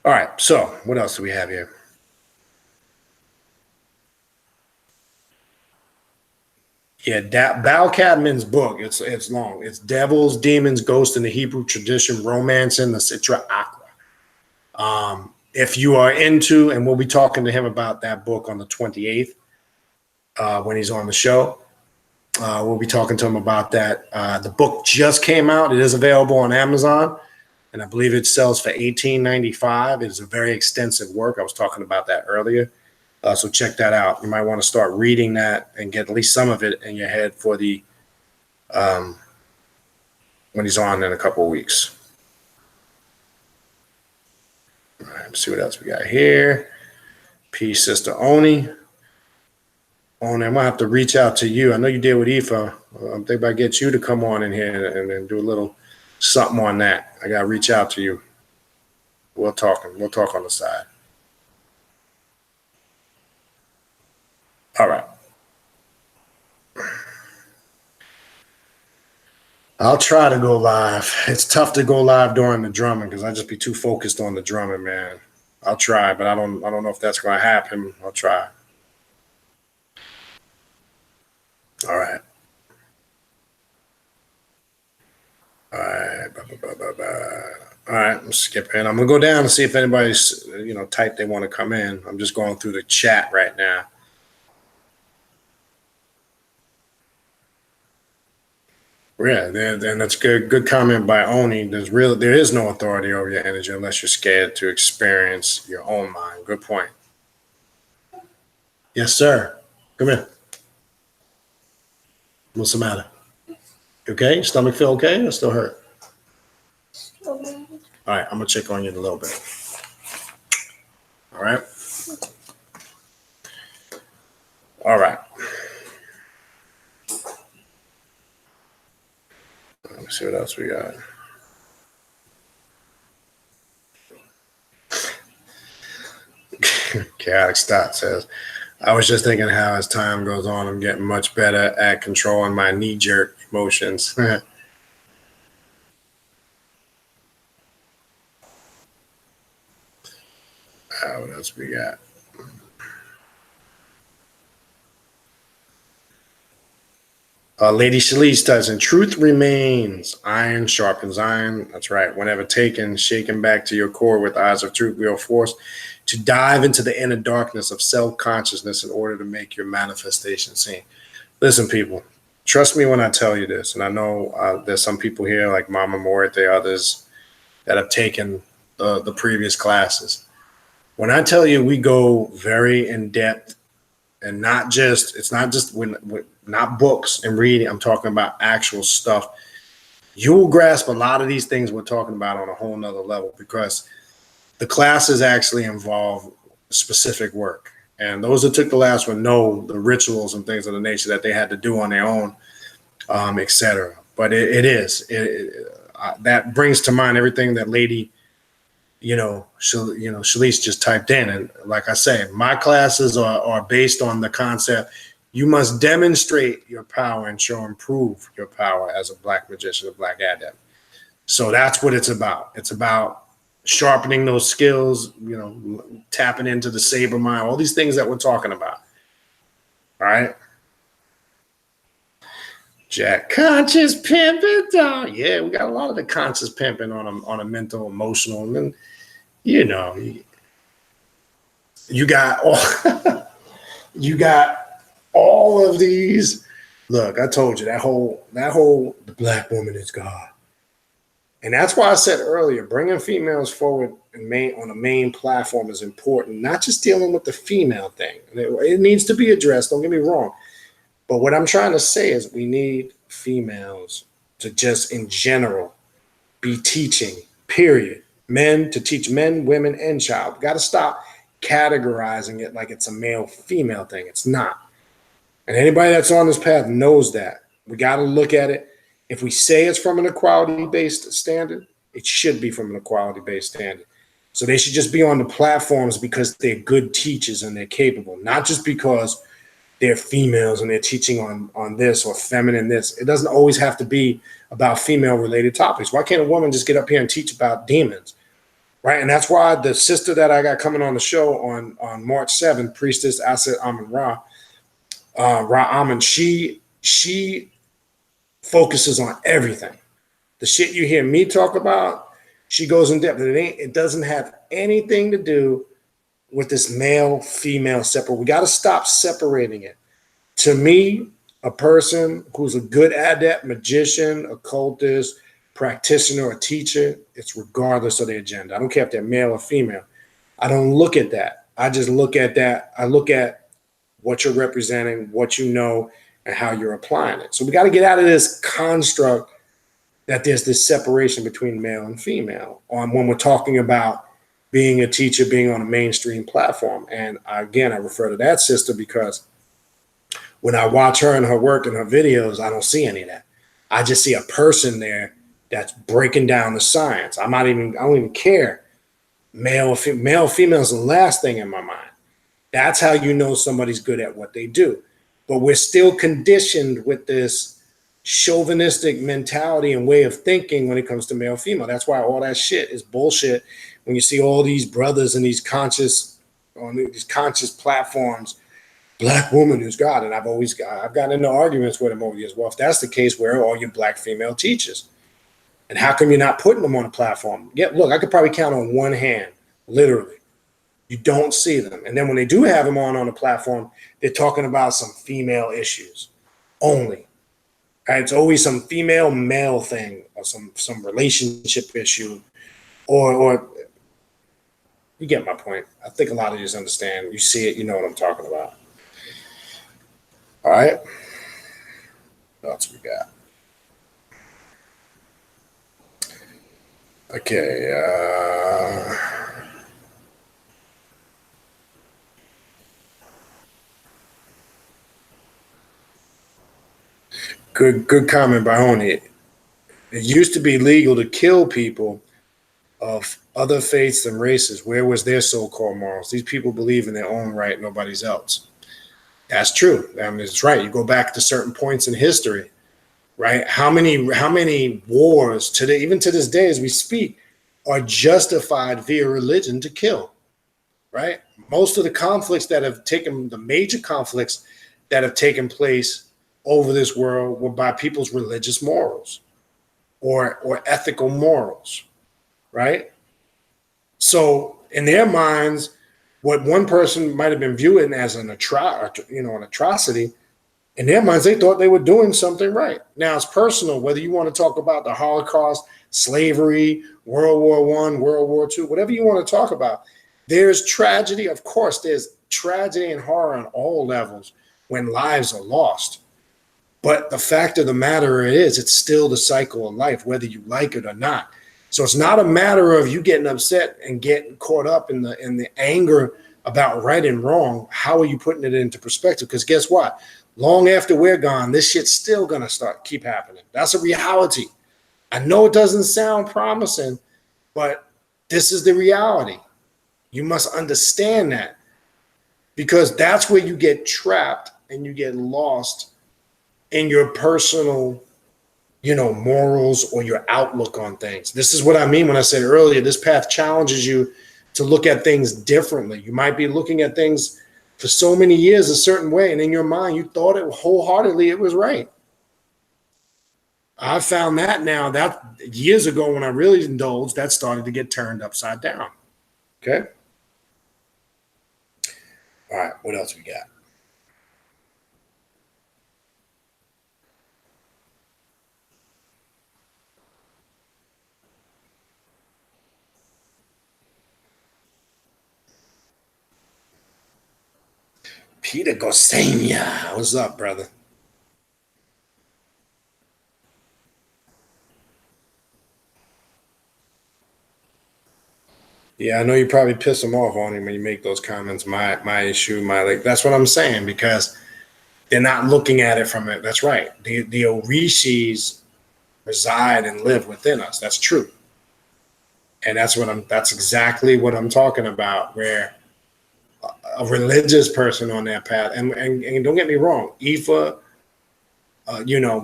All right, so what else do we have here? Yeah, Bal Cadman's book, it's long. It's Devils, Demons, Ghosts in the Hebrew Tradition, Romance in the Citra Aqua. If you are into, and we'll be talking to him about that book on the 28th when he's on the show. We'll be talking to him about that. The book just came out. It is available on Amazon, and I believe it sells for $18.95. It is a very extensive work. I was talking about that earlier. So check that out. You might want to start reading that and get at least some of it in your head for the when he's on in a couple of weeks. All right, let's see what else we got here. Peace, Sister Oni. Oni, I'm going to have to reach out to you. I know you did with Aoife. I'm thinking about get you to come on in here and then do a little something on that. I got to reach out to you. We'll talk on the side. All right. I'll try to go live. It's tough to go live during the drumming because I just be too focused on the drumming, man. I'll try, but I don't know if that's going to happen. I'll try. All right. All right. All right. I'm skipping. I'm going to go down and see if anybody's, type they want to come in. I'm just going through the chat right now. Yeah, and that's good. Good comment by Oni. There is no authority over your energy unless you're scared to experience your own mind. Good point. Yes, sir. Come here. What's the matter? You okay? Stomach feel okay or still hurt? So bad. All right, I'm gonna check on you in a little bit. All right. All right. Let me see what else we got. Chaotic Stott says, I was just thinking how as time goes on, I'm getting much better at controlling my knee-jerk emotions. What else we got? Lady Shalice Tyson, truth remains. Iron sharpens iron. That's right. Whenever taken, shaken back to your core with eyes of truth, we are forced to dive into the inner darkness of self-consciousness in order to make your manifestation seen. Listen, people, trust me when I tell you this. And I know there's some people here like Mama Muerte, others that have taken the previous classes. When I tell you we go very in depth, and it's not just not books and reading. I'm talking about actual stuff. You will grasp a lot of these things we're talking about on a whole nother level because the classes actually involve specific work. And those that took the last one know the rituals and things of the nature that they had to do on their own, etc. But that brings to mind everything that Lady Shalice just typed in. And like I say, my classes are based on the concept you must demonstrate your power and show and prove your power as a Black magician, a Black adept. So that's what it's about. It's about sharpening those skills, tapping into the saber mind, all these things that we're talking about. All right. Jack, conscious pimping, dog. Yeah, we got a lot of the conscious pimping on a mental, emotional, and you got all of these. Look, I told you that whole the Black woman is God, and that's why I said earlier, bringing females forward on a main platform is important. Not just dealing with the female thing; it needs to be addressed. Don't get me wrong, but what I'm trying to say is we need females to just, in general, be teaching. Period. Men to teach men, women, and child. We got to stop categorizing it like it's a male-female thing. It's not. And anybody that's on this path knows that. We got to look at it. If we say it's from an equality-based standard, it should be from an equality-based standard. So they should just be on the platforms because they're good teachers and they're capable, not just because they're females and they're teaching on this or feminine this. It doesn't always have to be about female-related topics. Why can't a woman just get up here and teach about demons? Right. And that's why the sister that I got coming on the show on March 7th, Priestess Aset Amun Ra Amun, she focuses on everything. The shit you hear me talk about, she goes in depth. It doesn't have anything to do with this male-female separate. We got to stop separating it. To me, a person who's a good adept, magician, occultist, practitioner, or teacher, it's regardless of their gender. I don't care if they're male or female. I don't look at that. I just look at that. I look at what you're representing, what you know, and how you're applying it. So we got to get out of this construct that there's this separation between male and female when we're talking about being a teacher, being on a mainstream platform. And again, I refer to that sister because when I watch her and her work and her videos, I don't see any of that. I just see a person there that's breaking down the science. I don't even care. Male, female is the last thing in my mind. That's how you know somebody's good at what they do. But we're still conditioned with this chauvinistic mentality and way of thinking when it comes to male, female. That's why all that shit is bullshit. When you see all these brothers and on these conscious platforms, Black woman is God. And I've gotten into arguments with them over the years. Well, if that's the case, where are all your Black female teachers? And how come you're not putting them on a platform? Yeah, look, I could probably count on one hand, literally. You don't see them. And then when they do have them on a platform, they're talking about some female issues only. It's always some female male thing or some relationship issue, or you get my point. I think a lot of you understand. You see it, you know what I'm talking about. All right. What else we got? Okay. Good comment by Honey. It used to be legal to kill people of other faiths and races. Where was their so-called morals? These people believe in their own right, nobody's else. That's true. I mean, it's right. You go back to certain points in history, right? How many wars today, even to this day as we speak, are justified via religion to kill, right? Most of the conflicts that have taken, the major conflicts that have taken place over this world were by people's religious morals or ethical morals, right? So in their minds, what one person might have been viewing as an atrocity, in their minds, they thought they were doing something right. Now it's personal, whether you want to talk about the Holocaust, slavery, World War I, World War II, whatever you want to talk about. There's tragedy. Of course, there's tragedy and horror on all levels when lives are lost. But the fact of the matter is, it's still the cycle of life, whether you like it or not. So it's not a matter of you getting upset and getting caught up in the anger about right and wrong. How are you putting it into perspective? Because guess what? Long after we're gone, this shit's still gonna keep happening. That's a reality. I know it doesn't sound promising, but this is the reality. You must understand that, because that's where you get trapped and you get lost in your personal, morals or your outlook on things. This is what I mean when I said earlier, this path challenges you to look at things differently. You might be looking at things for so many years a certain way, and in your mind, you thought it wholeheartedly it was right. I found that now that years ago when I really indulged, that started to get turned upside down. Okay. All right. What else we got? Peter Gosenia. What's up, brother? Yeah, I know you probably piss him off on him when you make those comments. My issue, that's what I'm saying, because they're not looking at it from it. That's right. The Orishis reside and live within us. That's true. And that's exactly what I'm talking about, where a religious person on that path, and don't get me wrong, Ifa,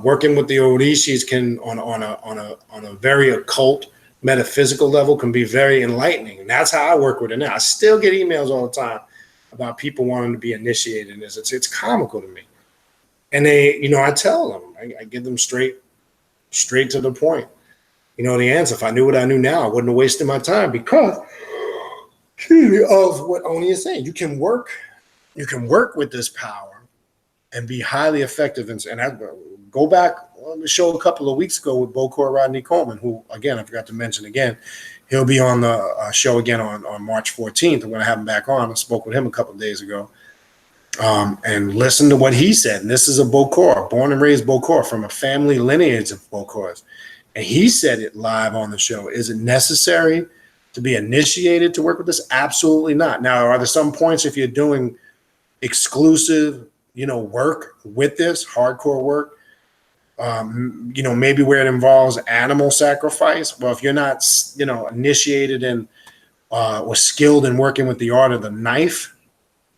working with the Orishis can on a very occult metaphysical level can be very enlightening. And that's how I work with it now. I still get emails all the time about people wanting to be initiated in this. It's comical to me. And I tell them, I give them straight to the point. The answer. If I knew what I knew now, I wouldn't have wasted my time, because of what Oni is saying. You can work with this power and be highly effective. And I go back on the show a couple of weeks ago with Bokor Rodney Coleman, who, again, I forgot to mention again, he'll be on the show again on March 14th. I'm going to have him back on. I spoke with him a couple of days ago. And listen to what he said. And this is a Bokor, born and raised Bokor, from a family lineage of Bokors. And he said it live on the show. Is it necessary to be initiated to work with this? Absolutely not. Now, are there some points if you're doing exclusive, work with this, hardcore work, maybe where it involves animal sacrifice? Well, if you're not, initiated in or skilled in working with the art of the knife,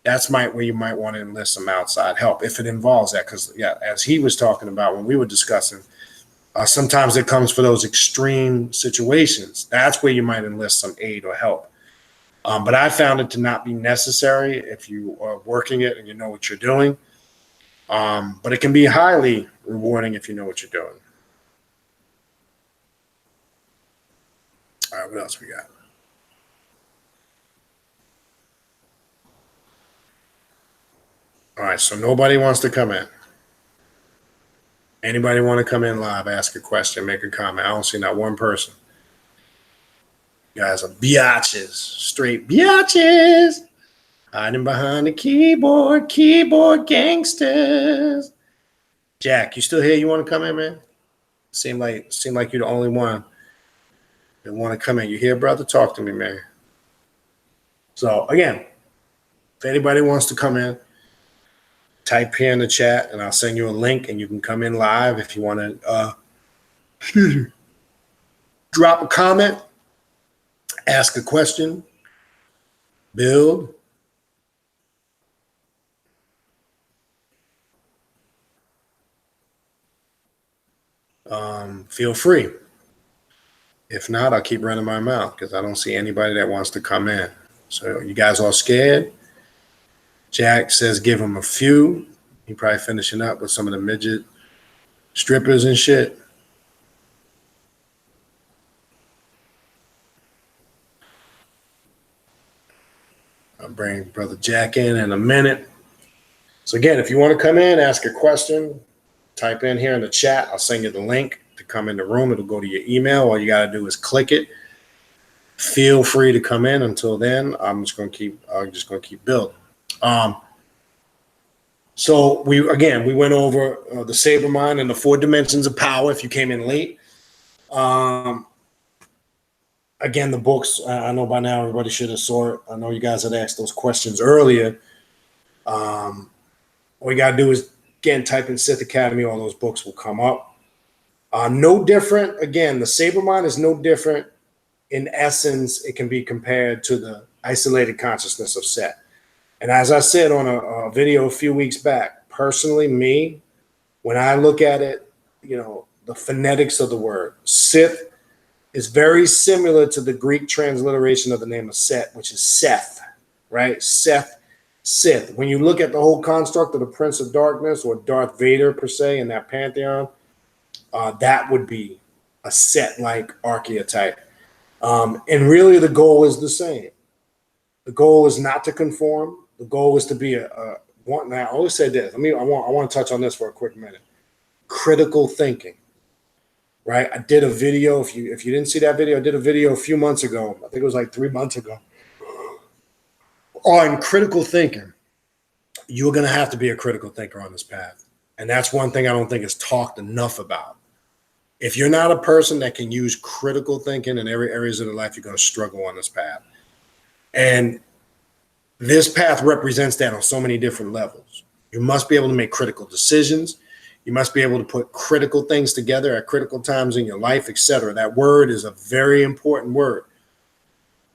that's where you might want to enlist some outside help if it involves that. Because, yeah, as he was talking about when we were discussing, sometimes it comes for those extreme situations. That's where you might enlist some aid or help. But I found it to not be necessary if you are working it and you know what you're doing. But it can be highly rewarding if you know what you're doing. All right, what else we got? All right, so nobody wants to come in. Anybody want to come in live, ask a question, make a comment? I don't see not one person. You guys are biatches, straight biatches, hiding behind the keyboard gangsters. Jack, you still here? You want to come in, man? Seem like you're the only one that want to come in. You here, brother? Talk to me, man. So again, if anybody wants to come in, type here in the chat, and I'll send you a link, and you can come in live if you want to. Drop a comment, ask a question, build. Feel free. If not, I'll keep running my mouth because I don't see anybody that wants to come in. So you guys all scared? Jack says give him a few. He probably finishing up with some of the midget strippers and shit. I'll bring Brother Jack in a minute. So again, if you want to come in, ask a question, type in here in the chat. I'll send you the link to come in the room. It'll go to your email. All you got to do is click it. Feel free to come in. Until then, I'm just going to keep building. So we went over the Saber Mind and the 4 dimensions of power. If you came in late, again, the books, I know by now everybody should have saw it. I know you guys had asked those questions earlier. All you got to do is, again, type in Sith Academy. All those books will come up. No different. Again, the Saber Mind is no different. In essence, it can be compared to the isolated consciousness of Set. And as I said on a video a few weeks back, personally, me, when I look at it, the phonetics of the word, Sith is very similar to the Greek transliteration of the name of Set, which is Seth, right? Seth, Sith. When you look at the whole construct of the Prince of Darkness or Darth Vader, per se, in that pantheon, that would be a Set-like archetype. And really the goal is the same. The goal is not to conform. The goal is to be one. Now, I always say this. I want to touch on this for a quick minute. Critical thinking, right? I did a video. If you didn't see that video, I did a video a few months ago. I think it was like 3 months ago. On critical thinking. You're going to have to be a critical thinker on this path. And that's one thing I don't think is talked enough about. If you're not a person that can use critical thinking in every areas of their life, you're going to struggle on this path. And this path represents that on so many different levels. You must be able to make critical decisions. You must be able to put critical things together at critical times in your life, etc. That word is a very important word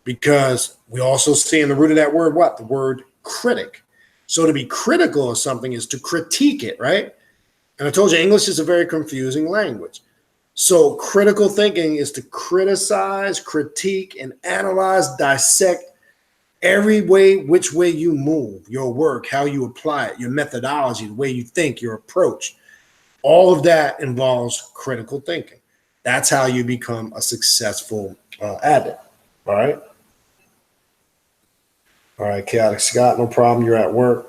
because we also see in the root of that word what? The word critic. So to be critical of something is to critique it, right? And I told you English is a very confusing language. So critical thinking is to criticize, critique, and analyze, dissect every way, which way you move, your work, how you apply it, your methodology, the way you think, your approach. All of that involves critical thinking. That's how you become a successful addict. All right. All right, Chaotic Scott, no problem. You're at work.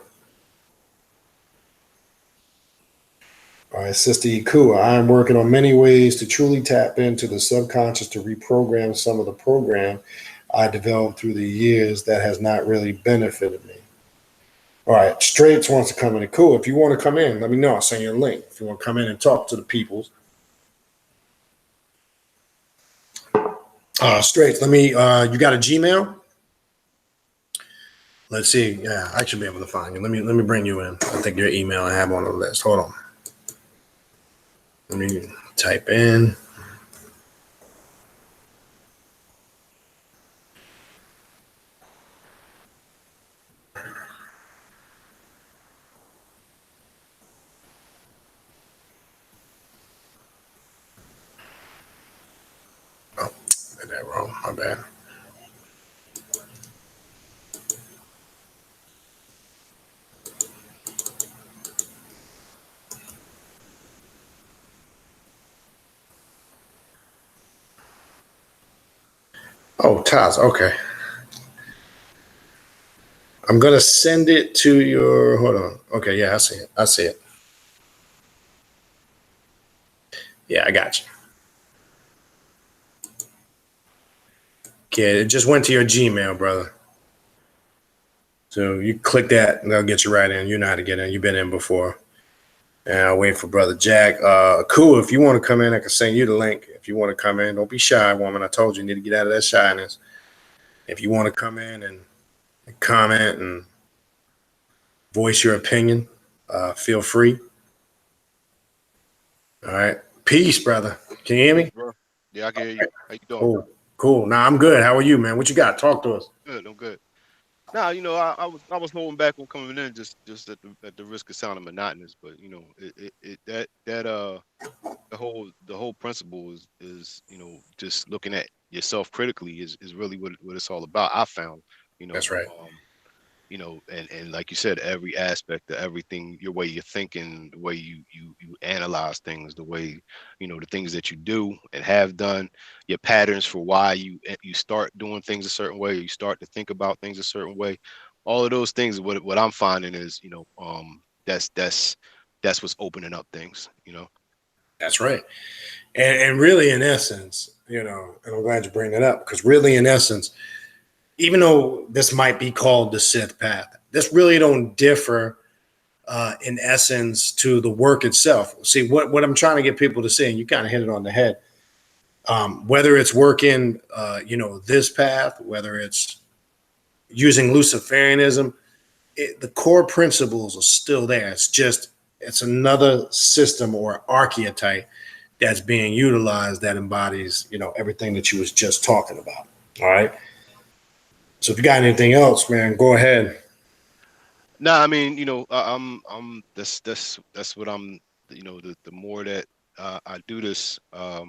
All right, Sister Ikua, I am working on many ways to truly tap into the subconscious to reprogram some of the program I developed through the years that has not really benefited me. All right, Straits wants to come in. Cool. If you want to come in, let me know. I'll send you a link. If you want to come in and talk to the peoples. Straits, let me, you got a Gmail? Let's see. Yeah, I should be able to find you. Let me bring you in. I think your email I have on the list. Hold on. Let me type in. Oh, did that wrong. My bad. Oh, Taz. Okay. I'm going to send it to your, hold on. Okay, yeah, I see it. Yeah, I got you. Okay, it just went to your Gmail, brother. So you click that and they'll get you right in. You know how to get in. You've been in before. And I'll wait for Brother Jack. Cool. If you want to come in, I can send you the link. If you want to come in, don't be shy, woman. I told you, you need to get out of that shyness. If you want to come in and comment and voice your opinion, feel free. All right. Peace, brother. Can you hear me? Bro. Yeah, I can hear you. How you doing? Cool. Cool. Nah, I'm good. How are you, man? What you got? Talk to us. Good, I'm good. Now, I was holding back on coming in just at the risk of sounding monotonous, but the whole principle is just looking at yourself critically is really what it's all about. I found, you know, That's right. and like you said, every aspect of everything, your way you're thinking, the way you analyze things, the way, the things that you do and have done, your patterns for why you start doing things a certain way, you start to think about things a certain way. All of those things, what I'm finding is, that's what's opening up things. That's right. And really, in essence, and I'm glad you bring that up, because really, in essence, even though this might be called the Sith path, this really don't differ in essence to the work itself. See, what I'm trying to get people to see, and you kind of hit it on the head, whether it's working, this path, whether it's using Luciferianism, the core principles are still there. It's another system or archetype that's being utilized that embodies, everything that you was just talking about. All right. So if you got anything else, man, go ahead. No, I mean, that's what I'm, the more that I do this, the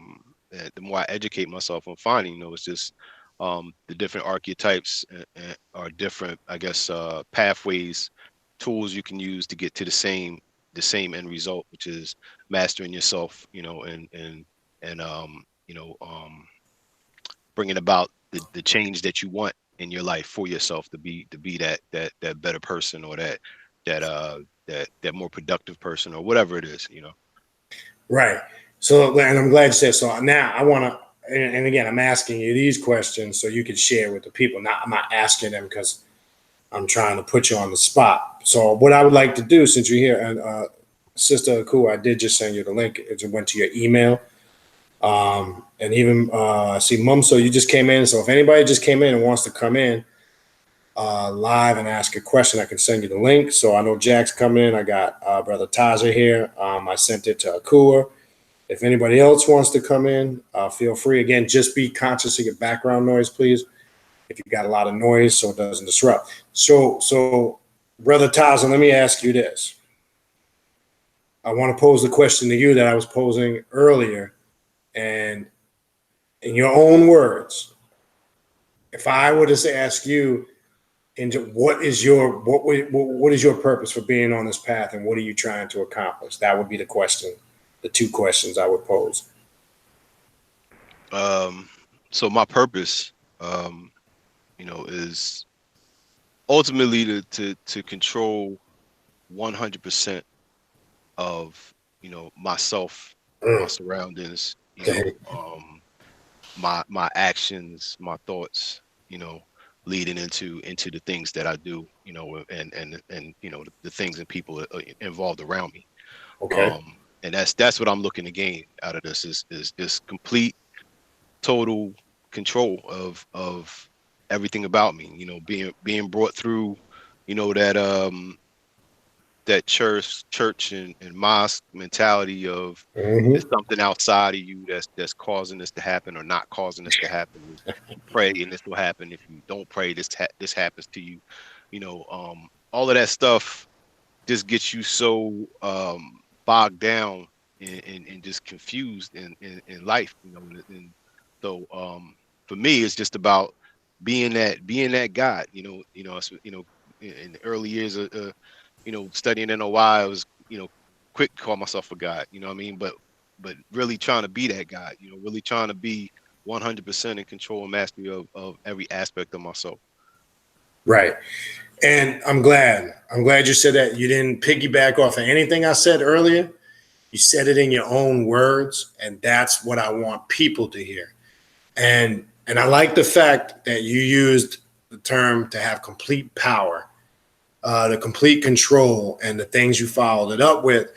more I educate myself on finding, it's just the different archetypes are different, I guess, pathways, tools you can use to get to the same end result, which is mastering yourself, and bringing about the change that you want in your life for yourself to be that better person, or that more productive person, or whatever it is. Right. So, and I'm glad you said so. Now I want to, and again, I'm asking you these questions so you can share with the people. I'm not asking them because I'm trying to put you on the spot. So what I would like to do, since you're here, and Sister Cool, I did just send you the link. It went to your email. And even see, Mum, so you just came in. So if anybody just came in and wants to come in live and ask a question, I can send you the link. So I know Jack's coming in. I got Brother Taja here. I sent it to Akua. If anybody else wants to come in, feel free. Again, just be conscious of your background noise, please. If you've got a lot of noise, so it doesn't disrupt. So Brother Taja, let me ask you this. I want to pose the question to you that I was posing earlier. And in your own words, if I were to ask you, what is your purpose for being on this path, and what are you trying to accomplish? That would be the question, the two questions I would pose. So my purpose, is ultimately to control 100% of myself, my Mm. surroundings, Okay. my actions, my thoughts, leading into the things that I do, and the things and people involved around me. Okay. And that's what I'm looking to gain out of this is this complete, total control of everything about me. Being brought through, that church and mosque mentality of there's Mm-hmm. something outside of you that's causing this to happen or not causing this to happen. You pray and this will happen. If you don't pray, this happens to you. All of that stuff just gets you so bogged down and just confused in life. And so for me, it's just about being that God. In the early years of studying NOI, I was, quick to call myself a God, you know what I mean? But really trying to be that God, really trying to be 100% in control and mastery of every aspect of myself. Right. And I'm glad you said that. You didn't piggyback off of anything I said earlier. You said it in your own words, and that's what I want people to hear. And I like the fact that you used the term to have complete power, the complete control, and the things you followed it up with.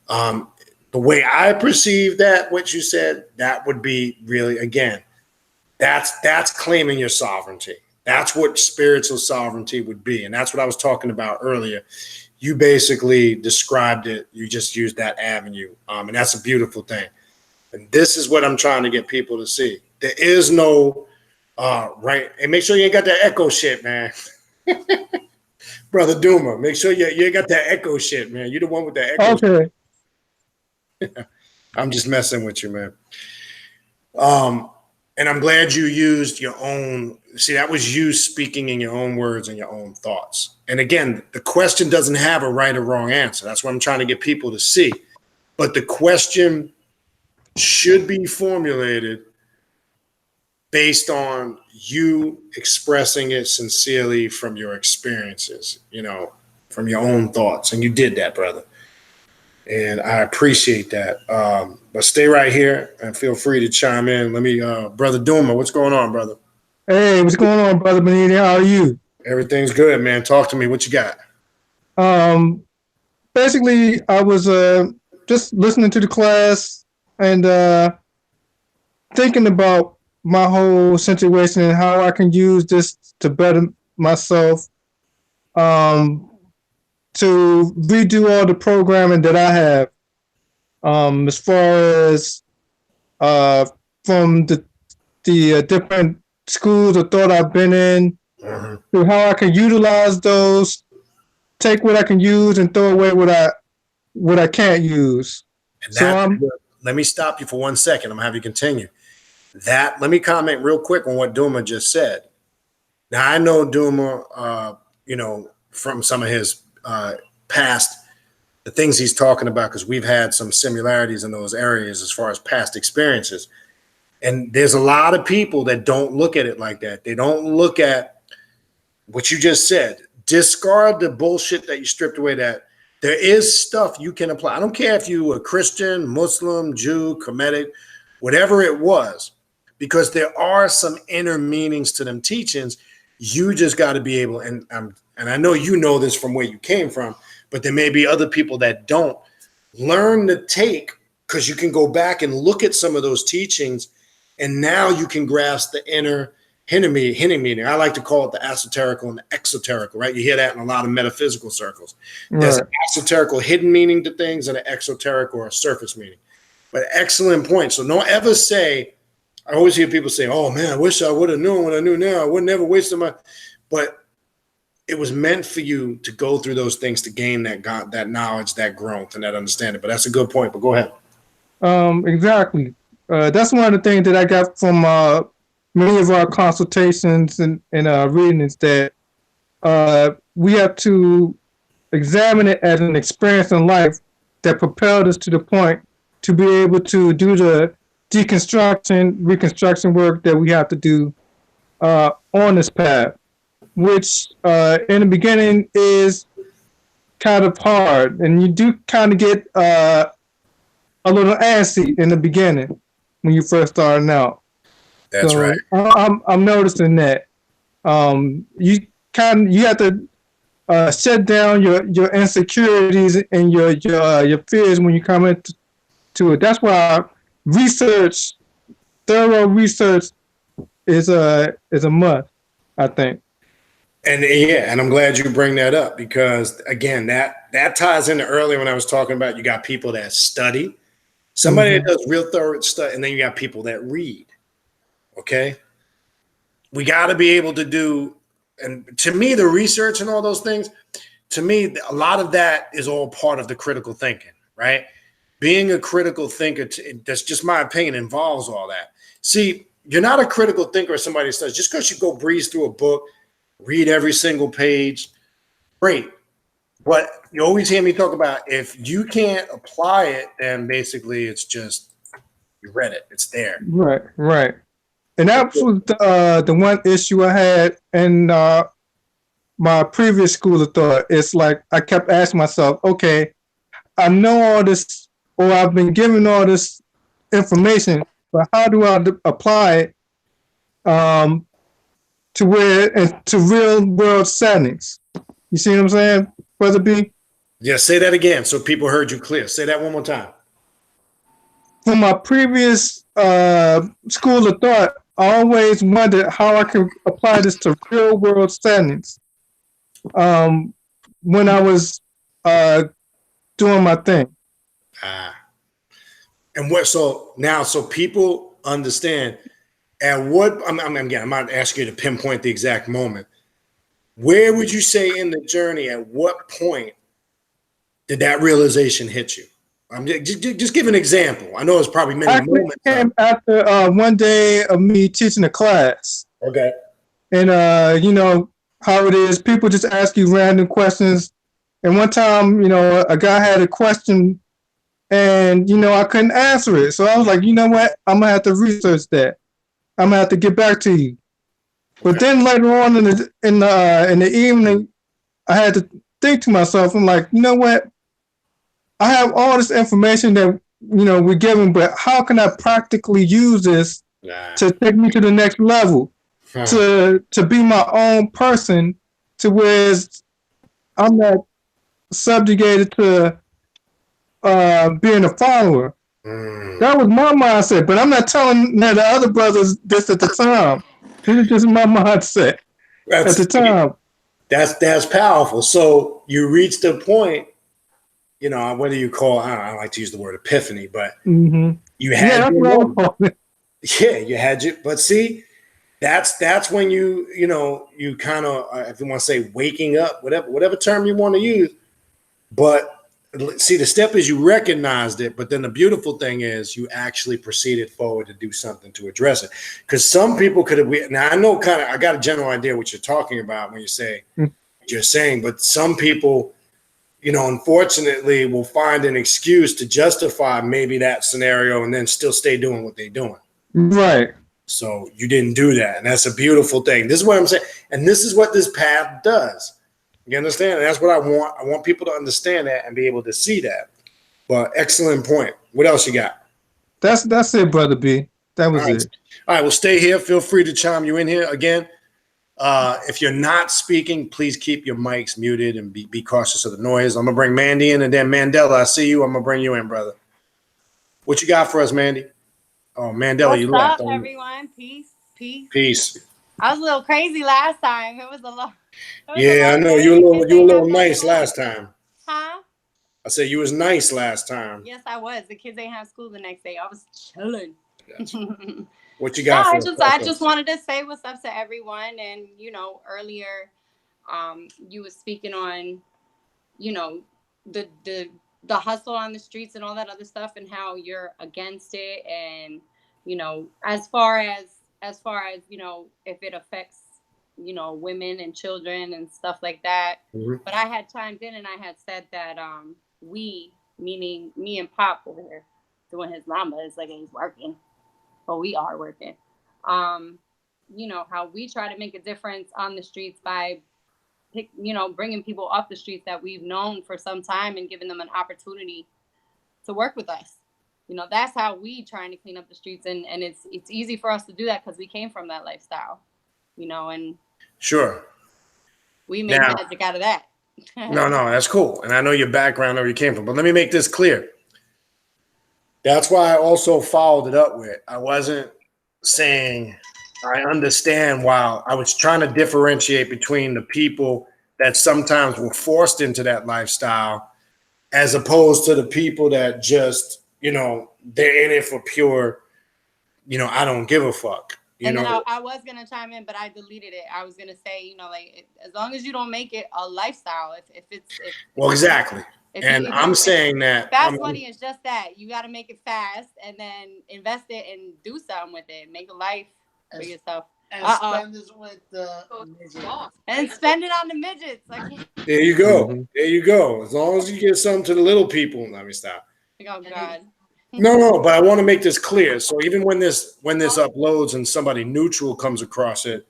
The way I perceive that, what you said, that would be really, again, that's claiming your sovereignty. That's what spiritual sovereignty would be. And that's what I was talking about earlier. You basically described it. You just used that avenue. And that's a beautiful thing. And this is what I'm trying to get people to see. There is no right. And make sure you ain't got that echo shit, man. Brother Duma, make sure you ain't got that echo shit, man. You the one with the echo. Okay. I'm just messing with you, man. And I'm glad you used your own. See, that was you speaking in your own words and your own thoughts. And again, the question doesn't have a right or wrong answer. That's what I'm trying to get people to see. But the question should be formulated based on you expressing it sincerely from your experiences, from your own thoughts. And you did that, brother. And I appreciate that. But stay right here and feel free to chime in. Let me, Brother Duma, what's going on, brother? Hey, what's going on, Brother Benini? How are you? Everything's good, man. Talk to me. What you got? Basically, I was just listening to the class and thinking about my whole situation and how I can use this to better myself, to redo all the programming that I have, as far as from the different schools of thought I've been in, to how I can utilize those, take what I can use and throw away what I can't use. And let me stop you for 1 second. I'm gonna have you continue. Let me comment real quick on what Duma just said. Now I know Duma, from some of his past, the things he's talking about, because we've had some similarities in those areas as far as past experiences. And there's a lot of people that don't look at it like that. They don't look at what you just said. Discard the bullshit that you stripped away, that there is stuff you can apply. I don't care if you were Christian, Muslim, Jew, Kemetic, whatever it was, because there are some inner meanings to them teachings. You just got to be able, and I know you know this from where you came from, but there may be other people that don't learn to take, because you can go back and look at some of those teachings, and now you can grasp the inner hidden meaning. I like to call it the esoterical and the exoterical, right? You hear that in a lot of metaphysical circles. Right. There's an esoterical hidden meaning to things and an exoteric or a surface meaning. But excellent point. So don't ever say, I always hear people say, oh man, I wish I would have known what I knew now. I would never waste my, but it was meant for you to go through those things to gain that knowledge, that growth, and that understanding. But that's a good point. But go ahead. Exactly. That's one of the things that I got from many of our consultations and readings, that we have to examine it as an experience in life that propelled us to the point to be able to do the reconstruction work that we have to do on this path, which in the beginning is kind of hard, and you do kind of get a little antsy in the beginning when you first starting out. That's so right. I'm noticing that you have to shut down your insecurities and your fears when you come into it. That's why thorough research is a must, I think. And and I'm glad you bring that up, because again, that ties into earlier when I was talking about, you got people that study, somebody that does real thorough study, and then you got people that read. Okay, we got to be able to do, and to me, the research and all those things, to me, a lot of that is all part of the critical thinking, right? Being a critical thinker, that's just my opinion, involves all that. See, you're not a critical thinker or somebody that says, just because you go breeze through a book, read every single page, great. But you always hear me talk about, if you can't apply it, then basically it's just, you read it, it's there. Right. And that was the one issue I had in my previous school of thought. It's like I kept asking myself, okay, I know all this or I've been given all this information, but how do I apply it to real world settings? You see what I'm saying, Brother B? Yeah, say that again so people heard you clear. Say that one more time. From my previous school of thought, I always wondered how I can apply this to real world settings when I was doing my thing. And what, so now, so people understand at what, again, I'm not asking you to pinpoint the exact moment. Where would you say in the journey, at what point did that realization hit you? Just give an example. I know it's probably many Actually, moments. it came after one day of me teaching a class. Okay. And, you know, how it is, people just ask you random questions. And one time, you know, a guy had a question and, you know, I couldn't answer it. So I was like, you know what? I'm going to have to research that. I'm going to have to get back to you. But then later on in the evening, I had to think to myself, I'm like, you know what? I have all this information that, you know, we're given, but how can I practically use this to take me to the next level, to be my own person, to where I'm not subjugated to being a follower. That was my mindset, but I'm not telling the other brothers this at the time. This is just my mindset at the time. That's powerful. So you reached a point, you know, what do you call, I don't like to use the word epiphany, but you had you had your, but see, that's when you know, you kind of, if you want to say waking up, whatever term you want to use. But see, the step is you recognized it, but then the beautiful thing is you actually proceeded forward to do something to address it. Because some people could have, now I know I got a general idea what you're talking about when you say what you're saying, but some people, you know, unfortunately will find an excuse to justify maybe that scenario and then still stay doing what they're doing. Right. So you didn't do that. And that's a beautiful thing. This is what I'm saying. And this is what this path does. You understand? And that's what I want. I want people to understand that and be able to see that. But excellent point. What else you got? That's it, Brother B. That was it. All right. Well, stay here. Feel free to chime you in here. Again, if you're not speaking, please keep your mics muted and be cautious of the noise. I'm going to bring Mandy in, and then Mandela, I see you. I'm going to bring you in, brother. What you got for us, Mandy? Oh, Mandela, you left. What's up, everyone? Peace. Peace. I was a little crazy last time. It was a lot. Yeah, I know. You were a little nice last time. Huh? I said you was nice last time. Yes, I was. The kids ain't have school the next day. I was chilling. What you got? I just wanted to say what's up to everyone. And you know, earlier, you was speaking on, you know, the hustle on the streets and all that other stuff, and how you're against it. And you know, as far as you know, if it affects, you know, women and children and stuff like that. But I had chimed in and I had said that we, meaning me and Pop over here doing his mama, is like he's working, but we are working. You know, how we try to make a difference on the streets by you know, bringing people off the streets that we've known for some time and giving them an opportunity to work with us. You know, that's how we trying to clean up the streets, and it's easy for us to do that because we came from that lifestyle, you know, and sure, we made magic out of that. No, that's cool. And I know your background, where you came from, but let me make this clear. That's why I also followed it up with, I wasn't saying I understand, while I was trying to differentiate between the people that sometimes were forced into that lifestyle as opposed to the people that just, you know, they're in it for pure, you know, I don't give a fuck. You know? Then I was going to chime in, but I deleted it. I was going to say, you know, like, as long as you don't make it a lifestyle, if well, exactly. And I'm saying that fast money is just that. You got to make it fast and then invest it and do something with it. Make a life for yourself. And spend it with the midgets. And spend it on the midgets. There you go. There you go. As long as you get something to the little people. Let me stop. Oh, God. No, but I want to make this clear. So even when this uploads and somebody neutral comes across it,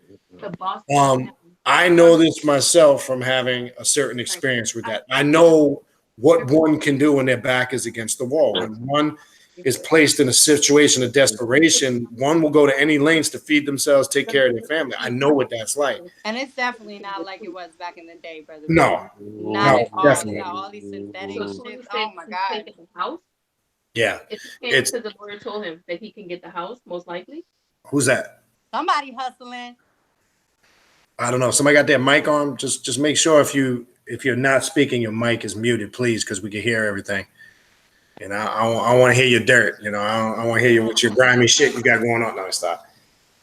I know this myself from having a certain experience with that. I know what one can do when their back is against the wall. When one is placed in a situation of desperation, one will go to any lengths to feed themselves, take care of their family. I know what that's like. And it's definitely not like it was back in the day, brother. No, Not no, at all. definitely. They got all these synthetic So shit. said Oh my to god. take the house. Yeah. It's because the lawyer told him that he can get the house, most likely. Who's that? Somebody hustling. I don't know. Somebody got their mic on. Just make sure if you're not speaking, your mic is muted, please, because we can hear everything. And I want to hear your dirt. You know, I want to hear you with your grimy shit you got going on. No, stop.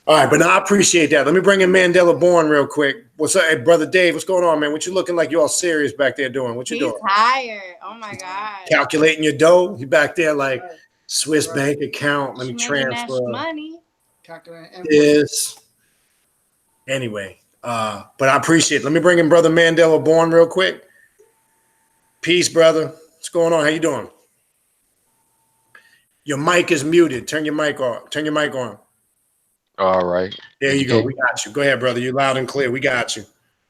All right, but no, I appreciate that. Let me bring in Mandela Born real quick. What's up, hey, brother Dave? What's going on, man? What you looking like? You all serious back there doing? What you doing? Tired. Oh my god. Calculating your dough. You back there like Swiss bank account. Let me transfer. Money. Yes. Anyway, but I appreciate it. Let me bring in brother Mandela Born real quick. Peace, brother. What's going on? How you doing? Your mic is muted. Turn your mic on. Turn your mic on. All right. There you go. We got you. Go ahead, brother. You're loud and clear. We got you.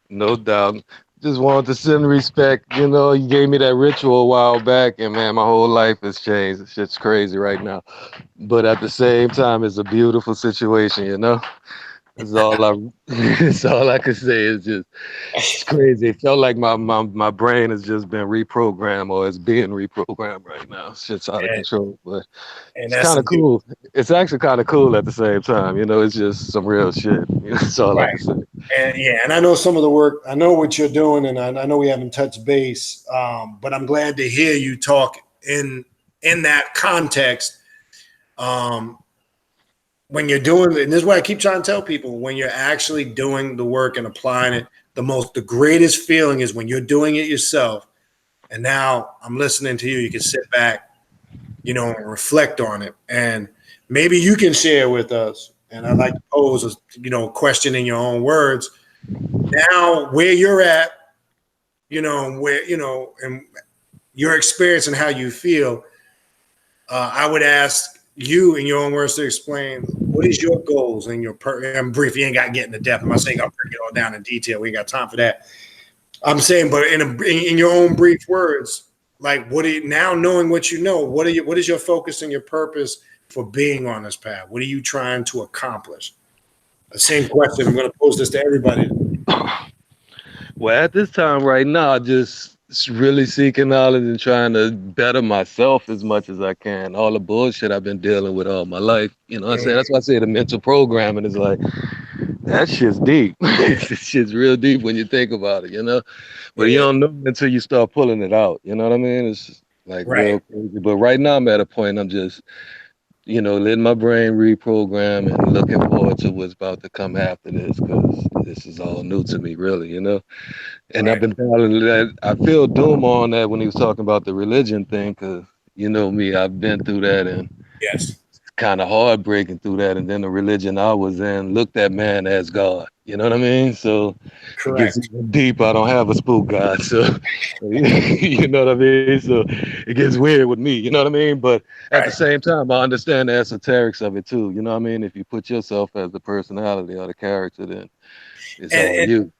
No doubt. Just wanted to send respect. You know, you gave me that ritual a while back, and man, my whole life has changed. It's just crazy right now. But at the same time, it's a beautiful situation, you know? That's all I can say is just it's crazy. It felt like my brain has just been reprogrammed or it's being reprogrammed right now. It's just out of control. But it's kind of cool. It's actually kind of cool at the same time. You know, it's just some real shit. That's all I can say. And I know some of the work, I know what you're doing, and I know we haven't touched base, but I'm glad to hear you talk in that context. When you're doing, and this is what I keep trying to tell people, when you're actually doing the work and applying it, the greatest feeling is when you're doing it yourself. And now I'm listening to you. You can sit back, you know, and reflect on it. And maybe you can share with us. And I'd like to pose a, you know, question in your own words. Now, where you're at, you know, where, you know, and your experience and how you feel, I would ask you in your own words to explain what is your goals and your I'm brief. You ain't got to get into depth. I'm not saying I'll break it all down in detail. We ain't got time for that. I'm saying, but in your own brief words, like what do you, now knowing what you know, what is your focus and your purpose for being on this path? What are you trying to accomplish? The same question. I'm going to pose this to everybody. Well, at this time right now, just really seeking knowledge and trying to better myself as much as I can. All the bullshit I've been dealing with all my life. You know what I'm saying? That's why I say the mental programming is like, that shit's deep. This shit's real deep when you think about it, you know? But you don't know until you start pulling it out. You know what I mean? It's like real crazy. But right now I'm at a point I'm just, you know, letting my brain reprogram and looking forward to what's about to come after this, because this is all new to me, really, you know? And I've been battling that. I feel doom on that when he was talking about the religion thing, because you know me, I've been through that, and it's kind of hard breaking through that. And then the religion I was in looked at man as God. You know what I mean? So it gets deep. I don't have a spook god, so you know what I mean. So it gets weird with me. You know what I mean? But at the same time, I understand the esoterics of it too. You know what I mean? If you put yourself as the personality or the character, then it's all you.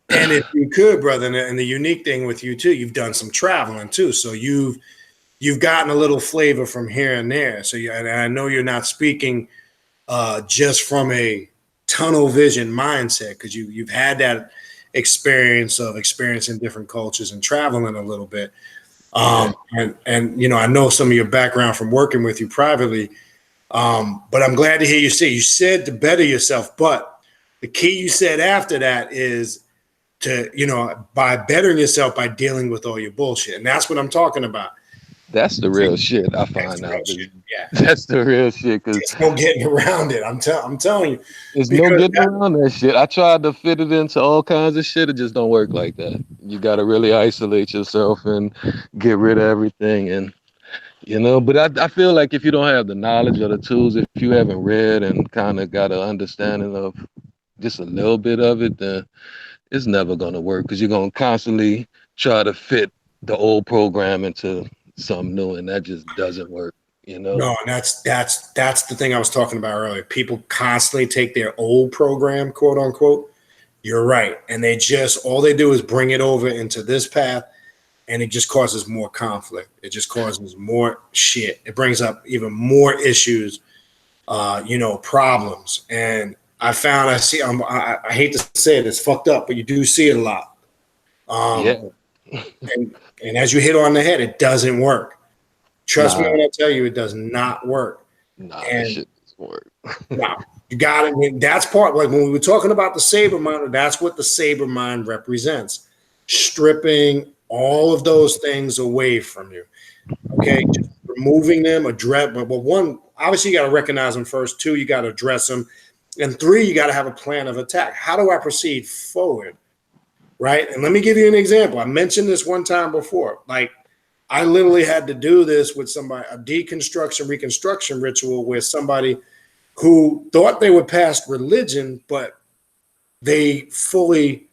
And if you could, brother, and the unique thing with you too, you've done some traveling too, so you've gotten a little flavor from here and there. So and I know you're not speaking just from a tunnel vision mindset, because you've had that experience of experiencing different cultures and traveling a little bit. And you know, I know some of your background from working with you privately, but I'm glad to hear you say, you said to better yourself, but the key you said after that is to, you know, by bettering yourself by dealing with all your bullshit. And that's what I'm talking about. That's the real shit. I find out. Yeah, that's the real shit. Cause there's no getting around it. I'm telling you, there's no getting around that shit. I tried to fit it into all kinds of shit. It just don't work like that. You got to really isolate yourself and get rid of everything. And you know, but I feel like if you don't have the knowledge or the tools, if you haven't read and kind of got an understanding of just a little bit of it, then it's never gonna work, because you're gonna constantly try to fit the old program into something new, and that just doesn't work, you know. No, and that's the thing I was talking about earlier. People constantly take their old program, quote unquote. You're right, and all they do is bring it over into this path, and it just causes more conflict. It just causes more shit. It brings up even more issues, problems. And I found I hate to say it, it's fucked up, but you do see it a lot. Yeah. And as you hit on the head, it doesn't work. Trust me Nah. when I tell you, it does not work. Nah, And that shit doesn't work. no, you got it. That's part, like when we were talking about the Saber mind, that's what the Saber mind represents. Stripping all of those things away from you. Okay, just removing them, but one, obviously you got to recognize them first. Two, you got to address them. And three, you got to have a plan of attack. How do I proceed forward? Right. And let me give you an example. I mentioned this one time before. Like, I literally had to do this with somebody, a deconstruction, reconstruction ritual with somebody who thought they were past religion, but they fully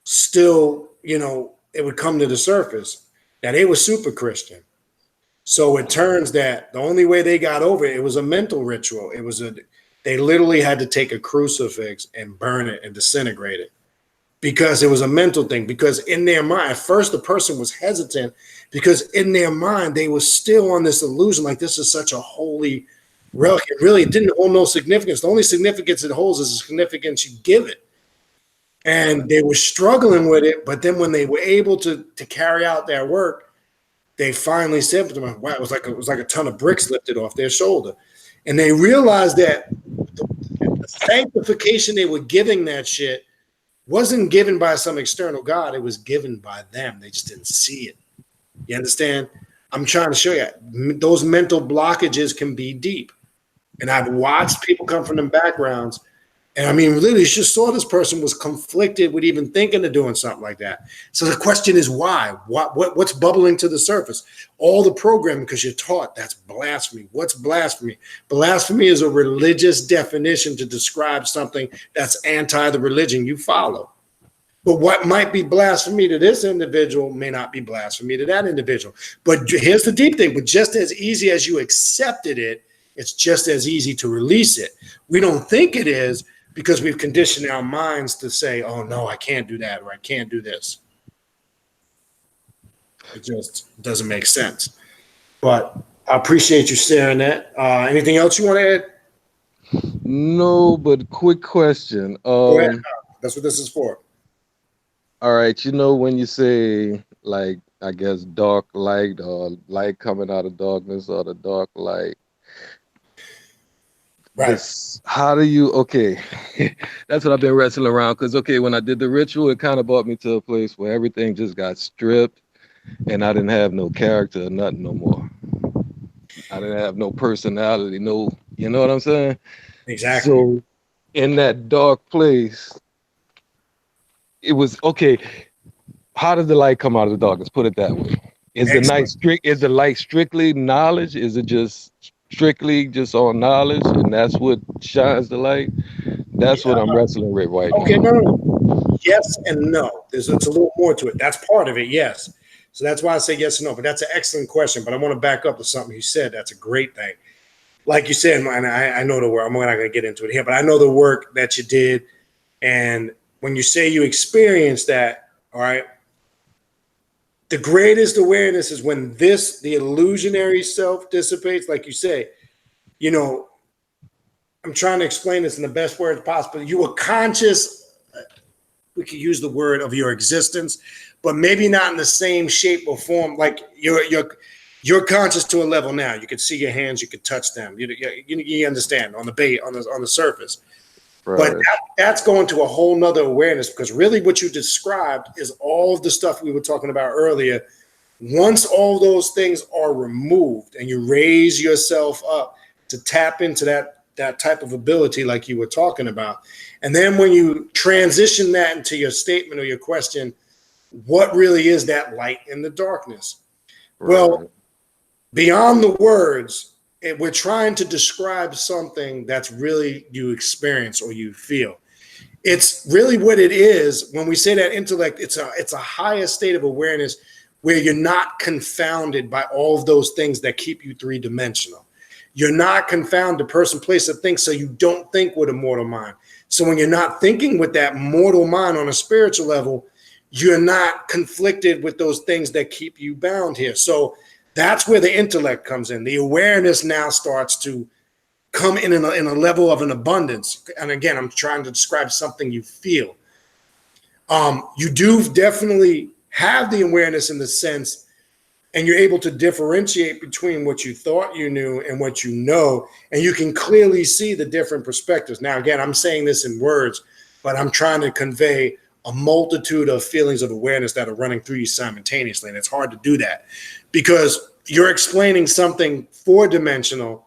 still, it would come to the surface that they were super Christian. So it turns that the only way they got over it, it was a mental ritual. They literally had to take a crucifix and burn it and disintegrate it because it was a mental thing. Because in their mind, at first the person was hesitant because in their mind, they were still on this illusion like this is such a holy relic. It really didn't hold no significance. The only significance it holds is the significance you give it. And they were struggling with it. But then when they were able to carry out their work, they finally said to them, wow, it was like a ton of bricks lifted off their shoulder. And they realized that the sanctification they were giving that shit wasn't given by some external God. It was given by them. They just didn't see it. You understand? I'm trying to show you those mental blockages can be deep. And I've watched people come from them backgrounds. And I mean, literally, you just saw this person was conflicted with even thinking of doing something like that. So the question is why? What's bubbling to the surface? All the programming, because you're taught that's blasphemy. What's blasphemy? Blasphemy is a religious definition to describe something that's anti the religion you follow. But what might be blasphemy to this individual may not be blasphemy to that individual. But here's the deep thing. But just as easy as you accepted it, it's just as easy to release it. We don't think it is, because we've conditioned our minds to say, oh, no, I can't do that, or I can't do this. It just doesn't make sense. But I appreciate you sharing that. Anything else you want to add? No, but quick question. Go ahead. That's what this is for. All right, when you say, like, I guess dark light or light coming out of darkness or the dark light, right? How do you, okay, that's what I've been wrestling around. Because, okay, when I did the ritual, it kind of brought me to a place where everything just got stripped and I didn't have no character or nothing no more. I didn't have no personality, you know what I'm saying? Exactly. So in that dark place, it was, okay, how does the light come out of the darkness? Put it that way. Is the light strictly knowledge? Is it just strictly just on knowledge, and that's what shines the light? That's what I'm wrestling with right now. Okay, no. Yes and no. It's a little more to it. That's part of it, yes. So that's why I say yes and no. But that's an excellent question. But I want to back up to something you said. That's a great thing. Like you said, and I know the work. I'm not going to get into it here, but I know the work that you did. And when you say you experienced that, all right, the greatest awareness is when the illusionary self dissipates, like you say. I'm trying to explain this in the best words possible. You were conscious, we could use the word, of your existence, but maybe not in the same shape or form. Like you're conscious to a level now. You could see your hands, you could touch them. You understand on the surface. Right. But that's going to a whole nother awareness, because really what you described is all of the stuff we were talking about earlier. Once all those things are removed and you raise yourself up to tap into that type of ability like you were talking about, and then when you transition that into your statement or your question, what really is that light in the darkness? Right. Well, beyond the words, we're trying to describe something that's really you experience or you feel. It's really what it is. When we say that intellect, it's a higher state of awareness where you're not confounded by all of those things that keep you three-dimensional. You're not confounded person, place, or thing, so you don't think with a mortal mind. So when you're not thinking with that mortal mind on a spiritual level, you're not conflicted with those things that keep you bound here. So that's where the intellect comes in. The awareness now starts to come in a level of an abundance. And again, I'm trying to describe something you feel. You do definitely have the awareness in the sense, and you're able to differentiate between what you thought you knew and what you know, and you can clearly see the different perspectives. Now, again, I'm saying this in words, but I'm trying to convey a multitude of feelings of awareness that are running through you simultaneously, and it's hard to do that because you're explaining something four-dimensional,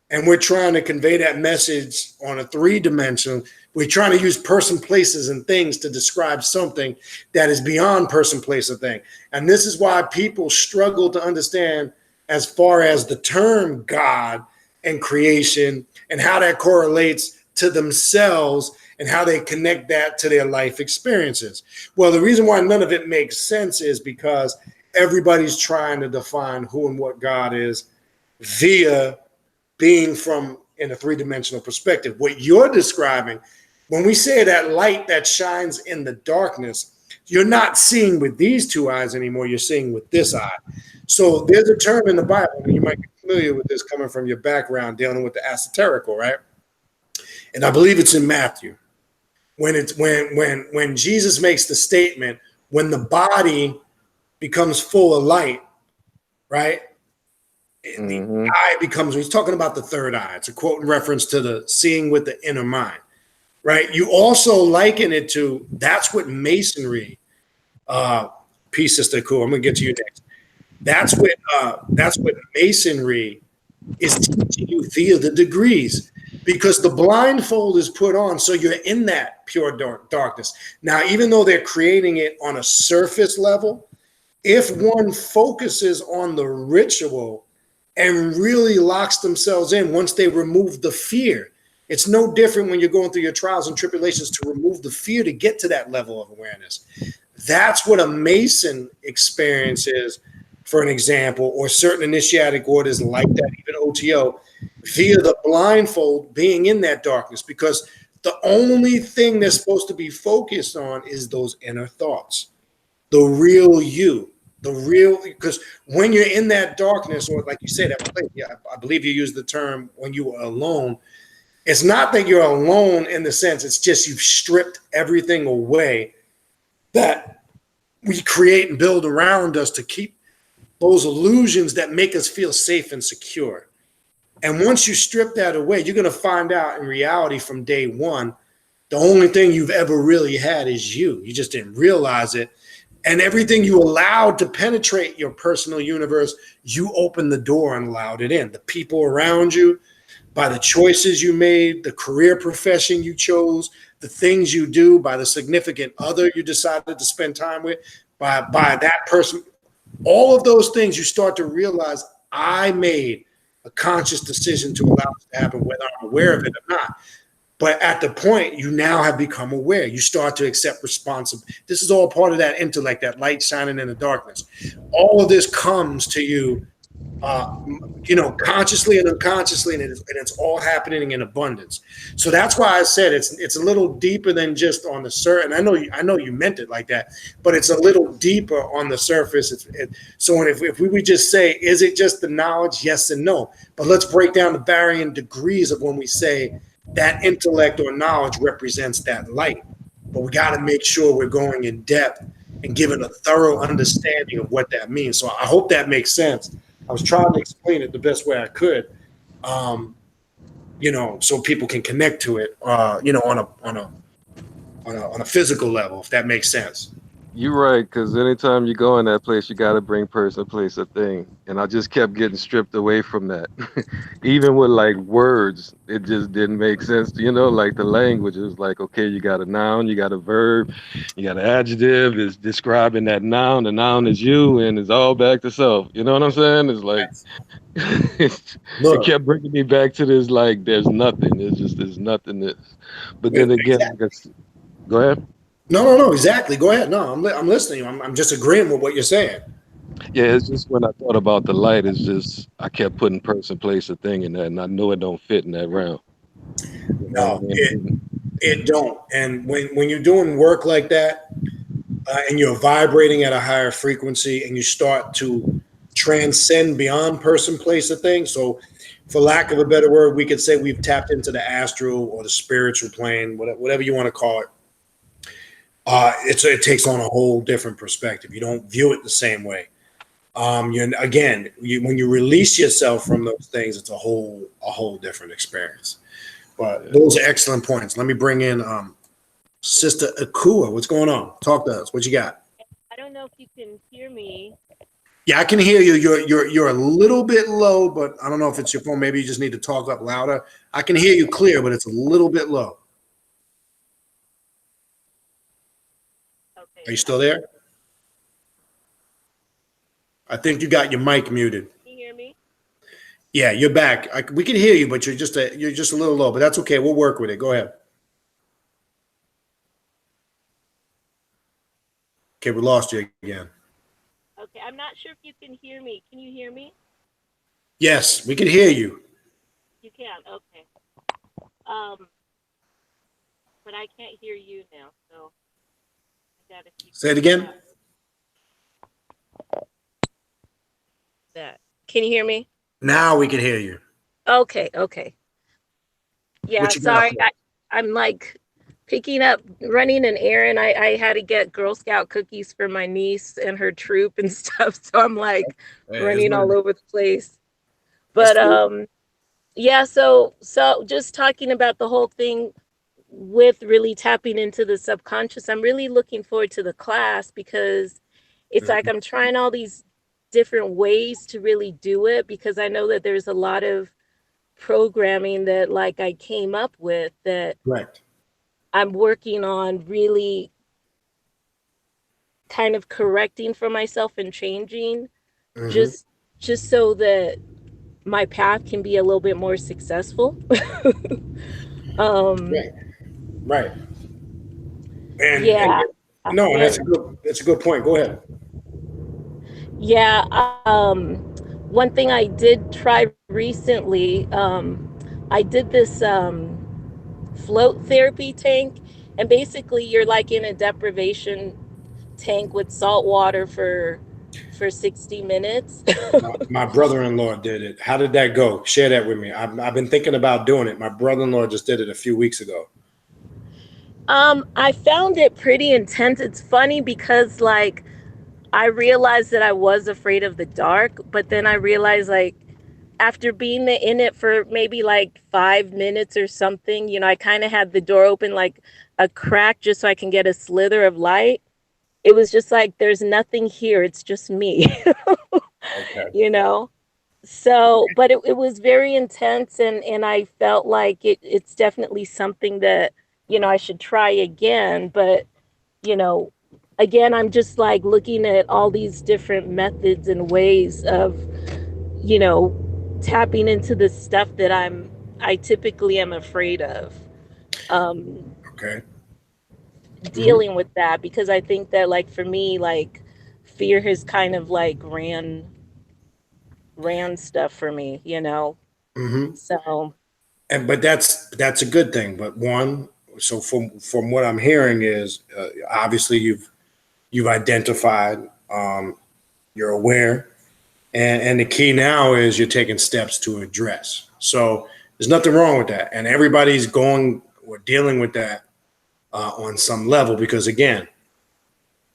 and we're trying to convey that message on a three-dimensional. We're trying to use person, places, and things to describe something that is beyond person, place, or thing. And this is why people struggle to understand as far as the term God and creation and how that correlates to themselves and how they connect that to their life experiences. Well, the reason why none of it makes sense is because everybody's trying to define who and what God is via being from in a three-dimensional perspective. What you're describing, when we say that light that shines in the darkness, you're not seeing with these two eyes anymore, you're seeing with this eye. So there's a term in the Bible, and you might be familiar with this coming from your background dealing with the esoterical, right? And I believe it's in Matthew. When Jesus makes the statement, when the body becomes full of light, right? The eye becomes, he's talking about the third eye. It's a quote in reference to the seeing with the inner mind, right? You also liken it to, that's what masonry, peace, Sister Cool, I'm gonna get to you next. That's what masonry is teaching you via the degrees, because the blindfold is put on so you're in that pure darkness. Now, even though they're creating it on a surface level, if one focuses on the ritual and really locks themselves in once they remove the fear. It's no different when you're going through your trials and tribulations to remove the fear to get to that level of awareness. That's what a Mason experience is, for an example, or certain initiatic orders like that, even OTO, via the blindfold being in that darkness, because the only thing they're supposed to be focused on is those inner thoughts, the real you. Because when you're in that darkness, or like you said, that place, yeah, I believe you used the term when you were alone. It's not that you're alone in the sense, it's just you've stripped everything away that we create and build around us to keep those illusions that make us feel safe and secure. And once you strip that away, you're going to find out in reality from day one, the only thing you've ever really had is you. You just didn't realize it. And everything you allowed to penetrate your personal universe, you opened the door and allowed it in. The people around you, by the choices you made, the career profession you chose, the things you do, by the significant other you decided to spend time with, by that person, all of those things you start to realize I made a conscious decision to allow it to happen, whether I'm aware of it or not. But at the point, you now have become aware. You start to accept responsibility. This is all part of that intellect, that light shining in the darkness. All of this comes to you, consciously and unconsciously, and it's all happening in abundance. So that's why I said it's a little deeper than just on the surface. And I know you meant it like that, but it's a little deeper on the surface. So if we would just say, is it just the knowledge? Yes and no. But let's break down the varying degrees of when we say that intellect or knowledge represents that light. But we got to make sure we're going in depth and giving a thorough understanding of what that means. So I hope that makes sense. I was trying to explain it the best way I could, so people can connect to it, on a physical level, if that makes sense. You're right, because anytime you go in that place, you got to bring person, place, or thing. And I just kept getting stripped away from that. Even with like words, it just didn't make sense. Like the language is like, okay, you got a noun, you got a verb, you got an adjective, it's describing that noun. The noun is you, and it's all back to self. You know what I'm saying? It's like, it kept bringing me back to this, like, there's nothing. There's nothingness. But then again, exactly. Go ahead. No, exactly. Go ahead. No, I'm listening. I'm just agreeing with what you're saying. Yeah, it's just when I thought about the light, it's just I kept putting person, place, or thing in that, and I know it don't fit in that realm. No, it don't. And when you're doing work like that, and you're vibrating at a higher frequency, and you start to transcend beyond person, place, or thing. So, for lack of a better word, we could say we've tapped into the astral or the spiritual plane, whatever you want to call it. It takes on a whole different perspective. You don't view it the same way. When you release yourself from those things, it's a whole different experience. But those are excellent points. Let me bring in Sister Akua. What's going on? Talk to us. What you got? I don't know if you can hear me. Yeah, I can hear you. You're a little bit low, but I don't know if it's your phone. Maybe you just need to talk up louder. I can hear you clear, but it's a little bit low. Okay. Are you still there? I think you got your mic muted. Can you hear me? Yeah, you're back. We can hear you, but you're just a little low. But that's okay. We'll work with it. Go ahead. Okay, we lost you again. Okay, I'm not sure if you can hear me. Can you hear me? Yes, we can hear you. You can. Okay. But I can't hear you now, so I gotta keep. Say it again. That. Can you hear me? Now we can hear you. Okay. Okay. Yeah. What you got Sorry, for us? I'm like running an errand. I had to get Girl Scout cookies for my niece and her troop and stuff. So I'm like running all over the place. But yeah, so just talking about the whole thing with really tapping into the subconscious, I'm really looking forward to the class because it's like I'm trying all these different ways to really do it, because I know that there's a lot of programming that like I came up with that Correct. I'm working on really kind of correcting for myself and changing just so that my path can be a little bit more successful. Right. And Yeah. no, that's a good point. Go ahead. Yeah. One thing I did try recently, I did this float therapy tank, and basically you're like in a deprivation tank with salt water for 60 minutes. My brother-in-law did it. How did that go? Share that with me. I've been thinking about doing it. My brother-in-law just did it a few weeks ago. I found it pretty intense. It's funny because like I realized that I was afraid of the dark, but then I realized like after being in it for maybe like 5 minutes or something, you know, I kind of had the door open like a crack just so I can get a slither of light. It was just like, there's nothing here. It's just me, Okay. you know? So, but it was very intense, and I felt like it's definitely something that, you know, I should try again. But, you know, again, I'm just like looking at all these different methods and ways of, you know, tapping into the stuff that I typically am afraid of. Okay. Dealing with that, because I think that like for me, like fear has kind of like ran stuff for me, you know. So But that's a good thing. But so from what I'm hearing is obviously you've identified, you're aware, and the key now is you're taking steps to address. So there's nothing wrong with that, and everybody's going or dealing with that on some level, because again,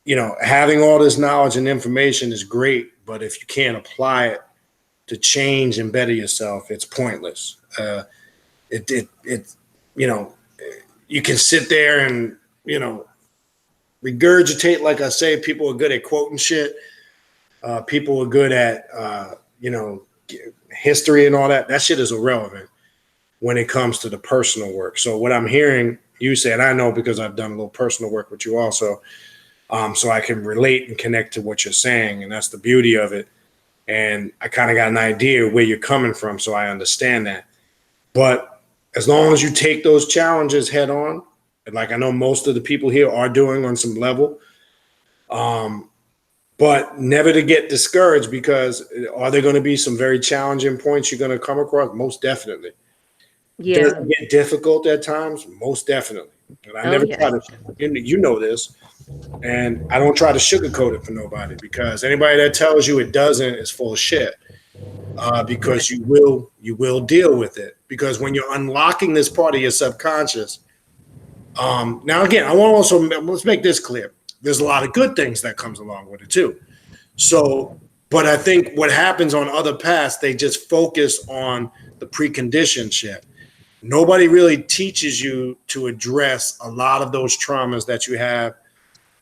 you know, having all this knowledge and information is great, but if you can't apply it to change and better yourself, it's pointless. It you know, you can sit there and, you know, regurgitate. Like I say, people are good at quoting shit. People are good at you know, history and all that. That shit is irrelevant when it comes to the personal work. So what I'm hearing you say, and I know because I've done a little personal work with you also, so I can relate and connect to what you're saying, and that's the beauty of it. And I kind of got an idea of where you're coming from, so I understand that. But as long as you take those challenges head on, and like I know most of the people here are doing on some level, but never to get discouraged, because are there going to be some very challenging points you're going to come across? Most definitely. yeah. Does it get difficult at times? Most definitely. And I never try to, you know this, And I don't try to sugarcoat it for nobody, because anybody that tells you it doesn't is full of shit. Because you will deal with it. Because when you're unlocking this part of your subconscious, now again, I want to also, let's make this clear. There's a lot of good things that comes along with it too. So, but I think what happens on other paths, they just focus on the preconditioned shit. Nobody really teaches you to address a lot of those traumas that you have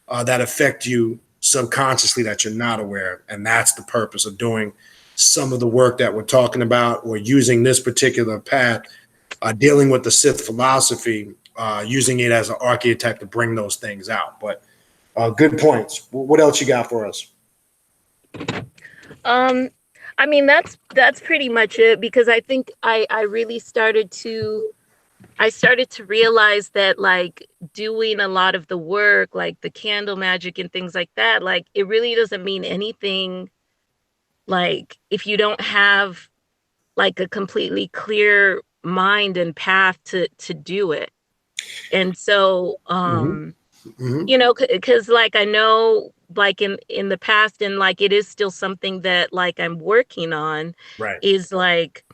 that affect you subconsciously that you're not aware of. And that's the purpose of doing some of the work that we're talking about, or using this particular path, dealing with the Sith philosophy, using it as an archetype to bring those things out. But good points. What else you got for us? I mean, that's pretty much it, because I think I really started to realize that, like, doing a lot of the work, like the candle magic and things like that, like, it really doesn't mean anything, like, if you don't have like a completely clear mind and path to do it. And so you know, because like I know, like in the past, and like it is still something that like I'm working on, Right. is like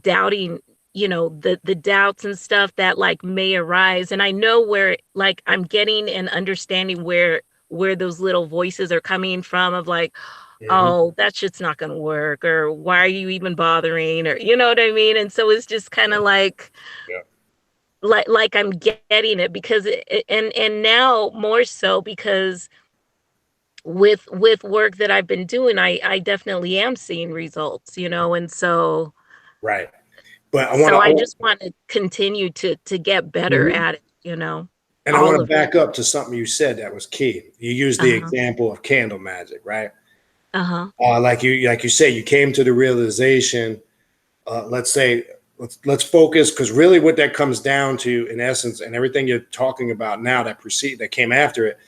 doubting, you know, the doubts and stuff that like may arise. And I know where, like, I'm getting and understanding where those little voices are coming from, of like, oh, that shit's not gonna work, or why are you even bothering, or you know what I mean? And so it's just kind of like, like I'm getting it, because and now more so, because with work that I've been doing, I definitely am seeing results, you know. And so right. But I just want to continue to get better at it, you know. And I want to back up to something you said that was key. You used the example of candle magic, right? Like you say, you came to the realization. Let's say, let's focus, because really what that comes down to, in essence, and everything you're talking about now that came after it,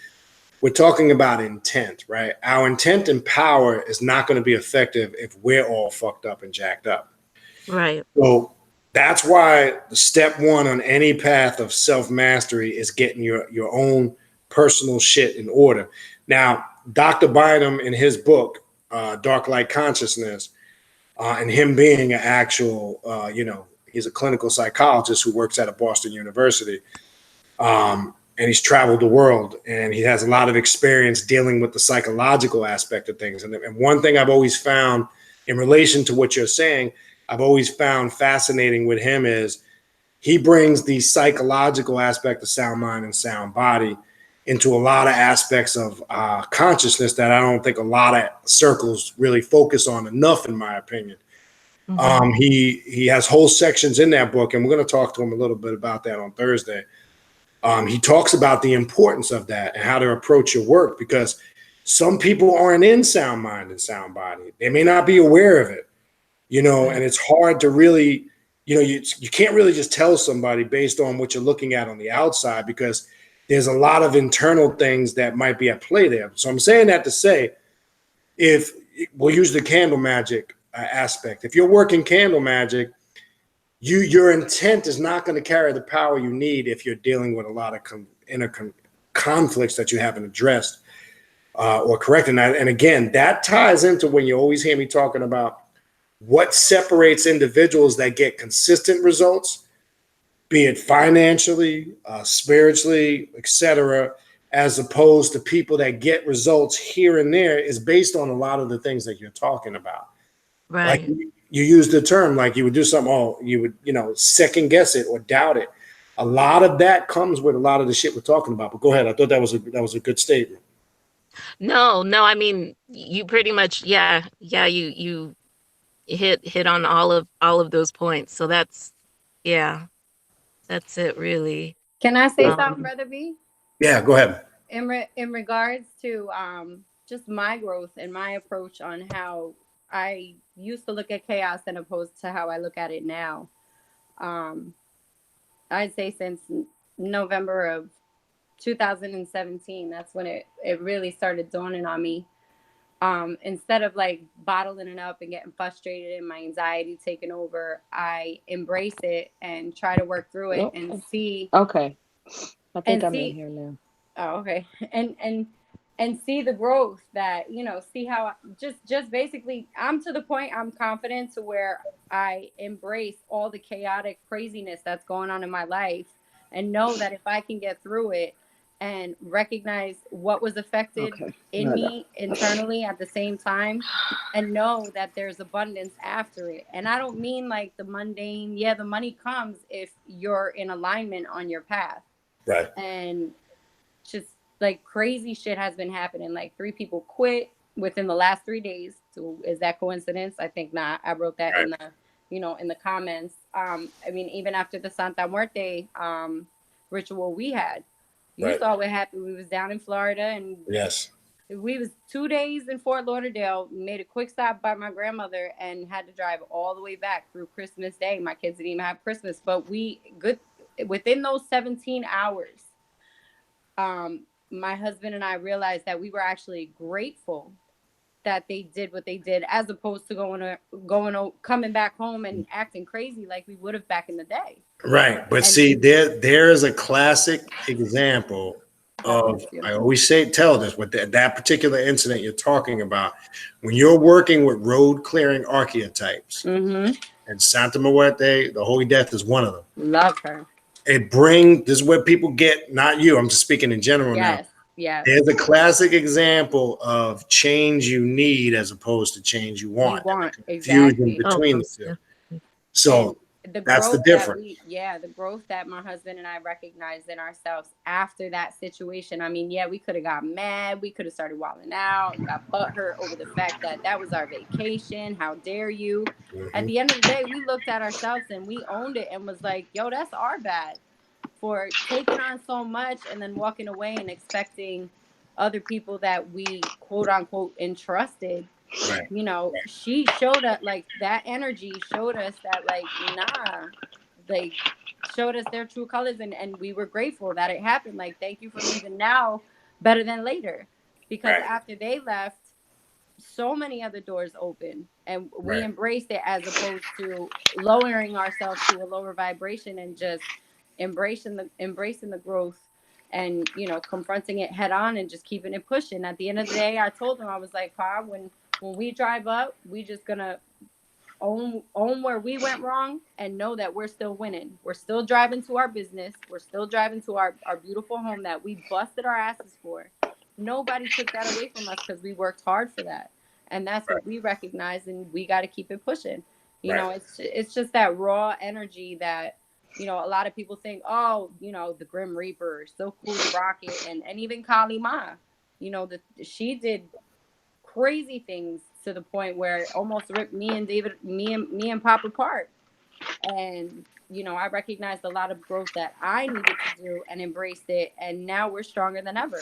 we're talking about intent, right? Our intent and power is not going to be effective if we're all fucked up and jacked up. Right. So that's why the step one on any path of self-mastery is getting your own personal shit in order. Now, Dr. Bynum, in his book, Dark Light Consciousness, and him being an actual, he's a clinical psychologist who works at a Boston University. And he's traveled the world, and he has a lot of experience dealing with the psychological aspect of things. And one thing I've always found in relation to what you're saying, I've always found fascinating with him is he brings the psychological aspect of sound mind and sound body into a lot of aspects of consciousness that I don't think a lot of circles really focus on enough, in my opinion. He has whole sections in that book, and we're going to talk to him a little bit about that on Thursday. He talks about the importance of that and how to approach your work, because some people aren't in sound mind and sound body. They may not be aware of it, you know, and it's hard to really, you know, you can't really just tell somebody based on what you're looking at on the outside, because there's a lot of internal things that might be at play there. So I'm saying that to say, if we'll use the candle magic aspect, if you're working candle magic, your intent is not going to carry the power you need if you're dealing with a lot of inner conflicts that you haven't addressed or corrected. And again, that ties into when you always hear me talking about what separates individuals that get consistent results, be it financially, spiritually, etc., as opposed to people that get results here and there, is based on a lot of the things that you're talking about. Right. Like you use the term, like you would do something, you would, you know, second guess it or doubt it. A lot of that comes with a lot of the shit we're talking about. But go ahead. I thought that was a good statement. No, I mean, you pretty much, you hit on all of those points. So that's it, really. Can I say something, Brother B? Yeah, go ahead. In regards to just my growth and my approach on how I used to look at chaos and opposed to how I look at it now. I'd say since November of 2017, that's when it really started dawning on me. Instead of like bottling it up and getting frustrated and my anxiety taking over, I embrace it and try to work through it and see. Okay. I think I'm in here now. Oh, okay. And see the growth that, see how just basically I'm to the point I'm confident to where I embrace all the chaotic craziness that's going on in my life and know that if I can get through it and recognize what was affected in me internally at the same time and know that there's abundance after it. And I don't mean like the mundane, the money comes if you're in alignment on your path. Right. And just like crazy shit has been happening. Like 3 people quit within the last 3 days. So is that coincidence? I think not. I wrote that in the, in the comments. I mean, even after the Santa Muerte ritual we had, you saw what happened. We was down in Florida and yes, we was 2 days in Fort Lauderdale, made a quick stop by my grandmother and had to drive all the way back through Christmas Day. My kids didn't even have Christmas, but within those 17 hours, my husband and I realized that we were actually grateful that they did what they did, as opposed to coming back home and acting crazy like we would have back in the day. Right. But see, there is a classic example of, I always tell this with that particular incident you're talking about, when you're working with road clearing archetypes, and Santa Muerte, the Holy Death, is one of them. Love her. This is what people get, not you. I'm just speaking in general now. Yes. There's a classic example of change you need as opposed to change you want. Fusion between the two. So that's the difference. The growth that my husband and I recognized in ourselves after that situation. I mean, we could have got mad. We could have started wilding out, got butthurt over the fact that was our vacation. How dare you? At the end of the day, we looked at ourselves and we owned it and was like, yo, that's our bad for taking on so much and then walking away and expecting other people that we quote unquote entrusted. She showed us, like, that energy showed us that, like, nah, they showed us their true colors, and we were grateful that it happened. Like, thank you for leaving now better than later, because after they left, so many other doors open, and we embraced it as opposed to lowering ourselves to a lower vibration and just embracing the growth and confronting it head on and just keeping it pushing. At the end of the day, I told him, I was like, Pa, when we drive up, we just gonna own where we went wrong and know that we're still winning. We're still driving to our business. We're still driving to our beautiful home that we busted our asses for. Nobody took that away from us because we worked hard for that. And that's what we recognize, and we got to keep it pushing. It's just that raw energy that, a lot of people think, oh, the Grim Reaper, so cool to rock it. And even Kali Ma, she did crazy things to the point where it almost ripped me and Pop apart. And I recognized a lot of growth that I needed to do and embraced it, and now we're stronger than ever.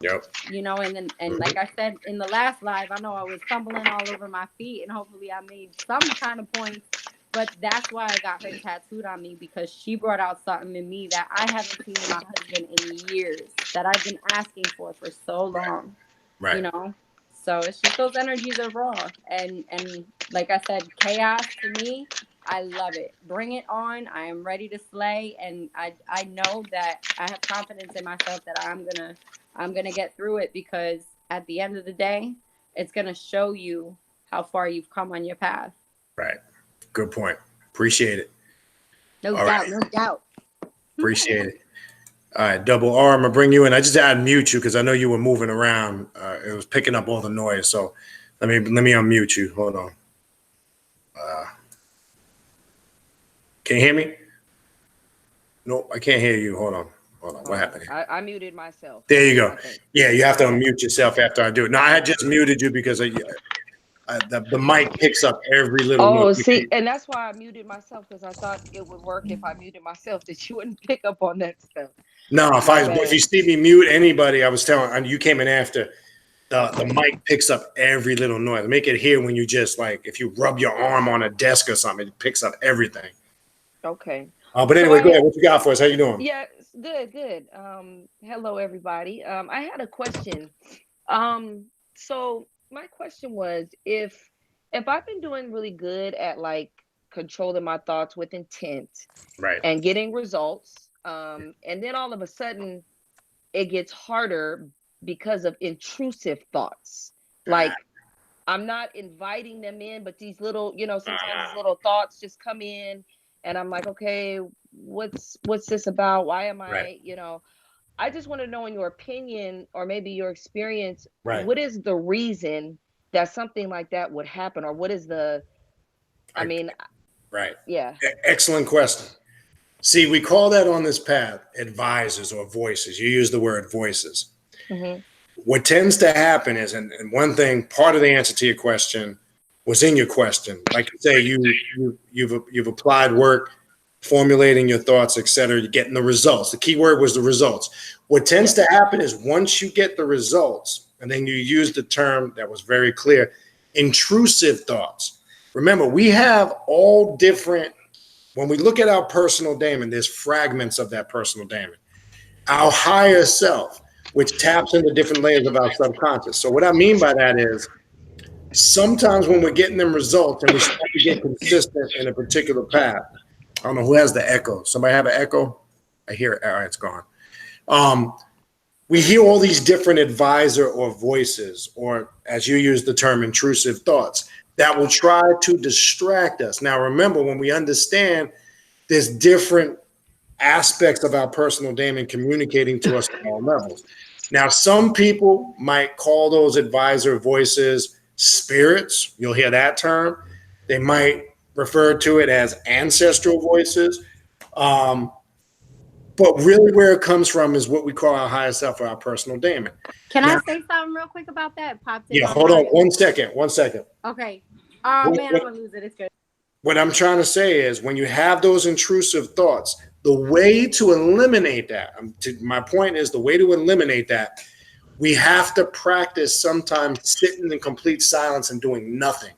And like I said in the last live, I know I was stumbling all over my feet, and hopefully I made some kind of points, but that's why I got her tattooed on me, because she brought out something in me that I haven't seen in my husband in years, that I've been asking for so long. So it's just, those energies are raw. And like I said, chaos to me, I love it. Bring it on. I am ready to slay. And I know that I have confidence in myself that I'm gonna get through it, because at the end of the day, it's gonna show you how far you've come on your path. Right. Good point. Appreciate it. No doubt. Appreciate it. All right, Double R, I'm gonna bring you in. I just had to mute you because I know you were moving around. It was picking up all the noise. So let me unmute you. Hold on. Can you hear me? Nope, I can't hear you. Hold on. What happened here? I muted myself. There you go. Yeah, you have to unmute yourself after I do it. No, I had just muted you because the mic picks up every little. Oh, see, and that's why I muted myself, because I thought it would work if I muted myself, that you wouldn't pick up on that stuff. No, if you see me mute anybody, I was telling you came in after. The mic picks up every little noise. Make it hear when you just, like, if you rub your arm on a desk or something, it picks up everything. Okay. But anyway, go ahead. What you got for us? How you doing? Yeah, good. Hello, everybody. I had a question. So my question was, if I've been doing really good at, like, controlling my thoughts with intent, right, and getting results, and then all of a sudden it gets harder because of intrusive thoughts. Like I'm not inviting them in, but these little, sometimes these little thoughts just come in and I'm like, okay, what's this about? Why am I, I just want to know, in your opinion, or maybe your experience, what is the reason that something like that would happen? Or what is Right. Yeah. Excellent question. See, we call that on this path advisors or voices. You use the word voices. Mm-hmm. What tends to happen is, and one thing, part of the answer to your question was in your question. Like you say, you've applied work, formulating your thoughts, etc. You're getting the results. The key word was the results. What tends to happen is once you get the results, and then you use the term that was very clear, intrusive thoughts. Remember, we have all different, when we look at our personal daemon, there's fragments of that personal daemon. Our higher self, which taps into different layers of our subconscious. So what I mean by that is sometimes when we're getting them results and we start to get consistent in a particular path, I don't know who has the echo. Somebody have an echo? I hear it. All right, it's gone. We hear all these different advisor or voices, or as you use the term, intrusive thoughts that will try to distract us. Now, remember, when we understand there's different aspects of our personal daemon communicating to us at all levels. Now, some people might call those advisor voices spirits. You'll hear that term. They might refer to it as ancestral voices. But really where it comes from is what we call our higher self or our personal daemon. Can I say something real quick about that? Popped in. Yeah, hold on 1 second. Okay. Oh, man, I'm going to lose it. It's good. What I'm trying to say is when you have those intrusive thoughts, the way to eliminate that, my point is the way to eliminate that, we have to practice sometimes sitting in complete silence and doing nothing.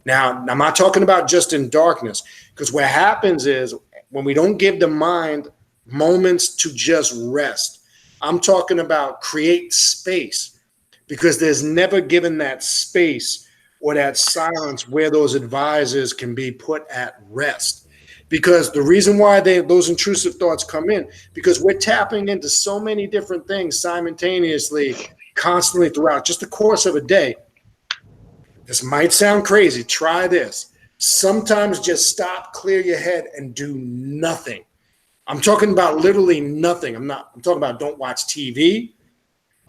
Now, I'm not talking about just in darkness, because what happens is when we don't give the mind moments to just rest, I'm talking about create space, because there's never given that space or that silence where those advisors can be put at rest. Because the reason why those intrusive thoughts come in, because we're tapping into so many different things simultaneously, constantly throughout just the course of a day. This might sound crazy. Try this. Sometimes just stop, clear your head, and do nothing. I'm talking about literally nothing. I'm talking about don't watch TV.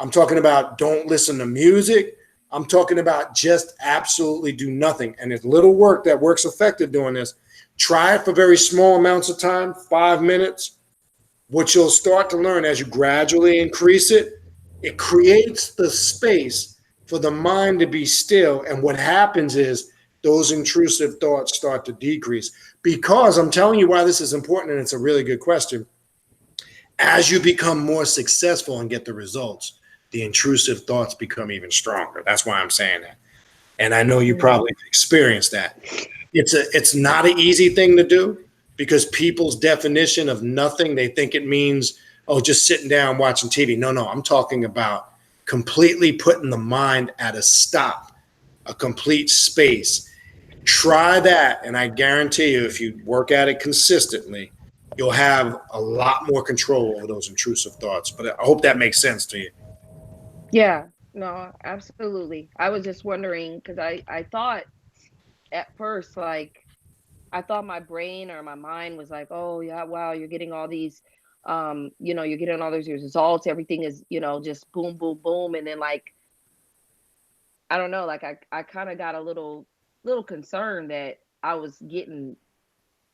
I'm talking about don't listen to music. I'm talking about just absolutely do nothing. And it's little work that works effective doing this. Try it for very small amounts of time, 5 minutes. What you'll start to learn as you gradually increase it, it creates the space for the mind to be still. And what happens is those intrusive thoughts start to decrease. Because I'm telling you why this is important, and it's a really good question. As you become more successful and get the results, the intrusive thoughts become even stronger. That's why I'm saying that. And I know you probably experienced that. It's not an easy thing to do, because people's definition of nothing, they think it means, oh, just sitting down watching TV. No, I'm talking about completely putting the mind at a stop, a complete space. Try that, and I guarantee you, if you work at it consistently, you'll have a lot more control over those intrusive thoughts. But I hope that makes sense to you. Yeah, no, absolutely. I was just wondering, because I thought at first, like, I thought my brain or my mind was like, oh yeah, wow, you're getting all these, you're getting all those results. Everything is, just boom, boom, boom. And then, like, I don't know, like I kind of got a little concerned that I was getting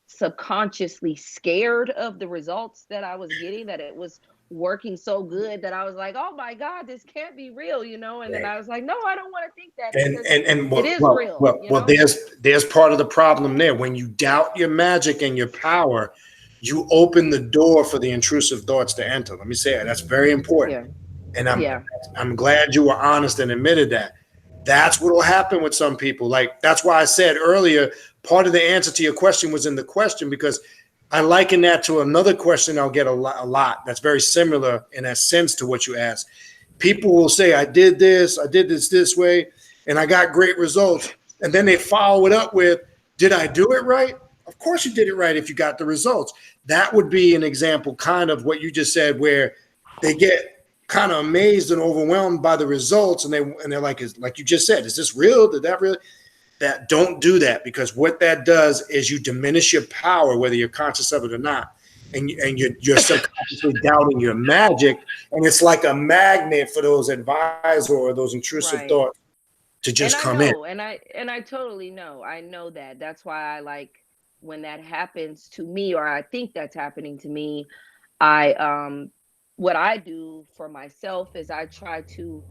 subconsciously scared of the results that I was getting, that it was working so good that I was like, oh my God, this can't be real, And then I was like, no, I don't want to think that. It is real. Well, there's part of the problem there. When you doubt your magic and your power, you open the door for the intrusive thoughts to enter. Let me say that. That's very important. Yeah. And I'm glad you were honest and admitted that. That's what will happen with some people. Like, that's why I said earlier, part of the answer to your question was in the question, because I liken that to another question I'll get a lot that's very similar in a sense to what you asked. People will say, I did this way, and I got great results. And then they follow it up with, did I do it right? Of course you did it right if you got the results. That would be an example kind of what you just said, where they get kind of amazed and overwhelmed by the results, and they're like, like you just said, is this real? Did that really? That don't do that, because what that does is you diminish your power, whether you're conscious of it or not, and you're subconsciously doubting your magic, and it's like a magnet for those advisor or those intrusive Right. thoughts to just And I come in. know, and I totally know. I know that. That's why I like when that happens to me, or I think that's happening to me. I what I do for myself is I try to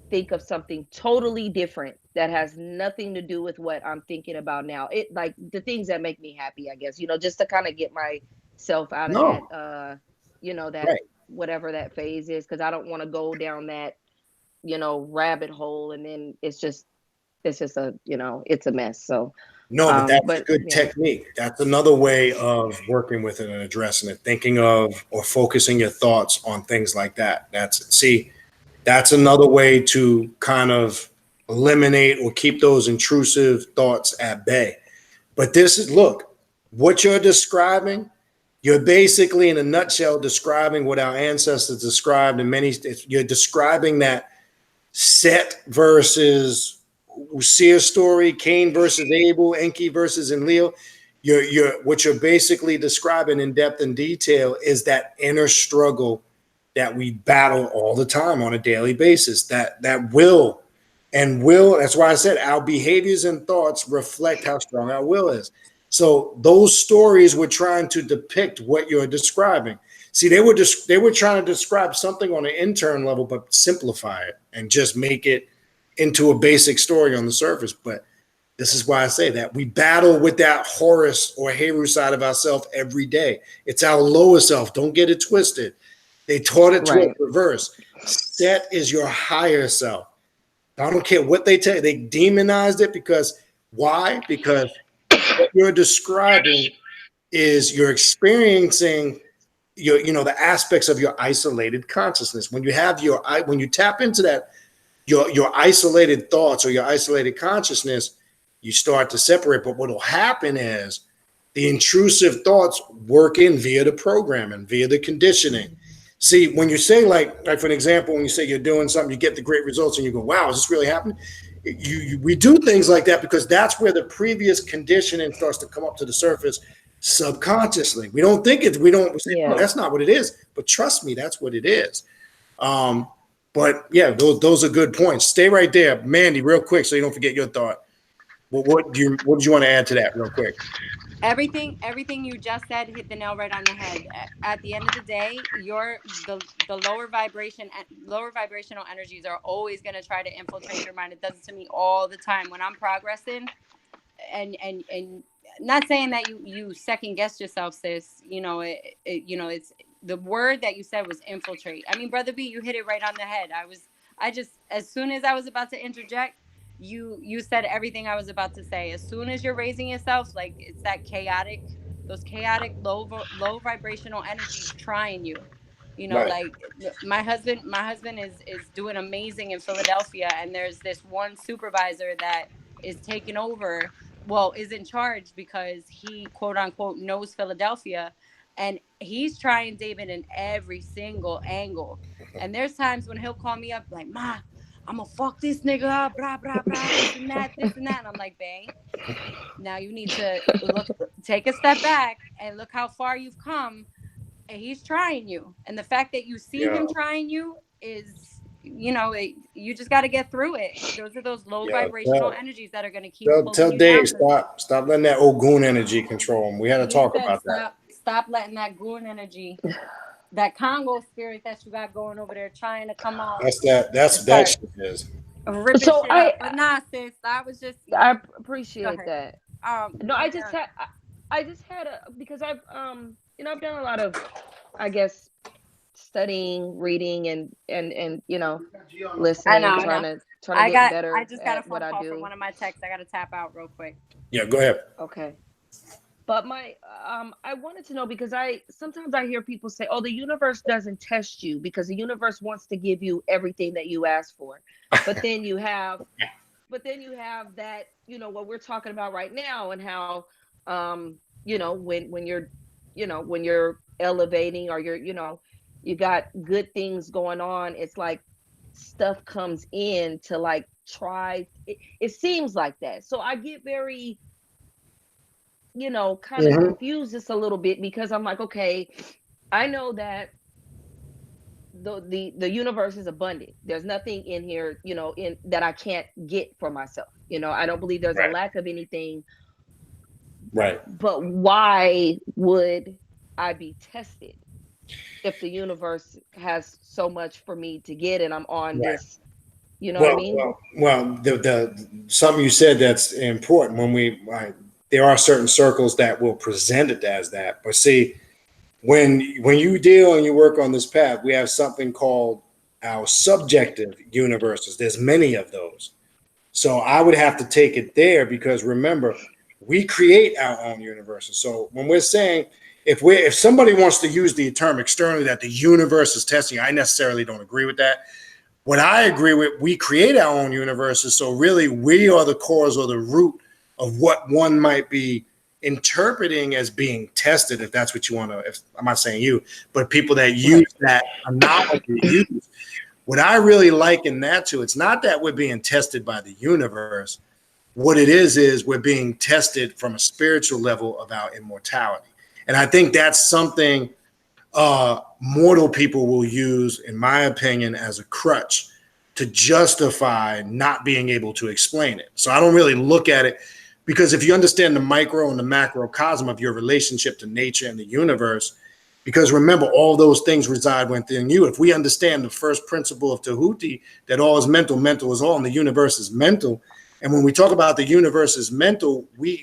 think of something totally different that has nothing to do with what I'm thinking about now. It like the things that make me happy, I guess, just to kind of get myself out of No, that that right. whatever that phase is, because I don't want to go down that, rabbit hole, and then it's just a, it's a mess. So No, but that's a but good yeah. technique. That's another way of working with it and addressing it, thinking of or focusing your thoughts on things like that. That's another way to kind of eliminate or keep those intrusive thoughts at bay. But look, what you're describing, you're basically in a nutshell describing what our ancestors described in many, you're describing that Set versus Seer story, Cain versus Abel, Enki versus Enlil. What you're basically describing in depth and detail is that inner struggle that we battle all the time on a daily basis. That will. That's why I said our behaviors and thoughts reflect how strong our will is. So those stories were trying to depict what you're describing. See, they were trying to describe something on an intern level, but simplify it and just make it into a basic story on the surface. But this is why I say that we battle with that Horus or Heru side of ourselves every day. It's our lower self. Don't get it twisted. They taught it to Right. us reverse. Set is your higher self. I don't care what they tell you. They demonized it because why? Because what you're describing is you're experiencing the aspects of your isolated consciousness. When you tap into that, your isolated thoughts or your isolated consciousness, you start to separate. But what will happen is the intrusive thoughts work in via the programming, via the conditioning. See, when you say like for an example, when you say you're doing something, you get the great results and you go, wow, is this really happening? We do things like that because that's where the previous conditioning starts to come up to the surface subconsciously. We don't think we say, Yeah. no, that's not what it is. But trust me, that's what it is. But yeah, those are good points. Stay right there. Mandy, real quick, so you don't forget your thought. Well, what did you want to add to that real quick? Everything you just said hit the nail right on the head. At the end of the day, the lower vibrational energies are always going to try to infiltrate your mind. It does it to me all the time when I'm progressing, and not saying that you second guess yourself, sis. It's the word that you said was infiltrate. I mean, Brother B, you hit it right on the head. I just as soon as I was about to interject, you said everything I was about to say. As soon as you're raising yourself, like it's those chaotic low vibrational energies trying you. Right. Like my husband is doing amazing in Philadelphia, and there's this one supervisor that is taking over, well, is in charge because he quote unquote knows Philadelphia, and he's trying David in every single angle. And there's times when he'll call me up like, Ma, I'm gonna fuck this nigga up, blah blah blah, this and that, and I'm like, bang, now you need to take a step back and look how far you've come. And he's trying you, and the fact that you see him trying you is, you just got to get through it. Those are those low vibrational energies that are going to keep Tell you Dave down. stop letting that old goon energy control him. We had to talk about that. Stop letting that goon energy, that Congo spirit that you got going over there trying to come out. That shit is Ripping So shit up. But nah, sis, I was just. I appreciate that. No, I just had because I've I've done a lot of, I guess, studying, reading, and listening, trying to get better. I just got a phone what call I do. from one of my texts. I got to tap out real quick. Yeah, go ahead. Okay. But I wanted to know, because sometimes I hear people say, "Oh, the universe doesn't test you because the universe wants to give you everything that you ask for." But then you have that, what we're talking about right now, and how when you're when you're elevating, or you're you got good things going on. It's like stuff comes in to like try. It seems like that. So I get very, kind of confused just a little bit, because I'm like, okay, I know that the universe is abundant. There's nothing in here, in that I can't get for myself. I don't believe there's a lack of anything. Right. But why would I be tested if the universe has so much for me to get and I'm on this? You know what I mean? Well, the something you said that's important. When there are certain circles that will present it as that, but see, when you deal and you work on this path, we have something called our subjective universes. There's many of those. So I would have to take it there, because remember, we create our own universes. So when we're saying, if somebody wants to use the term externally that the universe is testing, I necessarily don't agree with that. What I agree with, we create our own universes. So really, we are the cause or the root of what one might be interpreting as being tested, if that's what you want to. I'm not saying you, but people that use that analogy use. What I really liken that to, it's not that we're being tested by the universe. What it is we're being tested from a spiritual level of our immortality. And I think that's something mortal people will use, in my opinion, as a crutch to justify not being able to explain it. So I don't really look at it, because if you understand the micro and the macrocosm of your relationship to nature and the universe, because remember, all those things reside within you. If we understand the first principle of Tahuti, that all is mental, mental is all, and the universe is mental. And when we talk about the universe is mental, when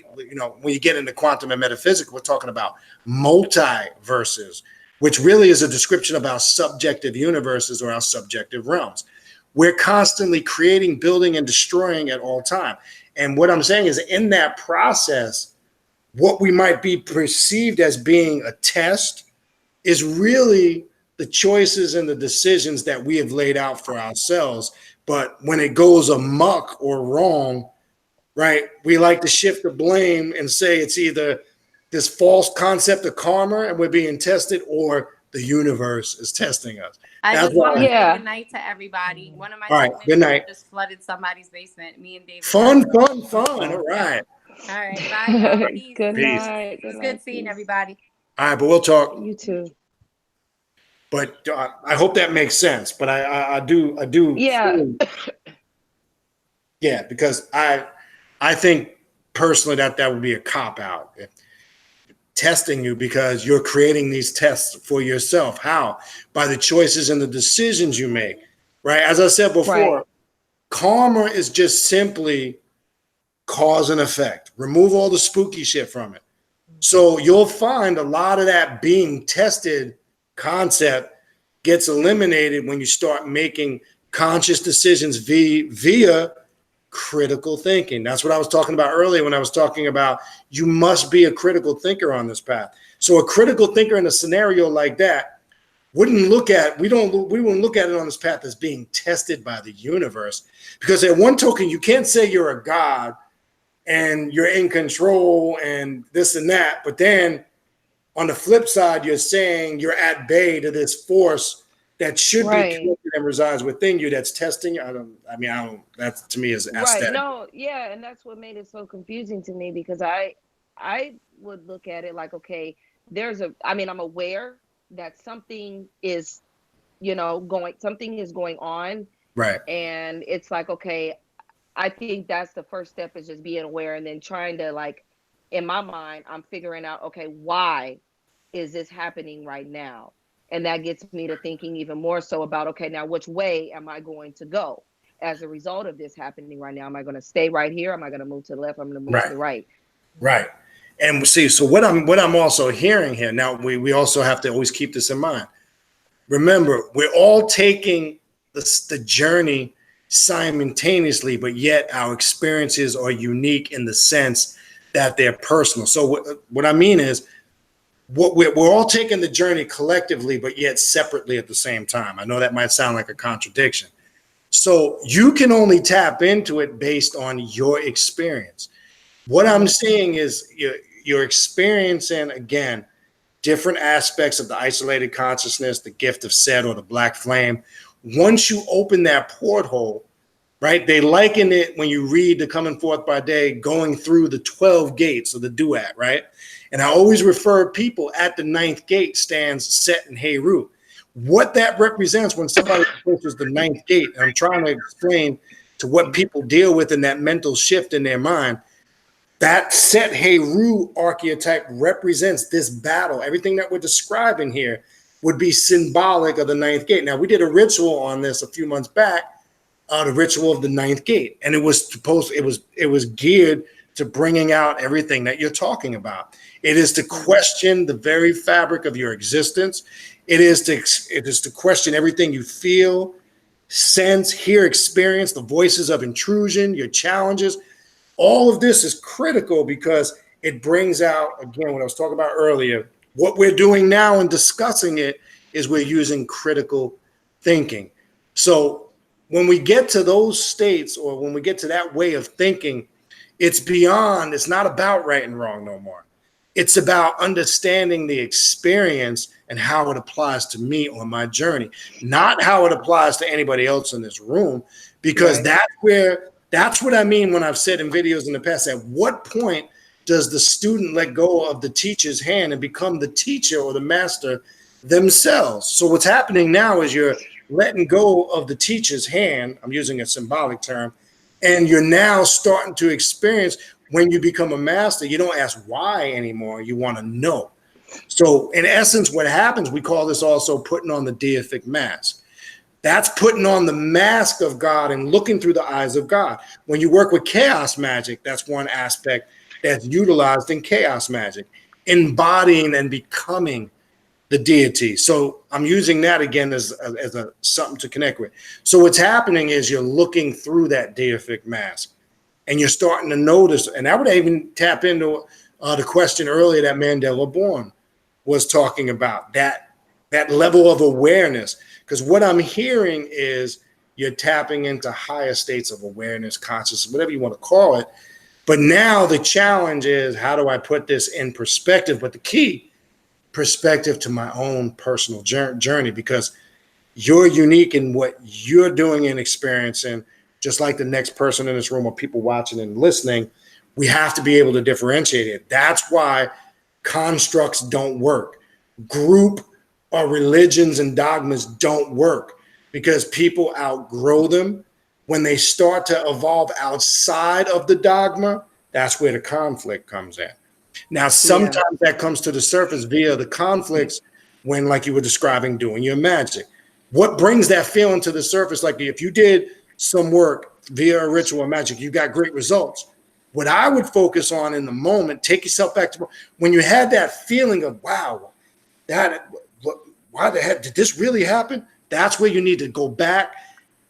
you get into quantum and metaphysical, we're talking about multiverses, which really is a description of our subjective universes or our subjective realms. We're constantly creating, building, and destroying at all time. And what I'm saying is, in that process, what we might be perceived as being a test is really the choices and the decisions that we have laid out for ourselves. But when it goes amok or wrong, right, we like to shift the blame and say it's either this false concept of karma and we're being tested, or the universe is testing us. I That's just want to why. say good night to everybody. One of my All right, good night. just flooded somebody's basement. Me and David. Fun. All right. All right. Bye, y'all. Peace. Good Peace. night. It's good seeing everybody. All right, but we'll talk. You too. But I hope that makes sense. But I do. Yeah. Yeah, because I think personally that would be a cop out, testing you, because you're creating these tests for yourself. How? By the choices and the decisions you make. Right? As I said before, karma is just simply cause and effect. Remove all the spooky shit from it. So you'll find a lot of that being tested concept gets eliminated when you start making conscious decisions via critical thinking. That's what I was talking about earlier when I was talking about you must be a critical thinker on this path. So a critical thinker in a scenario like that we wouldn't look at it on this path as being tested by the universe, because at one token, you can't say you're a god and you're in control and this and that, but then on the flip side, you're saying you're at bay to this force that should be connected and resides within you, that's testing you. That to me is aesthetic. No, yeah, and that's what made it so confusing to me, because I would look at it like, okay, I'm aware that something is, something is going on. Right. And it's like, okay, I think that's the first step, is just being aware, and then trying to, like, in my mind, I'm figuring out, okay, why is this happening right now? And that gets me to thinking even more so about, okay, now which way am I going to go as a result of this happening right now? Am I going to stay right here? Am I going to move to the left? I'm going to move to the right. Right. And see, so what I'm also hearing here now, we also have to always keep this in mind. Remember, we're all taking the journey simultaneously, but yet our experiences are unique in the sense that they're personal. So what I mean is, we're all taking the journey collectively, but yet separately at the same time. I know that might sound like a contradiction. So you can only tap into it based on your experience. What I'm saying is you're experiencing, again, different aspects of the isolated consciousness, the gift of Set or the black flame. Once you open that porthole, right? They liken it when you read the Coming Forth by Day, going through the 12 gates of the duat, right? And I always refer people at the 9th gate stands Set and Heru. What that represents when somebody approaches the 9th gate, and I'm trying to explain to what people deal with in that mental shift in their mind, that Set Heru archetype represents this battle. Everything that we're describing here would be symbolic of the 9th gate. Now, we did a ritual on this a few months back, the ritual of the 9th gate, and it was geared to bringing out everything that you're talking about. It is to question the very fabric of your existence. It is to question everything you feel, sense, hear, experience, the voices of intrusion, your challenges. All of this is critical because it brings out, again, what I was talking about earlier, what we're doing now and discussing it is we're using critical thinking. So when we get to those states, or when we get to that way of thinking, it's not about right and wrong no more. It's about understanding the experience and how it applies to me on my journey, not how it applies to anybody else in this room, because that's what I mean when I've said in videos in the past, at what point does the student let go of the teacher's hand and become the teacher or the master themselves? So what's happening now is you're letting go of the teacher's hand. I'm using a symbolic term. And you're now starting to experience, when you become a master, you don't ask why anymore. You want to know. So in essence, what happens, we call this also putting on the deific mask. That's putting on the mask of God and looking through the eyes of God. When you work with chaos magic, that's one aspect that's utilized in chaos magic, embodying and becoming the deity. So I'm using that again as something to connect with. So what's happening is you're looking through that deific mask and you're starting to notice, and I would even tap into the question earlier that Mandela Bourne was talking about, that level of awareness. Because what I'm hearing is you're tapping into higher states of awareness, consciousness, whatever you want to call it. But now the challenge is, how do I put this in perspective? But the key perspective to my own personal journey, because you're unique in what you're doing and experiencing, just like the next person in this room or people watching and listening. We have to be able to differentiate it. That's why constructs don't work. Group or religions and dogmas don't work, because people outgrow them. When they start to evolve outside of the dogma, that's where the conflict comes in. Now, sometimes that comes to the surface via the conflicts when, like you were describing, doing your magic. What brings that feeling to the surface? Like if you did some work via a ritual or magic, you got great results. What I would focus on in the moment, take yourself back to when you had that feeling of, wow, why the heck did this really happen? That's where you need to go back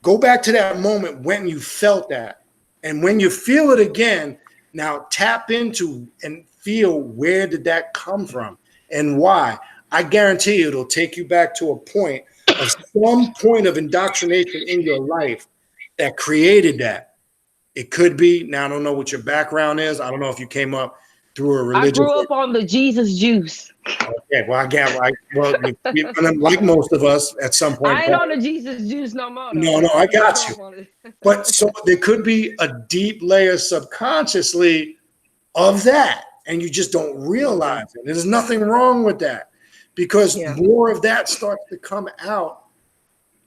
to that moment when you felt that. And when you feel it again, now tap into and feel, where did that come from and why? I guarantee you it'll take you back to a point of some point of indoctrination in your life that created that. It could be, now I don't know what your background is. I don't know if you came up through a religion. I grew up on the Jesus juice. Okay, well, I get like most of us at some point. I ain't on the Jesus juice no more. No, I got you. But so there could be a deep layer subconsciously of that, and you just don't realize it. There's nothing wrong with that, because more of that starts to come out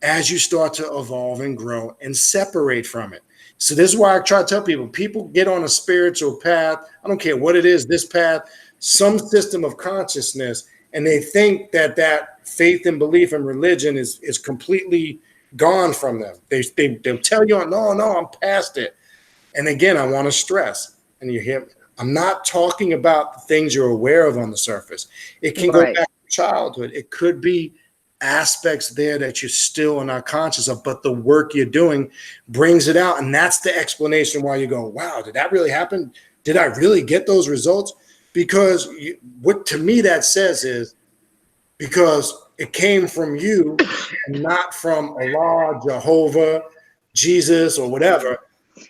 as you start to evolve and grow and separate from it. So this is why I try to tell people get on a spiritual path. I don't care what it is, this path, some system of consciousness, and they think that faith and belief and religion is completely gone from them. They'll tell you, no, I'm past it. And again, I want to stress, and you hear, I'm not talking about the things you're aware of on the surface. It can go back to childhood. It could be aspects there that you still are not conscious of, but the work you're doing brings it out. And that's the explanation why you go, wow, did that really happen? Did I really get those results? Because what to me that says is, because it came from you and not from Allah, Jehovah, Jesus, or whatever.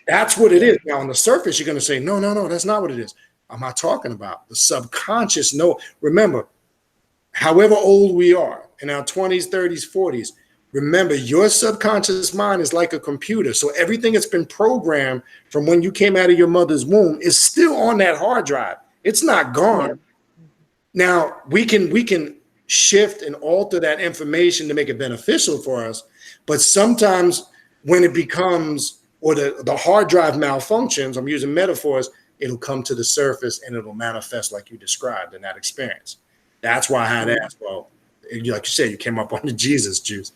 That's what it is. Now, on the surface, you're going to say, no, that's not what it is. I'm not talking about the subconscious. No, remember, however old we are, in our 20s, 30s, 40s, remember your subconscious mind is like a computer. So everything that's been programmed from when you came out of your mother's womb is still on that hard drive. It's not gone. Yeah. Now we can shift and alter that information to make it beneficial for us. But sometimes when it becomes, or the hard drive malfunctions, I'm using metaphors, it'll come to the surface and it'll manifest like you described in that experience. That's why I had asked, well, like you said, you came up on the Jesus juice.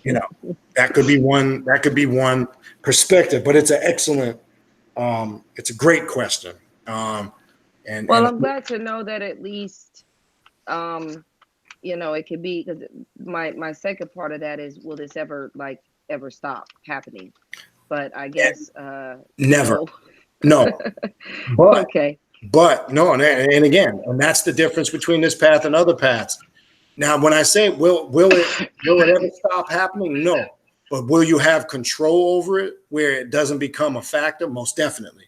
You know, that could be one perspective, but it's an excellent, it's a great question. And I'm glad to know that at least, it could be, because my second part of that is, will this ever stop happening? But I guess never. No. But okay. But no, and again, and that's the difference between this path and other paths. Now, when I say will it ever stop happening? No. But will you have control over it where it doesn't become a factor? Most definitely.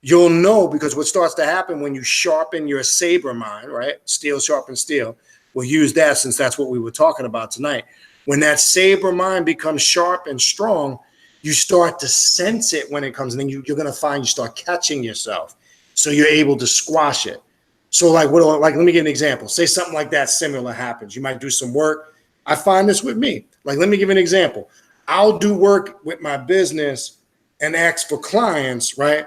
You'll know, because what starts to happen when you sharpen your saber mind, right? Steel sharpens steel. We'll use that since that's what we were talking about tonight. When that saber mind becomes sharp and strong, you start to sense it when it comes, and then you're going to find you start catching yourself. So you're able to squash it. So like let me give an example. Say something like that similar happens. You might do some work. I find this with me. Like, let me give an example. I'll do work with my business and ask for clients, right?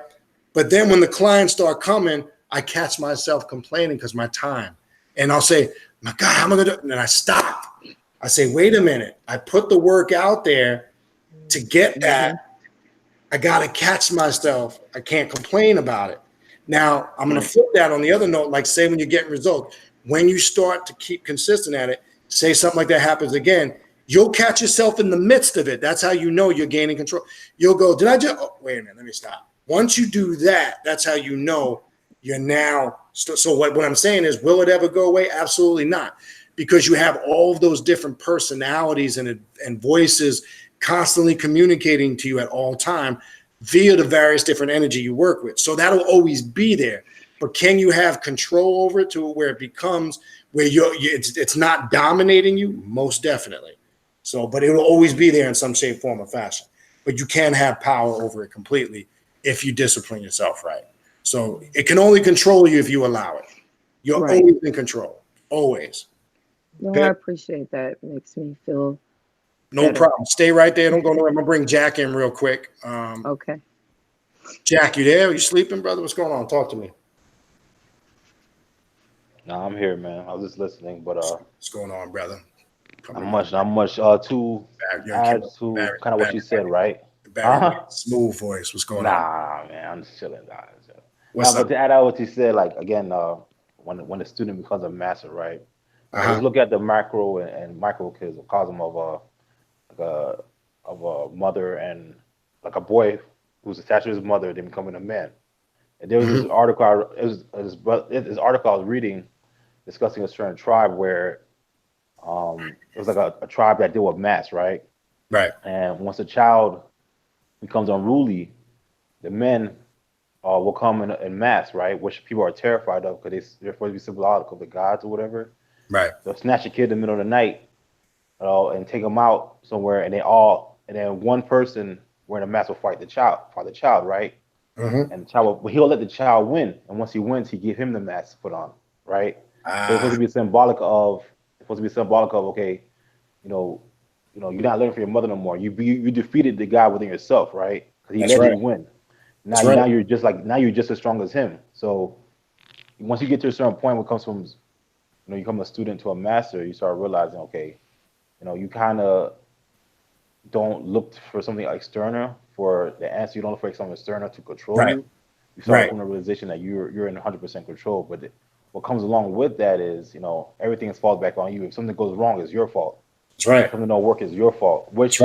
But then when the clients start coming, I catch myself complaining because my time. And I'll say, my God, how am I going to do it? And then I stop. I say, wait a minute. I put the work out there to get that. I got to catch myself. I can't complain about it. Now, I'm going to flip that on the other note, like say when you're getting results, when you start to keep consistent at it, say something like that happens again, you'll catch yourself in the midst of it. That's how you know you're gaining control. You'll go, did I just, oh, wait a minute, let me stop. Once you do that, that's how you know you're now, so what I'm saying is, will it ever go away? Absolutely not. Because you have all of those different personalities and voices constantly communicating to you at all time via the various different energy you work with. So that'll always be there. But can you have control over it to where it becomes where it's not dominating you? Most definitely. So, but it will always be there in some shape, form, or fashion. But you can have power over it completely if you discipline yourself right. So it can only control you if you allow it. You're always in control. Always. No, I appreciate that. It makes me feel no better. problem. Stay right there. Don't go nowhere. I'm gonna bring Jack in real quick. Okay. Jack, you there? Are you sleeping, brother? What's going on? Talk to me. No, I'm here, man. I was just listening, but what's going on, brother? Not much to add to kind of what you said, right? Smooth voice. What's going on? Nah, man, I'm just chilling. What's up? But to add out what you said, like again, when the student becomes a master, right? Let's look at the macro and microcosm of a mother and like a boy who's attached to his mother, then becoming a man. And there was this article. This article I was reading discussing a certain tribe where it was like a tribe that deal with mass, right? Right. And once a child becomes unruly, the men will come in mass, right? Which people are terrified of because they're supposed to be symbolic of the gods or whatever. Right. They'll snatch a kid in the middle of the night, and take them out somewhere, and then one person wearing a mask will fight the child, right? And the child he'll let the child win, and once he wins, he give him the mask to put on, right? So it's supposed to be symbolic of okay, you're not learning from your mother no more. You defeated the guy within yourself, right? Because he let you win. Now you're just as strong as him. So once you get to a certain point, what comes from you become a student to a master, you start realizing, okay, you kind of don't look for something external for the answer. You don't look for something external to control you. You start from the realization that you're in 100% control. But what comes along with that is, everything falls back on you. If something goes wrong, it's your fault. That's right. If something don't work, it's your fault. Which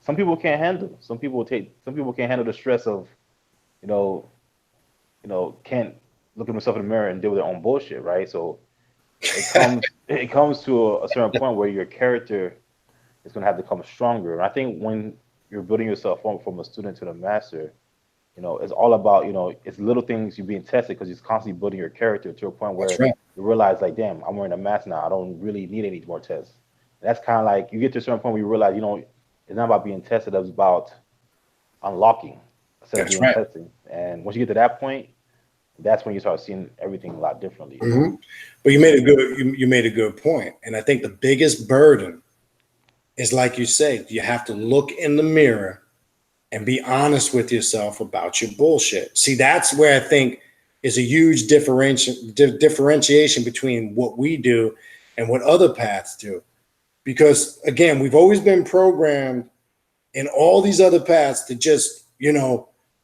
some people can't handle. Some people can't handle the stress of, can't look at themselves in the mirror and deal with their own bullshit, right? So it comes to a certain point where your character is going to have to come stronger. And I think when you're building yourself from a student to the master, it's all about, it's little things you're being tested because you're constantly building your character to a point where you realize like, damn, I'm wearing a mask now. I don't really need any more tests. That's kind of like you get to a certain point where you realize, it's not about being tested, it's about unlocking instead of That's being right. tested. And once you get to that point, that's when you start seeing everything a lot differently. But you made a good point, and I think the biggest burden is, like you say, you have to look in the mirror and be honest with yourself about your bullshit. See, that's where I think is a huge differentiation between what we do and what other paths do. Because again, we've always been programmed in all these other paths to just,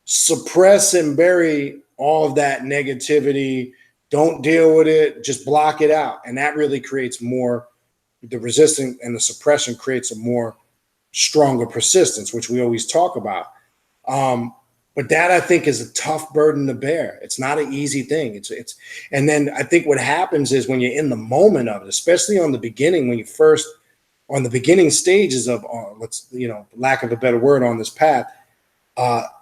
suppress and bury all of that negativity. Don't deal with it, just block it out. And that really creates more, the resistance and the suppression creates a more stronger persistence, which we always talk about. But that, I think, is a tough burden to bear. It's not an easy thing. And then I think what happens is when you're in the moment of it, especially on the beginning, when you first on the beginning stages of lack of a better word on this path,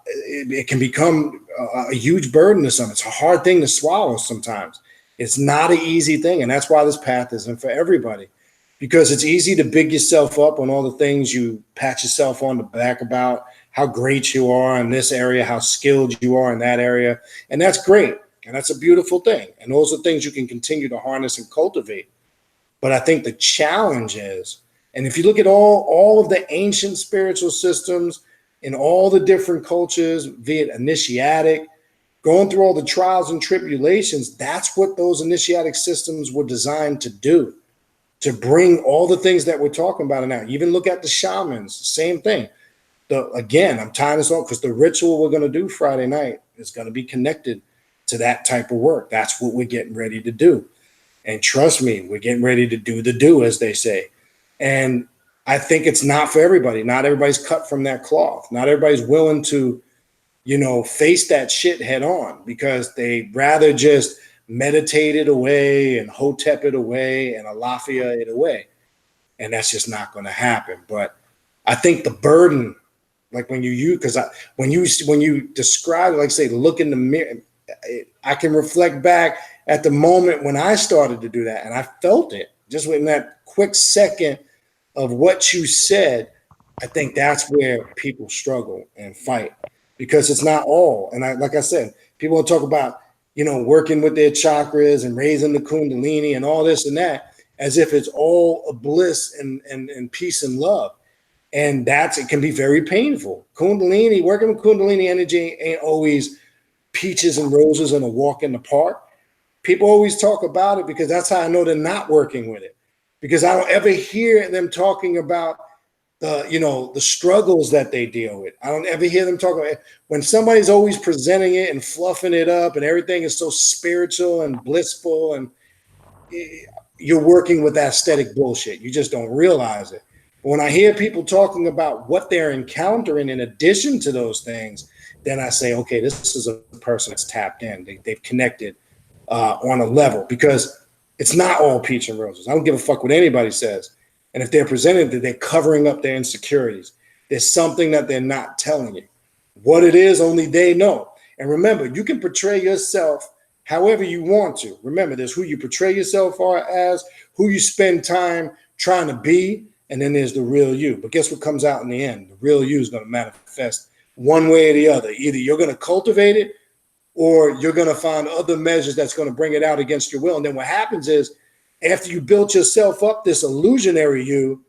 it can become a huge burden to some. It's a hard thing to swallow sometimes. It's not an easy thing, and that's why this path isn't for everybody. Because it's easy to big yourself up on all the things you pat yourself on the back about, how great you are in this area, how skilled you are in that area. And that's great. And that's a beautiful thing. And those are things you can continue to harness and cultivate. But I think the challenge is, and if you look at all of the ancient spiritual systems in all the different cultures, be it initiatic, going through all the trials and tribulations, that's what those initiatic systems were designed to do. To bring all the things that we're talking about now. Even look at the shamans, same thing. Again, I'm tying this on because the ritual we're going to do Friday night is going to be connected to that type of work. That's what we're getting ready to do. And trust me, we're getting ready to do the do, as they say. And I think it's not for everybody. Not everybody's cut from that cloth. Not everybody's willing to, face that shit head on because they rather just meditate it away and hotep it away and alafia it away. And that's just not going to happen. But I think the burden, like when you describe it, like say, look in the mirror, I can reflect back at the moment when I started to do that. And I felt it just in that quick second of what you said. I think that's where people struggle and fight because it's not all. And like I said, people will talk about, working with their chakras and raising the kundalini and all this and that, as if it's all a bliss and peace and love. And it can be very painful. Kundalini, working with kundalini energy ain't always peaches and roses and a walk in the park. People always talk about it because that's how I know they're not working with it. Because I don't ever hear them talking about the struggles that they deal with. I don't ever hear them talk about it. When somebody's always presenting it and fluffing it up and everything is so spiritual and blissful and you're working with aesthetic bullshit. You just don't realize it. But when I hear people talking about what they're encountering in addition to those things, then I say, okay, this is a person that's tapped in. They've connected on a level because it's not all peach and roses. I don't give a fuck what anybody says. And if they're presented that they're covering up their insecurities, there's something that they're not telling you. What it is, only they know. And remember, you can portray yourself however you want to. Remember, there's who you portray yourself as, who you spend time trying to be, and then there's the real you. But guess what comes out in the end? The real you is going to manifest one way or the other. Either you're going to cultivate it or you're going to find other measures that's going to bring it out against your will. And then what happens is after you built yourself up, this illusionary you,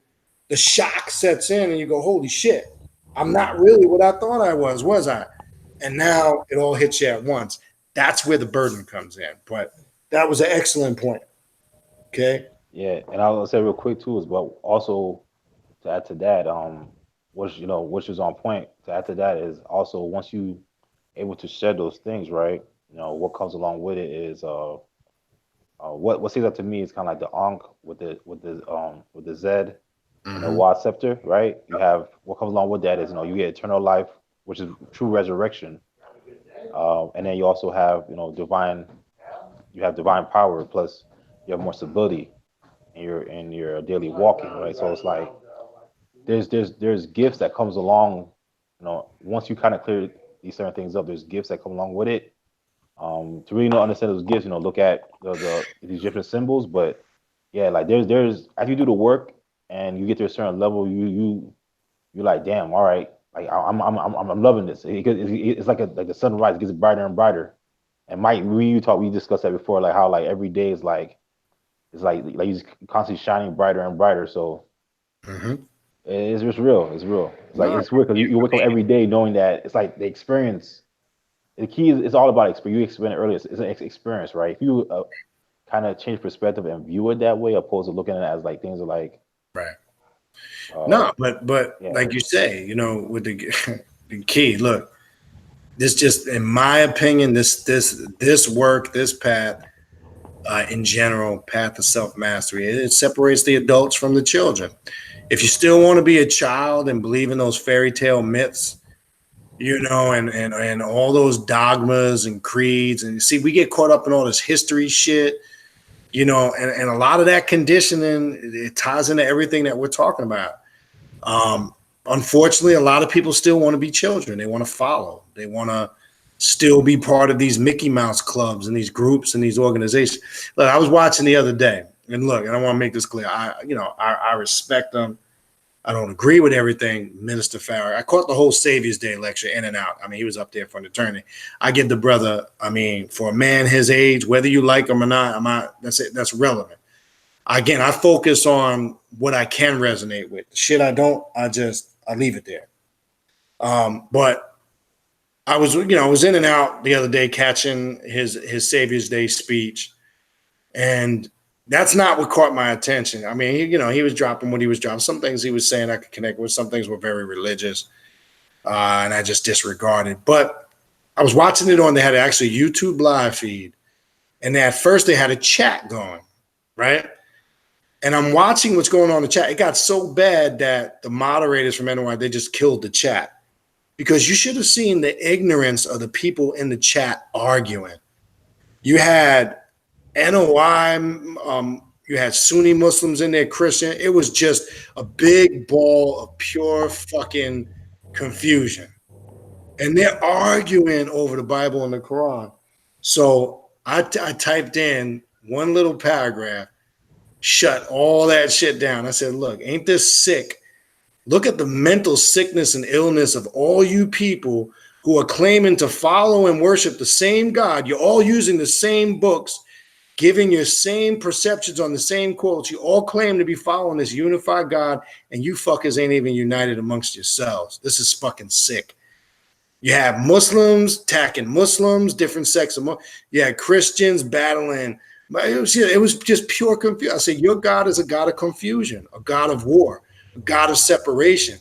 the shock sets in and you go, holy shit, I'm not really what I thought I was I? And now it all hits you at once. That's where the burden comes in. But that was an excellent point. Okay. Yeah, and I'll say real quick too, is but also to add to that, which is on point. To add to that is also once you able to shed those things, right? What comes along with it is what sticks out to me is kind of like the Ankh with the Z and the Wa scepter, right? You have what comes along with that is you get eternal life, which is true resurrection, and then you also have divine power plus you have more stability in your daily walking, right? So it's like there's gifts that comes along, once you kind of clear these certain things up, there's gifts that come along with it. To really know understand those gifts, look at the Egyptian symbols. But yeah, like there's as you do the work and you get to a certain level, you're like, damn, all right, like I'm loving this. It's like the sunrise, it gets brighter and brighter. And Mike, we discussed that before, like how like every day is like it's like you're constantly shining brighter and brighter. So it's just real. It's real. It's like it's weird because you wake up every day knowing that it's like the experience. The key is it's all about experience. You explained it earlier. It's an experience, right? If you kind of change perspective and view it that way, opposed to looking at it as like things are like right. No, but yeah. like you say, with the key, look, this just, in my opinion, this work, this path, in general, path of self-mastery, it separates the adults from the children. If you still want to be a child and believe in those fairy tale myths, and all those dogmas and creeds, and see, we get caught up in all this history shit, and a lot of that conditioning, it ties into everything that we're talking about. Unfortunately, a lot of people still want to be children. They want to follow. They want to still be part of these Mickey Mouse clubs and these groups and these organizations. Look, I was watching the other day, and look, and I want to make this clear. I respect them. I don't agree with everything Minister Farrar. I caught the whole Savior's Day lecture in and out. I mean, he was up there for an eternity. I give the brother, for a man his age, whether you like him or not, that's relevant. Again, I focus on what I can resonate with. Shit I don't, I leave it there. But I was in and out the other day catching his Savior's Day speech, and that's not what caught my attention. I mean, he was dropping what he was dropping. Some things he was saying I could connect with. Some things were very religious, and I just disregarded. But I was watching it they had actually a YouTube live feed, and at first they had a chat going, right? And I'm watching what's going on in the chat. It got so bad that the moderators from NY, they just killed the chat, because you should have seen the ignorance of the people in the chat arguing. You had NOI, you had Sunni Muslims in there, Christian. It was just a big ball of pure fucking confusion. And they're arguing over the Bible and the Quran. So I typed in one little paragraph, shut all that shit down. I said, look, ain't this sick? Look at the mental sickness and illness of all you people who are claiming to follow and worship the same God. You're all using the same books, giving your same perceptions on the same quotes. You all claim to be following this unified God, and you fuckers ain't even united amongst yourselves. This is fucking sick. You have Muslims attacking Muslims, different sects of Muslims. You had Christians battling. It was just pure confusion. I said, your God is a God of confusion, a God of war, a God of separation.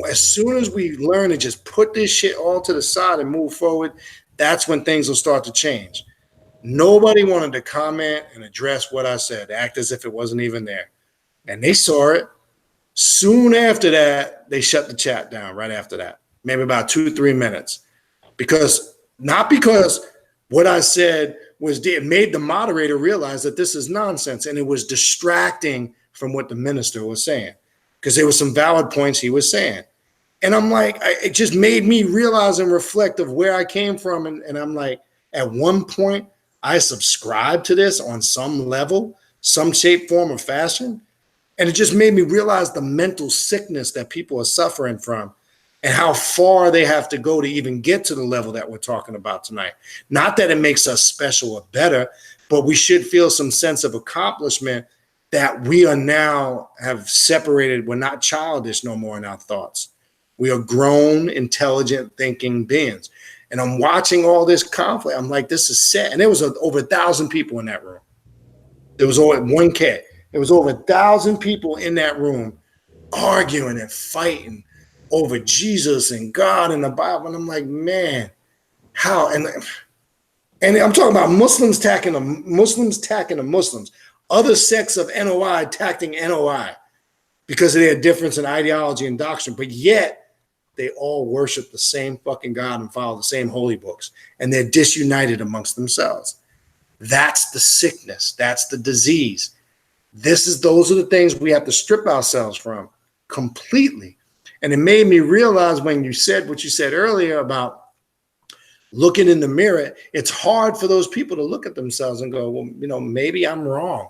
As soon as we learn to just put this shit all to the side and move forward, that's when things will start to change. Nobody wanted to comment and address what I said, act as if it wasn't even there. And they saw it. Soon after that, they shut the chat down right after that, maybe about 2-3 minutes. Not because what I said it made the moderator realize that this is nonsense, and it was distracting from what the minister was saying, because there were some valid points he was saying. And I'm like, it just made me realize and reflect of where I came from. And I'm like, at one point, I subscribed to this on some level, some shape, form, or fashion. And it just made me realize the mental sickness that people are suffering from and how far they have to go to even get to the level that we're talking about tonight. Not that it makes us special or better, but we should feel some sense of accomplishment that we are now have separated. We're not childish no more in our thoughts. We are grown, intelligent, thinking beings. And I'm watching all this conflict. I'm like, this is sad. And there was over 1,000 people in that room. There was over 1K. There was over 1,000 people in that room arguing and fighting over Jesus and God and the Bible. And I'm like, man, how? And I'm talking about Muslims attacking the Muslims, other sects of NOI attacking NOI because of their difference in ideology and doctrine. But yet, they all worship the same fucking God and follow the same holy books, and they're disunited amongst themselves. That's the sickness. That's the disease. Those are the things we have to strip ourselves from completely. And it made me realize when you said what you said earlier about looking in the mirror, it's hard for those people to look at themselves and go, well, maybe I'm wrong.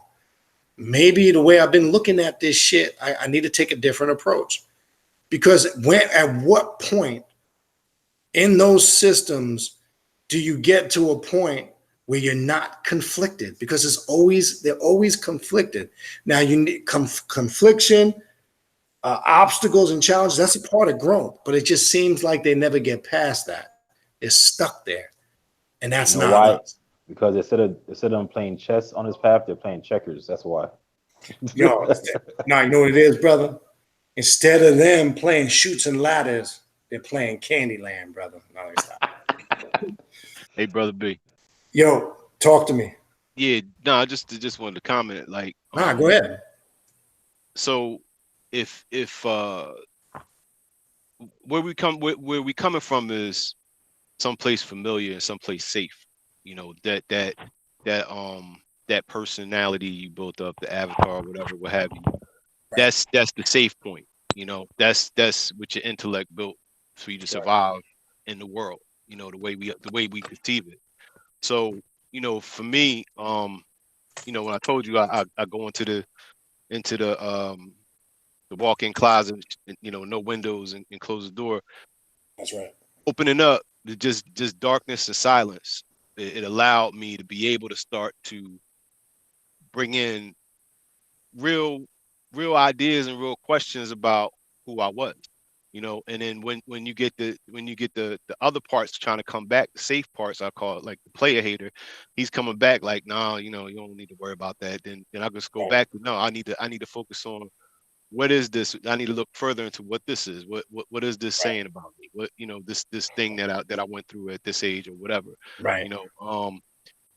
Maybe the way I've been looking at this shit, I need to take a different approach. Because at what point in those systems do you get to a point where you're not conflicted? Because they're always conflicted. Now you need confliction, obstacles and challenges. That's a part of growth, but it just seems like they never get past that. They're stuck there, and that's not why? us. Because instead of them playing chess on this path, they're playing checkers. That's why. No, you know what it is, brother? Instead of them playing Chutes and Ladders, they're playing Candyland, brother. No, it's not. Hey, brother B. Yo, talk to me. Yeah, no, I just wanted to comment. Like, go ahead. So, if where we coming from is someplace familiar and someplace safe. That personality you built up, the avatar, whatever, what have you. That's the safe point. That's what your intellect built for you to survive in the world. The way we perceive it. So, for me, when I told you I go into the walk-in closet, no windows and close the door. That's right. Opening up just darkness and silence. It allowed me to be able to start to bring in real ideas and real questions about who I was, and then when you get the other parts trying to come back, the safe parts, I call it, like the player hater, he's coming back like, nah, you don't need to worry about that. Then I just go back to, no, I need to focus on what is this. I need to look further into what this is. What is this saying about me? What, this thing that I went through at this age or whatever. Right. And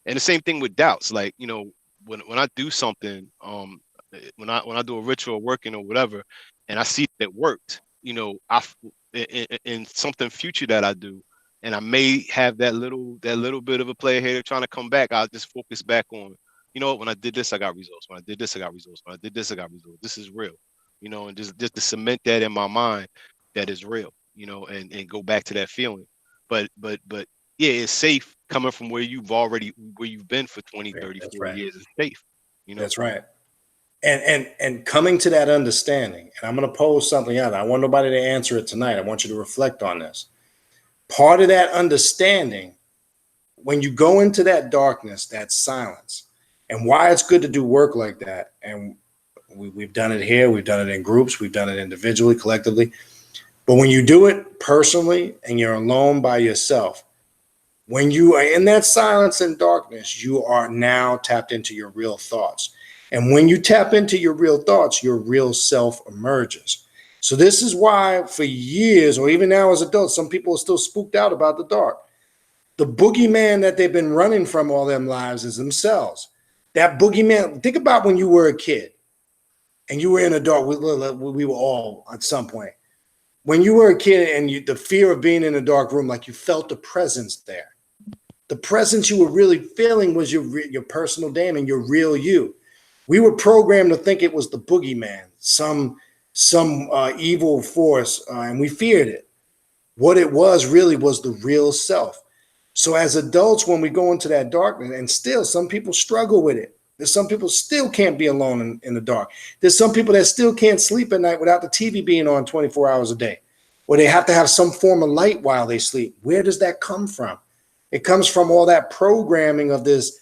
the same thing with doubts. Like, when I do something, when I do a ritual working or whatever, and I see that worked, in something future that I do, and I may have that little bit of a player hater trying to come back, I'll just focus back on, when I did this, I got results. When I did this, I got results. When I did this, I got results. This is real, and just to cement that in my mind that is real, and go back to that feeling. But yeah, it's safe coming from where you've been for 20, 30, 40 years. It's safe. That's right. And coming to that understanding, and I'm going to pose something out. I want nobody to answer it tonight. I want you to reflect on this. Part of that understanding, when you go into that darkness, that silence, and why it's good to do work like that. And we've done it here. We've done it in groups. We've done it individually, collectively. But when you do it personally and you're alone by yourself, when you are in that silence and darkness, you are now tapped into your real thoughts. And when you tap into your real thoughts, your real self emerges. So this is why for years, or even now as adults, some people are still spooked out about the dark. The boogeyman that they've been running from all their lives is themselves. That boogeyman, think about when you were a kid and you were in a dark, we were all at some point. When you were a kid and the fear of being in a dark room, like you felt the presence there. The presence you were really feeling was your personal demon, your real you. We were programmed to think it was the boogeyman, some evil force, and we feared it. What it was really was the real self. So as adults, when we go into that darkness, and still some people struggle with it. There's some people still can't be alone in the dark. There's some people that still can't sleep at night without the TV being on 24 hours a day, or they have to have some form of light while they sleep. Where does that come from? It comes from all that programming of this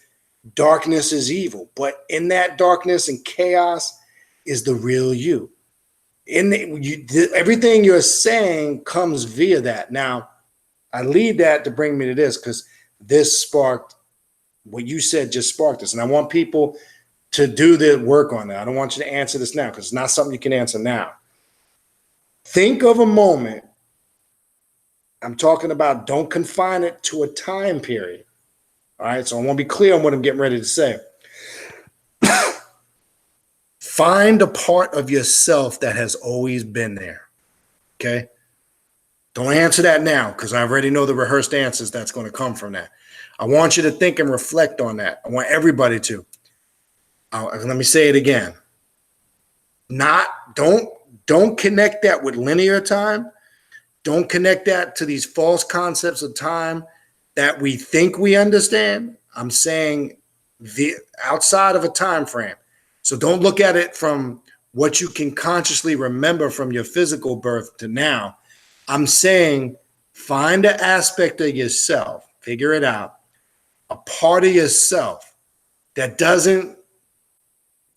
darkness is evil. But in that darkness and chaos is the real you. Everything you're saying comes via that. Now, I leave that to bring me to this, because this sparked what you said, just sparked this. And I want people to do the work on that. I don't want you to answer this now, because it's not something you can answer now. Think of a moment. I'm talking about, don't confine it to a time period. All right, so I want to be clear on what I'm getting ready to say. Find a part of yourself that has always been there, okay? Don't answer that now, because I already know the rehearsed answers that's going to come from that. I want you to think and reflect on that. I want everybody to. Let me say it again. Don't connect that with linear time. Don't connect that to these false concepts of time. that we think we understand. I'm saying the outside of a time frame. So don't look at it from what you can consciously remember from your physical birth to now. I'm saying find an aspect of yourself, figure it out, a part of yourself that doesn't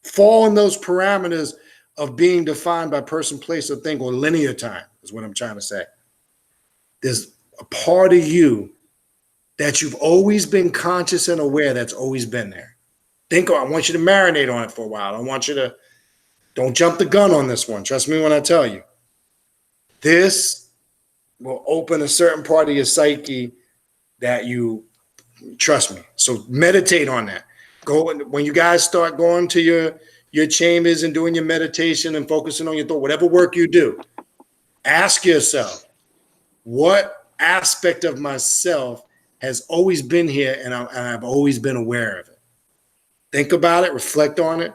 fall in those parameters of being defined by person, place, or thing, or linear time, is what I'm trying to say. There's a part of you that you've always been conscious and aware that's always been there. I want you to marinate on it for a while. I want you to, don't jump the gun on this one. Trust me when I tell you. This will open a certain part of your psyche that you, trust me. So meditate on that. Go, when you guys start going to your chambers and doing your meditation and focusing on your thought, whatever work you do, ask yourself, what aspect of myself has always been here and I've always been aware of it? Think about it, reflect on it,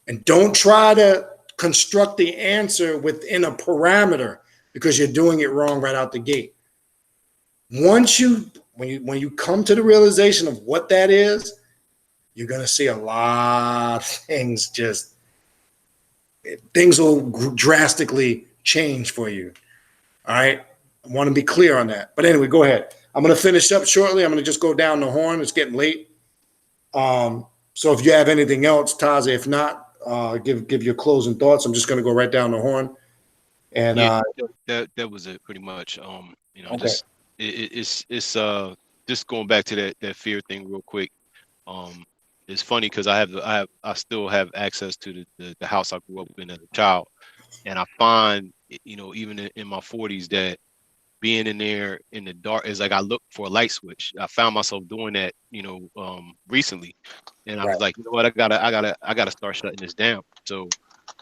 and don't try to construct the answer within a parameter because you're doing it wrong right out the gate. When you come to the realization of what that is, you're going to see a lot of things things will drastically change for you. All right. I want to be clear on that. But anyway, go ahead. I'm going to finish up shortly. I'm going to just go down the horn. It's getting late. So if you have anything else, Taza, if not, give your closing thoughts. I'm just going to go right down the horn. And that was it pretty much. Okay. Just it's just going back to that fear thing real quick. It's funny because I still have access to the house I grew up in as a child, and I find even in my 40s that being in there in the dark is like I look for a light switch. I found myself doing that recently, and I was like, you know what, I gotta start shutting this down. So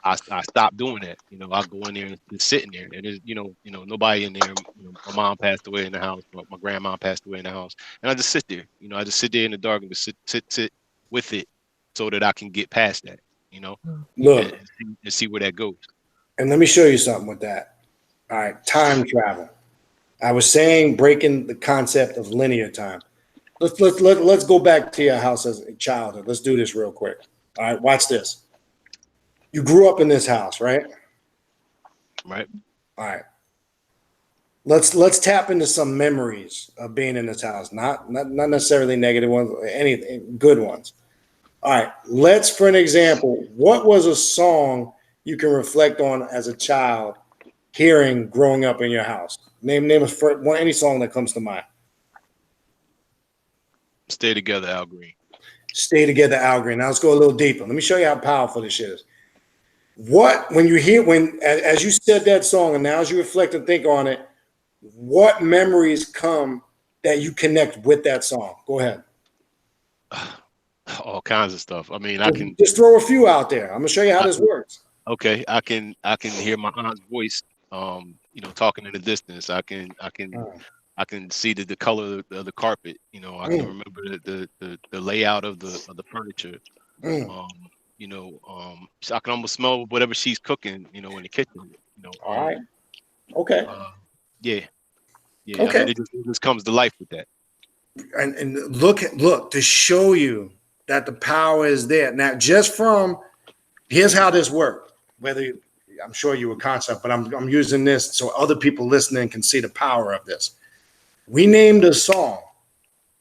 I stopped doing that. I go in there and just sitting there, and there's nobody in there. My mom passed away in the house, my grandma passed away in the house, and I just sit there. I just sit there in the dark and just sit with it, so that I can get past that. Look and see where that goes. And let me show you something with that. All right, time travel. I was saying breaking the concept of linear time. Let's go back to your house as a childhood. Let's do this real quick. All right, watch this. You grew up in this house, right? Right. All right. Let's tap into some memories of being in this house. Not necessarily negative ones, anything good ones. All right. Let's, for an example, what was a song you can reflect on as a child hearing growing up in your house? Name any song that comes to mind. Stay Together, Al Green. Stay Together, Al Green. Now let's go a little deeper. Let me show you how powerful this shit is. As you said that song, and now as you reflect and think on it, what memories come that you connect with that song? Go ahead. All kinds of stuff. I mean, I can just throw a few out there. I'm gonna show you how this works. Okay, I can hear my aunt's voice, talking in the distance. I can see the color of the carpet. I can remember the layout of the furniture. So I can almost smell whatever she's cooking, in the kitchen. All right. Okay. Yeah. Okay. I mean, it just comes to life with that. And look to show you that the power is there. Now, here's how this worked. I'm sure you were conscious, but I'm using this so other people listening can see the power of this. We named a song.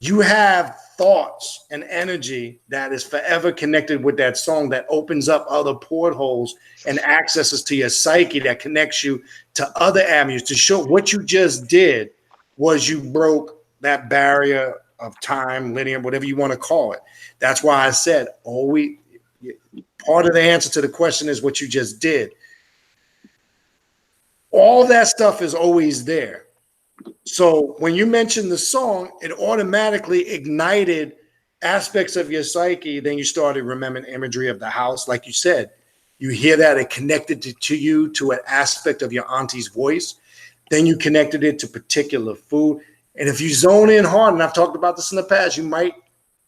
You have thoughts and energy that is forever connected with that song that opens up other portholes and accesses to your psyche that connects you to other avenues. To show what you just did was you broke that barrier of time, linear, whatever you want to call it. That's why I said, part of the answer to the question is what you just did. All that stuff is always there. So when you mentioned the song, it automatically ignited aspects of your psyche. Then you started remembering imagery of the house. Like you said, you hear that it connected to you to an aspect of your auntie's voice. Then you connected it to particular food. And if you zone in hard, and I've talked about this in the past, you might,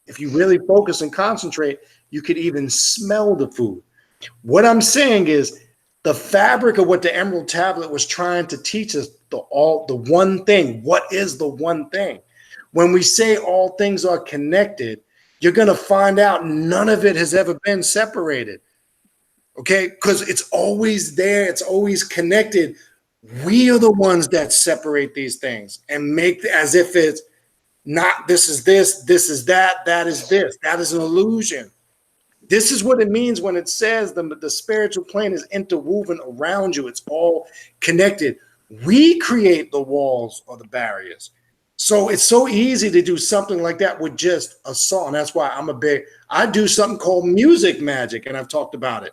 if you really focus and concentrate, you could even smell the food. What I'm saying is the fabric of what the Emerald Tablet was trying to teach us, the one thing. What is the one thing? When we say all things are connected, you're going to find out none of it has ever been separated. Okay? Because it's always there. It's always connected. We are the ones that separate these things and make as if it's not this is this, this is that, that is this. That is an illusion. This is what it means when it says the spiritual plane is interwoven around you. It's all connected. We create the walls or the barriers. So it's so easy to do something like that with just a song. That's why I do something called music magic, and I've talked about it,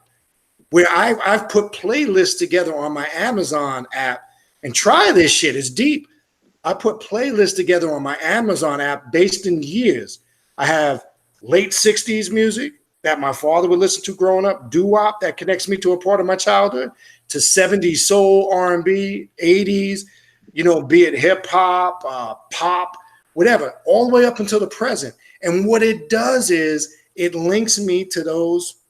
where I've put playlists together on my Amazon app, and try this shit. It's deep. I put playlists together on my Amazon app based in years. I have late 60s music that my father would listen to growing up, doo-wop that connects me to a part of my childhood, to 70s soul, R&B, 80s, be it hip hop, pop, whatever, all the way up until the present. And what it does is it links me to those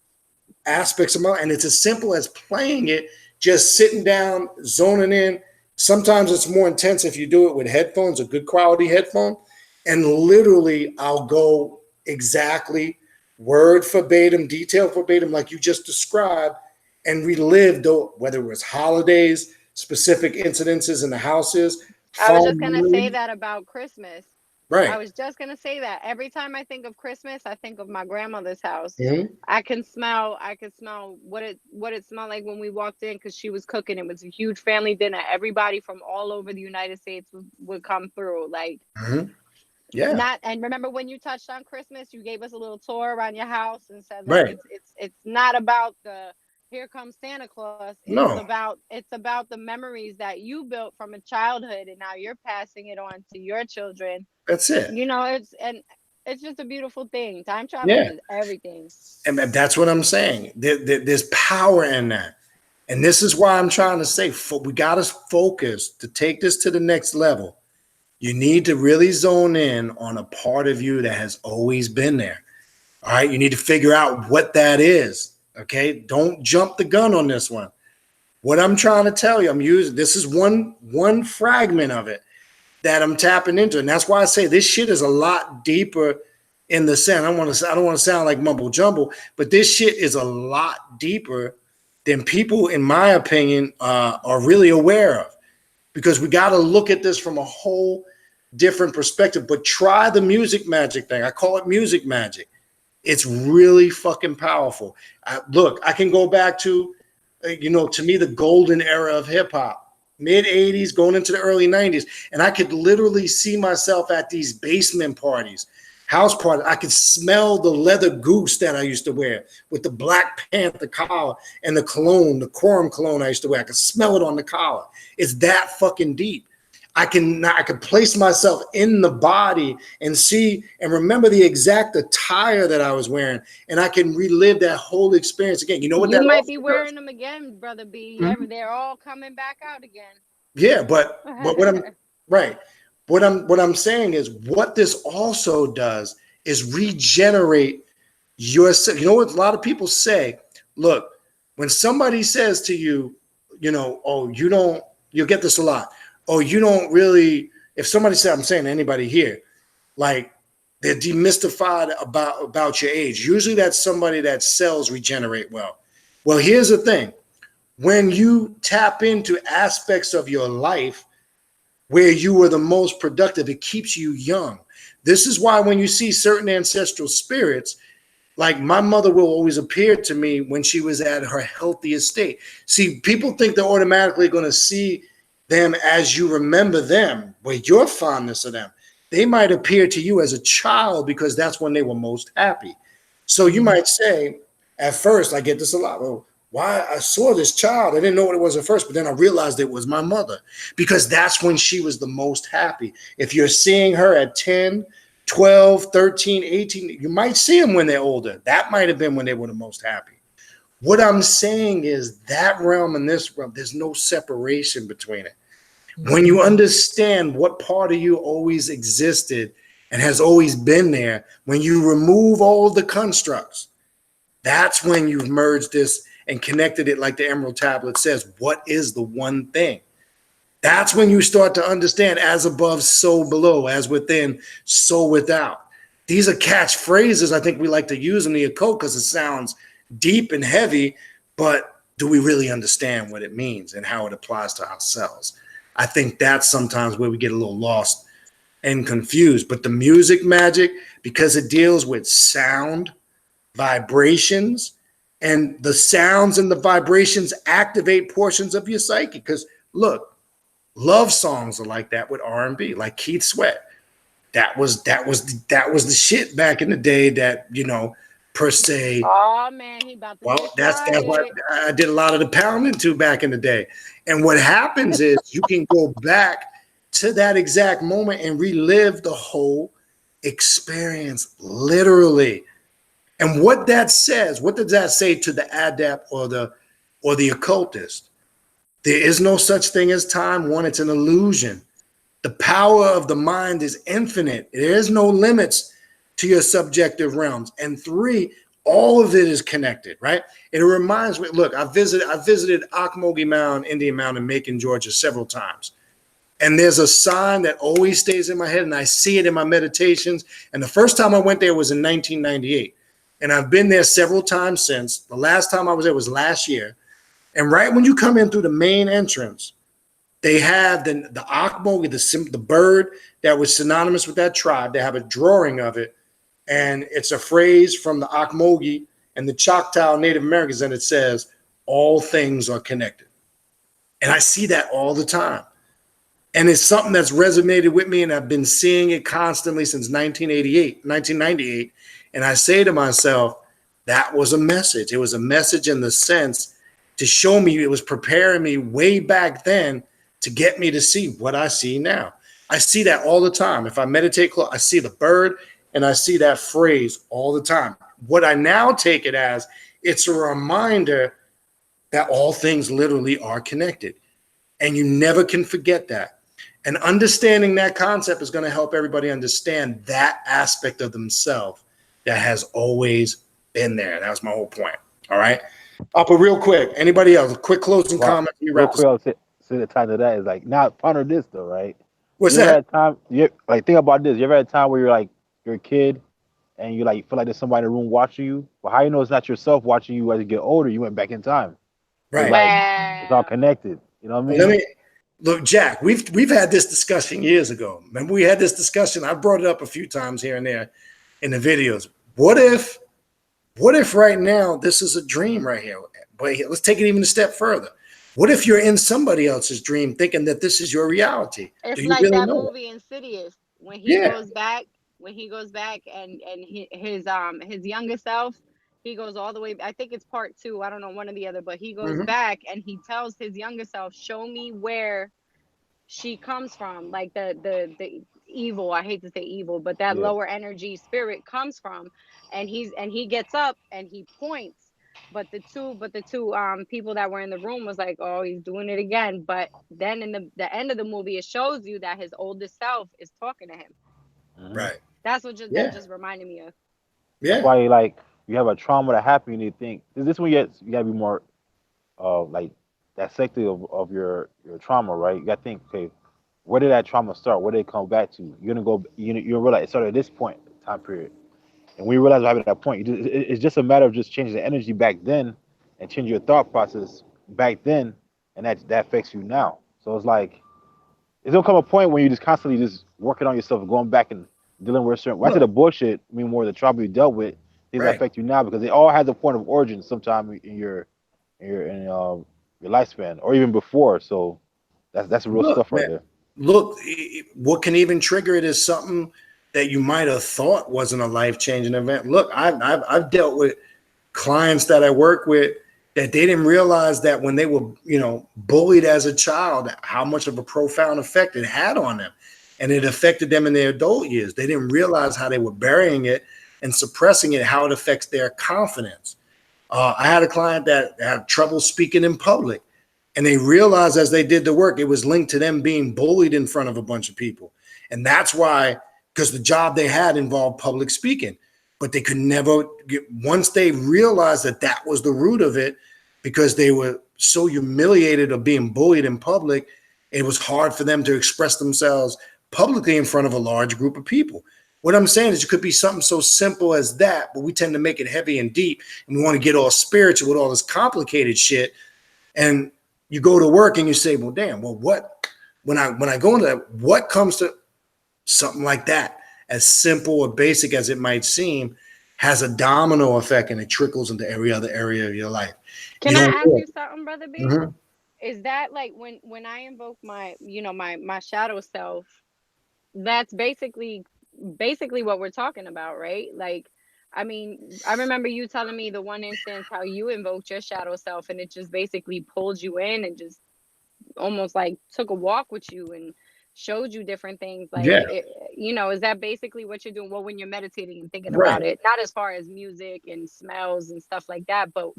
aspects of and it's as simple as playing it, just sitting down, zoning in. Sometimes it's more intense if you do it with headphones, a good quality headphone. And literally I'll go exactly word verbatim, detail verbatim, like you just described, and relive, whether it was holidays, specific incidences in the houses. I was just going to say that about Christmas. Right. I was just going to say that every time I think of Christmas, I think of my grandmother's house. Mm-hmm. I could smell what it smelled like when we walked in, because she was cooking. It was a huge family dinner. Everybody from all over the United States would come through. Like, mm-hmm. Yeah. And remember when you touched on Christmas, you gave us a little tour around your house and said, right, it's not about the here comes Santa Claus. It's about the memories that you built from a childhood, and now you're passing it on to your children. That's it. It's just a beautiful thing. Time travel is everything. And that's what I'm saying. There's power in that. And this is why I'm trying to say, we got to focus to take this to the next level. You need to really zone in on a part of you that has always been there. All right. You need to figure out what that is. Okay. Don't jump the gun on this one. What I'm trying to tell you, this is one fragment of it that I'm tapping into. And that's why I say this shit is a lot deeper in the sense. I don't want to sound like mumble jumble, but this shit is a lot deeper than people, in my opinion, are really aware of. Because we got to look at this from a whole different perspective. But try the music magic thing. I call it music magic. It's really fucking powerful. Look, I can go back to, to me, the golden era of hip hop, mid 80s, going into the early 90s. And I could literally see myself at these basement parties, house parties. I could smell the leather goose that I used to wear with the Black Panther collar and the cologne, the Quorum cologne I used to wear. I could smell it on the collar. It's that fucking deep. I can place myself in the body and see and remember the exact attire that I was wearing, and I can relive that whole experience again. You know what? You might be wearing them again, Brother B. Mm-hmm. They're all coming back out again. Yeah, but what I'm saying is, what this also does is regenerate yourself. You know what a lot of people say? Look, when somebody says to you, you'll get this a lot. Oh, you don't really, if somebody said, I'm saying to anybody here, like they're demystified about your age. Usually that's somebody that cells regenerate well. Well, here's the thing. When you tap into aspects of your life where you were the most productive, it keeps you young. This is why when you see certain ancestral spirits, like my mother will always appear to me when she was at her healthiest state. See, people think they're automatically going to see them as you remember them, with your fondness of them. They might appear to you as a child because that's when they were most happy. So you might say, at first, I get this a lot. Well, why I saw this child, I didn't know what it was at first, but then I realized it was my mother, because that's when she was the most happy. If you're seeing her at 10, 12, 13, 18, you might see them when they're older. That might have been when they were the most happy. What I'm saying is that realm and this realm, there's no separation between it. When you understand what part of you always existed and has always been there, when you remove all the constructs, that's when you've merged this and connected it like the Emerald Tablet says. What is the one thing? That's when you start to understand as above, so below, as within, so without. These are catchphrases I think we like to use in the occult because it sounds deep and heavy, but do we really understand what it means and how it applies to ourselves? I think that's sometimes where we get a little lost and confused. But the music magic, because it deals with sound, vibrations, and the sounds and the vibrations activate portions of your psyche. Because look, love songs are like that with R&B, like Keith Sweat. That was the shit back in the day that, you know, per se. Oh man, he about to Well, get that's what started. I did a lot of the pounding to back in the day. And what happens is you can go back to that exact moment and relive the whole experience, literally. And what that says, what does that say to the adept or the occultist? There is no such thing as time. One, it's an illusion. The power of the mind is infinite. There is no limits to your subjective realms. And three, all of it is connected, right? It reminds me, look, I visited Ocmulgee Mound, Indian Mound in Macon, Georgia several times. And there's a sign that always stays in my head, and I see it in my meditations. And the first time I went there was in 1998. And I've been there several times since. The last time I was there was last year. And right when you come in through the main entrance, they have the Ocmulgee, the bird that was synonymous with that tribe. They have a drawing of it. And it's a phrase from the Ocmulgee and the Choctaw Native Americans, and it says, all things are connected. And I see that all the time. And it's something that's resonated with me, and I've been seeing it constantly since 1998. And I say to myself, that was a message. It was a message in the sense to show me, it was preparing me way back then to get me to see what I see now. I see that all the time. If I meditate, I see the bird, and I see that phrase all the time. What I now take it as, it's a reminder that all things literally are connected. And you never can forget that. And understanding that concept is going to help everybody understand that aspect of themselves that has always been there. That was my whole point. All right. But real quick, anybody else? A quick closing comment. Real quick, I'll say the time to that is like, now ponder this though, right? What's you ever that? had time, think about this. You ever had a time where you're a kid and you feel like there's somebody in the room watching you, but how you know it's not yourself watching you as you get older? You went back in time. Right. It's all connected. You know what I mean? Look, Jack, we've had this discussion years ago. Remember, we had this discussion. I brought it up a few times here and there in the videos. What if right now this is a dream right here? But let's take it even a step further. What if you're in somebody else's dream thinking that this is your reality? It's like really that movie Insidious when he goes back. When he goes back and his younger self, he goes all the way. I think it's part 2. I don't know, one or the other, but he goes back and he tells his younger self, "Show me where she comes from." Like the evil. I hate to say evil, but that lower energy spirit comes from, and he gets up and he points. But the two people that were in the room was like, "Oh, he's doing it again." But then in the end of the movie, it shows you that his oldest self is talking to him. Right. That's what that just reminded me of. Yeah. That's why you have a trauma that happened, you need to think. This one you gotta be more dissecting of your trauma, right? You gotta think, okay, where did that trauma start? Where did it come back to? You're gonna go. You realize it started at this point time period, and when you realize what happened at that point, it's just a matter of just changing the energy back then and changing your thought process back then, and that affects you now. So it's like it's gonna come a point when you just constantly just working on yourself, going back and dealing with certain. When I say the bullshit, I mean more the trauma you dealt with. Things that affect you now because it all has a point of origin sometime in your lifespan or even before. So that's real stuff right there. Look, what can even trigger it is something that you might have thought wasn't a life-changing event. Look, I've dealt with clients that I work with that they didn't realize that when they were, bullied as a child, how much of a profound effect it had on them. And it affected them in their adult years. They didn't realize how they were burying it and suppressing it, how it affects their confidence. I had a client that had trouble speaking in public, and they realized as they did the work, it was linked to them being bullied in front of a bunch of people. And that's why, because the job they had involved public speaking, but they could never get, once they realized that that was the root of it, because they were so humiliated of being bullied in public, It was hard for them to express themselves publicly in front of a large group of people. What I'm saying is it could be something so simple as that, but we tend to make it heavy and deep, and we want to get all spiritual with all this complicated shit. And you go to work and you say, well, damn, well, what, when I go into that, what comes to something like that, as simple or basic as it might seem, has a domino effect and it trickles into every other area of your life. Can I ask you something, Brother B? Mm-hmm. Is that like when I invoke my, you know, my shadow self, that's basically what we're talking about, right? Like, I mean, I remember you telling me the one instance how you invoked your shadow self and it just basically pulled you in and just almost like took a walk with you and showed you different things. Like, Yeah. you know, is that basically what you're doing? Well, when you're meditating and thinking Right. about it, not as far as music and smells and stuff like that, but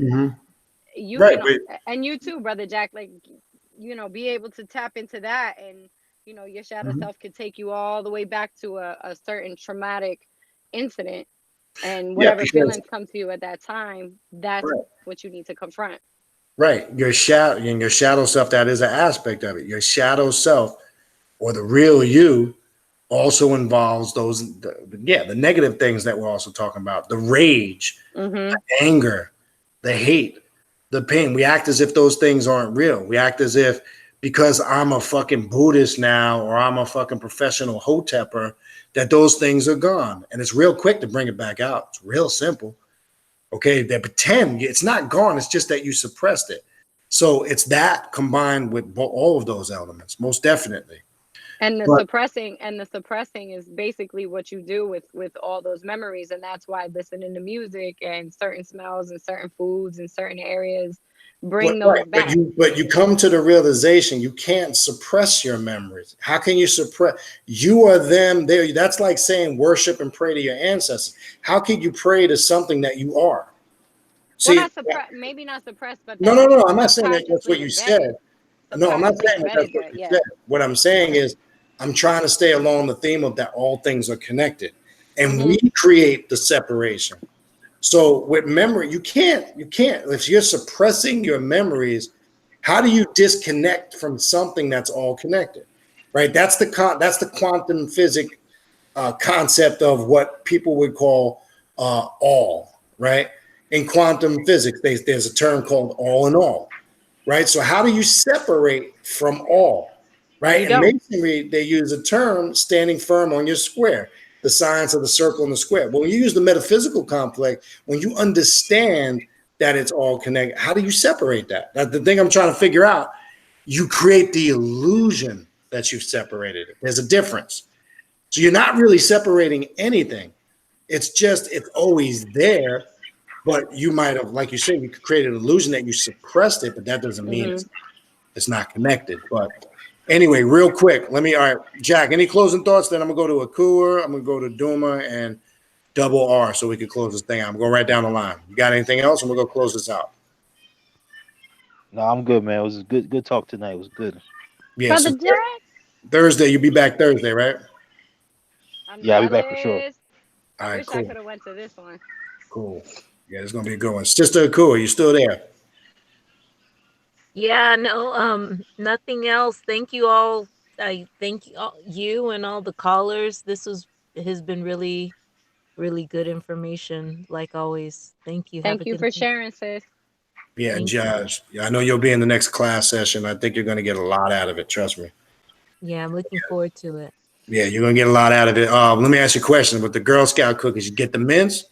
you Right, can, and you too, Brother Jack, like, you know, be able to tap into that, and you know, your shadow self could take you all the way back to a certain traumatic incident, and whatever feelings come to you at that time, that's what you need to confront. Right. Your shadow self, that is an aspect of it. Your shadow self, or the real you, also involves the negative things that we're also talking about. The rage, the anger, the hate, the pain. We act as if those things aren't real. We act as if because I'm a fucking Buddhist now, or I'm a fucking professional hotepper, that those things are gone. And it's real quick to bring it back out. It's real simple. Okay, they pretend it's not gone. It's just that you suppressed it. So it's that combined with all of those elements, most definitely. And the suppressing is basically what you do with all those memories, and that's why listening to music and certain smells and certain foods and certain areas bring those back. But you come to the realization you can't suppress your memories. How can you suppress? You are them. There. That's like saying worship and pray to your ancestors. How can you pray to something that you are? See, well, maybe not suppressed, but no. I'm not saying that that's what you said. No, I'm not saying that that's what you said. What I'm saying is, I'm trying to stay along the theme of that all things are connected, and we create the separation. So with memory, you can't, if you're suppressing your memories, how do you disconnect from something that's all connected, right? That's the quantum physics concept of what people would call all, right? In quantum physics, there's a term called all in all, right? So how do you separate from all, right? In Masonry, they use a term standing firm on your square, the science of the circle and the square. But when you use the metaphysical complex, when you understand that it's all connected, how do you separate that? That's the thing I'm trying to figure out. You create the illusion that you've separated it. There's a difference. So you're not really separating anything. It's just, it's always there, but you might have, like you said, you could create an illusion that you suppressed it, but that doesn't mean it's not connected. But anyway, real quick, all right, Jack, any closing thoughts? Then I'm gonna go to Akua, I'm gonna go to Duma and Double R so we can close this thing out. I'm going right down the line. You got anything else? And we'll go close this out. No, I'm good, man. It was a good talk tonight. It was good. Yeah. So Thursday, you'll be back Thursday, right? I'll be back for sure. All right, wish I could have went to this one. Cool. Yeah, it's gonna be a good one. Sister Akua, you still there? Yeah, no, nothing else. Thank you all. I thank you and all the callers. This has been really, really good information, like always. Thank you. Thank you for sharing, sis. Yeah, Josh. I know you'll be in the next class session. I think you're gonna get a lot out of it. Trust me. Yeah, I'm looking forward to it. Yeah, you're gonna get a lot out of it. Let me ask you a question. With the Girl Scout cookies, you get the mints?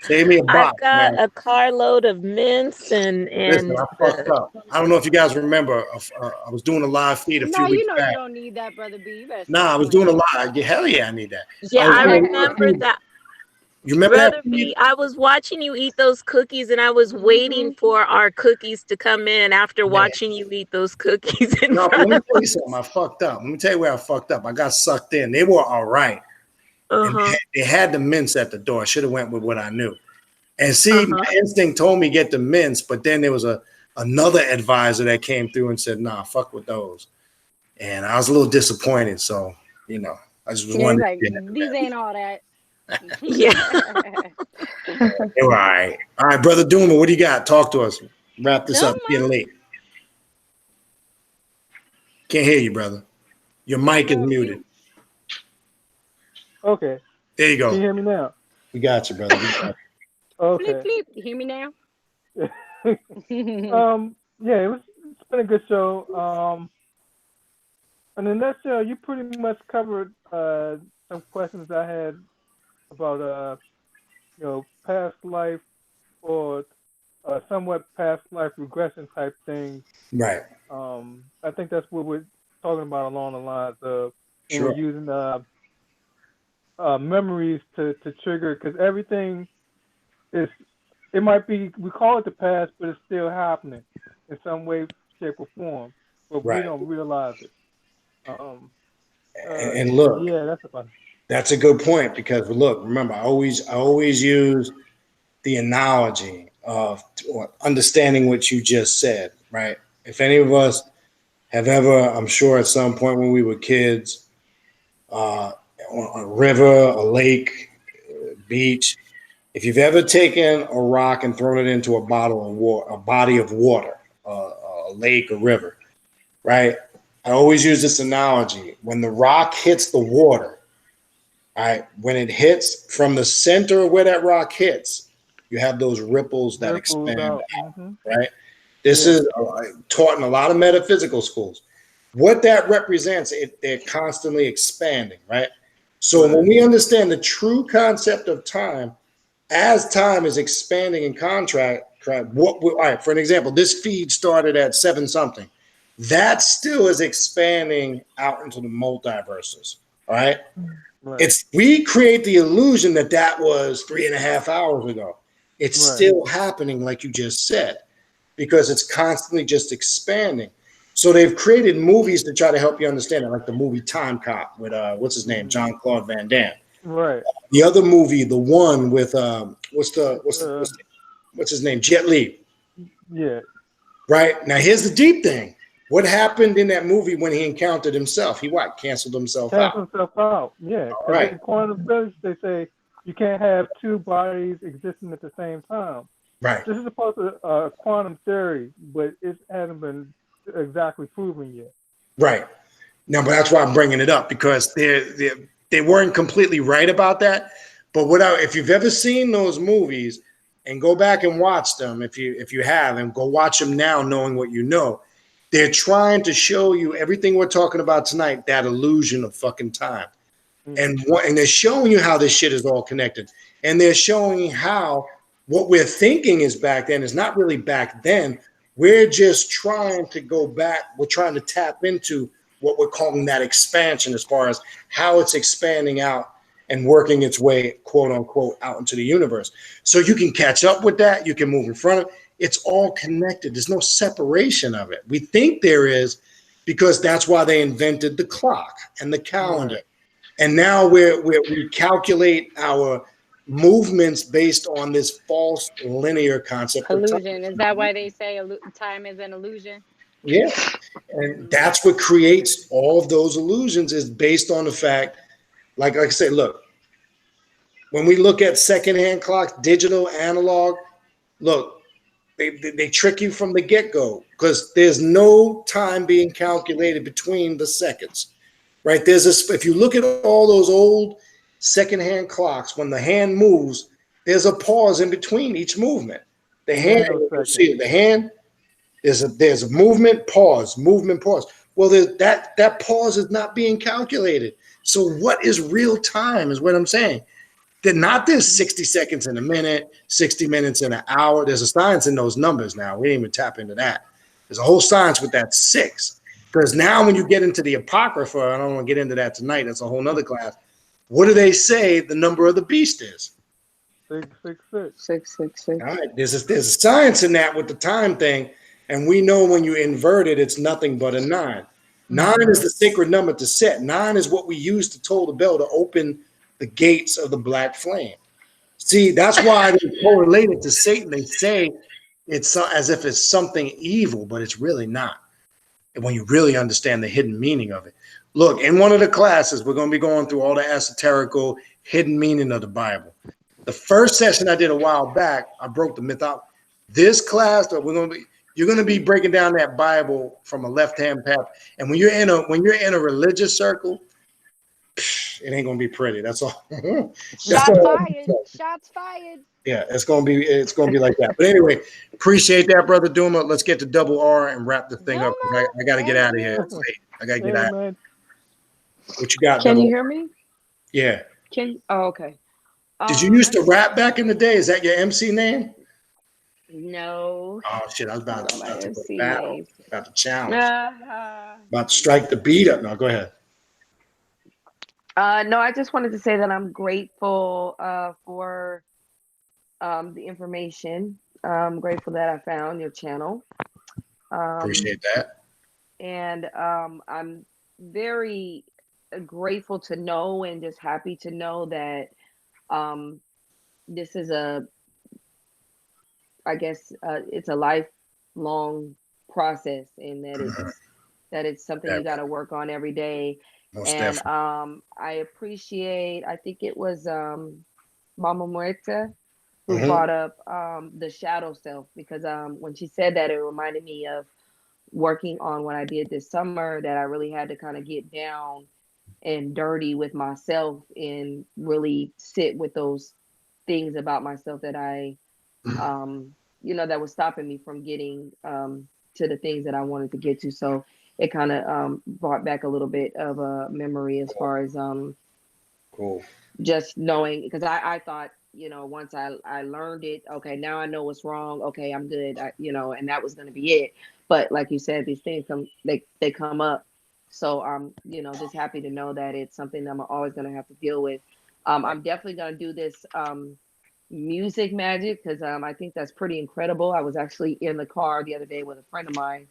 Save me a box. I've got a carload of mints and Listen, I fucked up. I don't know if you guys remember. I was doing a live feed a few weeks back. You don't need that, Brother B. Nah, I was doing a live. Yeah, hell yeah, I need that. Yeah, I remember that. You remember Brother B, I was watching you eat those cookies, and I was waiting for our cookies to come in after watching you eat those cookies. No, let me tell you something. I fucked up. Let me tell you where I fucked up. I got sucked in. They were all right. And they had the mints at the door. I should have went with what I knew. And see, my instinct told me get the mints, but then there was another advisor that came through and said, "Nah, fuck with those." And I was a little disappointed. So, I just was wondering. Like, these ain't all that. Yeah. All right. All right, Brother Duma, what do you got? Talk to us. Wrap this up. It's getting late. Can't hear you, brother. Your mic is muted. Okay. There you go. Can you hear me now? We got you, brother. We got you. Okay. Bleep, bleep. You hear me now? Yeah, it's been a good show. In a nutshell, you pretty much covered some questions I had about past life or somewhat past life regression type things. Right. I think that's what we're talking about along the lines of when we're using memories to trigger, because everything it might be, we call it the past, but it's still happening in some way, shape, or form, but we don't realize it. And look, yeah, that's about it. That's a good point, because look, remember, I always use the analogy of understanding what you just said, right? If any of us have ever, I'm sure at some point when we were kids, on a river, a lake, beach, if you've ever taken a rock and thrown it into a bottle of water, a body of water, a lake, a river, right? I always use this analogy. When the rock hits the water, right, when it hits from the center of where that rock hits, you have those ripples that expand out, right? This is taught in a lot of metaphysical schools. What that represents, they're constantly expanding, right? So when we understand the true concept of time, as time is expanding in contract, all right, for an example, this feed started at 7 something. That still is expanding out into the multiverses, all right? We create the illusion that was 3.5 hours ago. It's still happening, like you just said, because it's constantly just expanding. So they've created movies to try to help you understand it, like the movie Time Cop with what's his name, Jean-Claude Van Damme. Right. The other movie, the one with what's his name, Jet Li. Yeah. Right. Now here's the deep thing. What happened in that movie when he encountered himself? He canceled himself out. Canceled himself out. Yeah. Right. In quantum physics, they say you can't have two bodies existing at the same time. Right. This is supposed to quantum theory, but it hasn't been exactly proven yet. Right. Now, but that's why I'm bringing it up, because they weren't completely right about that. But if you've ever seen those movies and go back and watch them, if you have, and go watch them now, knowing what you know, they're trying to show you everything we're talking about tonight, that illusion of fucking time. And they're showing you how this shit is all connected. And they're showing you how what we're thinking is back then is not really back then. We're just trying to go back. We're trying to tap into what we're calling that expansion, as far as how it's expanding out and working its way, quote unquote, out into the universe. So you can catch up with that. You can move in front of it. It's all connected. There's no separation of it. We think there is, because that's why they invented the clock and the calendar. Right. And now we calculate our movements based on this false linear concept. Illusion. Is that why they say time is an illusion? Yeah. And that's what creates all of those illusions, is based on the fact, like I say, look, when we look at secondhand clocks, digital, analog, look, they trick you from the get-go, because there's no time being calculated between the seconds, right? If you look at all those old secondhand clocks, when the hand moves, there's a pause in between each movement. The hand, you see it, the hand, there's a movement, pause, movement, pause. Well, that pause is not being calculated. So what is real time is what I'm saying. There's 60 seconds in a minute, 60 minutes in an hour. There's a science in those numbers now. We didn't even tap into that. There's a whole science with that 6. Because now when you get into the Apocrypha, I don't want to get into that tonight, that's a whole nother class. What do they say the number of the beast is? 666. 666. All right. There's a science in that with the time thing. And we know when you invert it, it's nothing but a 9. 9 is the sacred number to set. 9 is what we use to toll the bell to open the gates of the black flame. See, that's why they correlate it to Satan. They say it's as if it's something evil, but it's really not. And when you really understand the hidden meaning of it. Look, in one of the classes, we're going to be going through all the esoterical hidden meaning of the Bible. The first session I did a while back, I broke the myth out. This class that you're you're going to be breaking down that Bible from a left-hand path. And when you're in a religious circle, it ain't going to be pretty. That's all. Shots fired. Shots fired. Yeah, it's gonna be like that. But anyway, appreciate that, brother Duma. Let's get to double R and wrap the thing up. I gotta get out of here. I gotta get out. What you got? Can double you R? hear me? Yeah. Oh, okay. Did you used to rap back in the day? Is that your MC name? No. Oh shit! I was about to MC battle, name. about to challenge, Uh-huh. about to strike the beat up. No, go ahead. No, I just wanted to say that I'm grateful for the information. I'm grateful that I found your channel. Appreciate that. And I'm very grateful to know and just happy to know that this is it's a lifelong process, and that it's something you got to work on every day. Most And definitely. I appreciate, I think it was Mama Muerta who Mhm. brought up the shadow self, because when she said that, it reminded me of working on what I did this summer, that I really had to kind of get down and dirty with myself and really sit with those things about myself that I that was stopping me from getting to the things that I wanted to get to. So it kind of brought back a little bit of a memory as far as cool. Just knowing, because I thought, once I learned it, okay, now I know what's wrong. Okay, I'm good. And that was going to be it. But like you said, these things they come up. So I'm, just happy to know that it's something that I'm always going to have to deal with. I'm definitely going to do this music magic, because I think that's pretty incredible. I was actually in the car the other day with a friend of mine,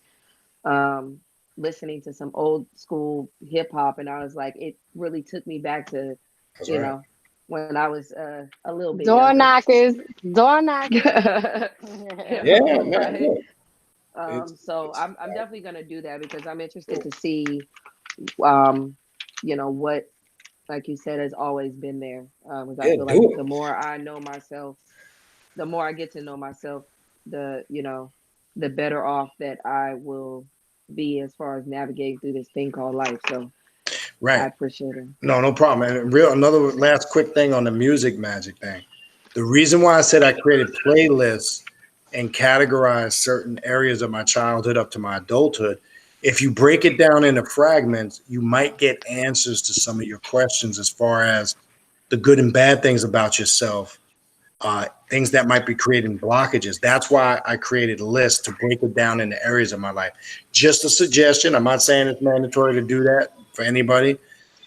listening to some old school hip hop, and I was like, it really took me back to, That's you right. know, when I was a little bit Door younger. knockers. Door knockers. Yeah, Right. man. So I'm definitely gonna do that, because I'm interested to see, what, like you said, has always been there. Because I Yeah, feel do like it. the more I know myself, the more I get to know myself, the better off that I will be as far as navigating through this thing called life. So Right. I appreciate it. No problem. And another last quick thing on the music magic thing. The reason why I said I created playlists and categorized certain areas of my childhood up to my adulthood, if you break it down into fragments, you might get answers to some of your questions as far as the good and bad things about yourself, things that might be creating blockages. That's why I created lists to break it down into areas of my life. Just a suggestion. I'm not saying it's mandatory to do that for anybody.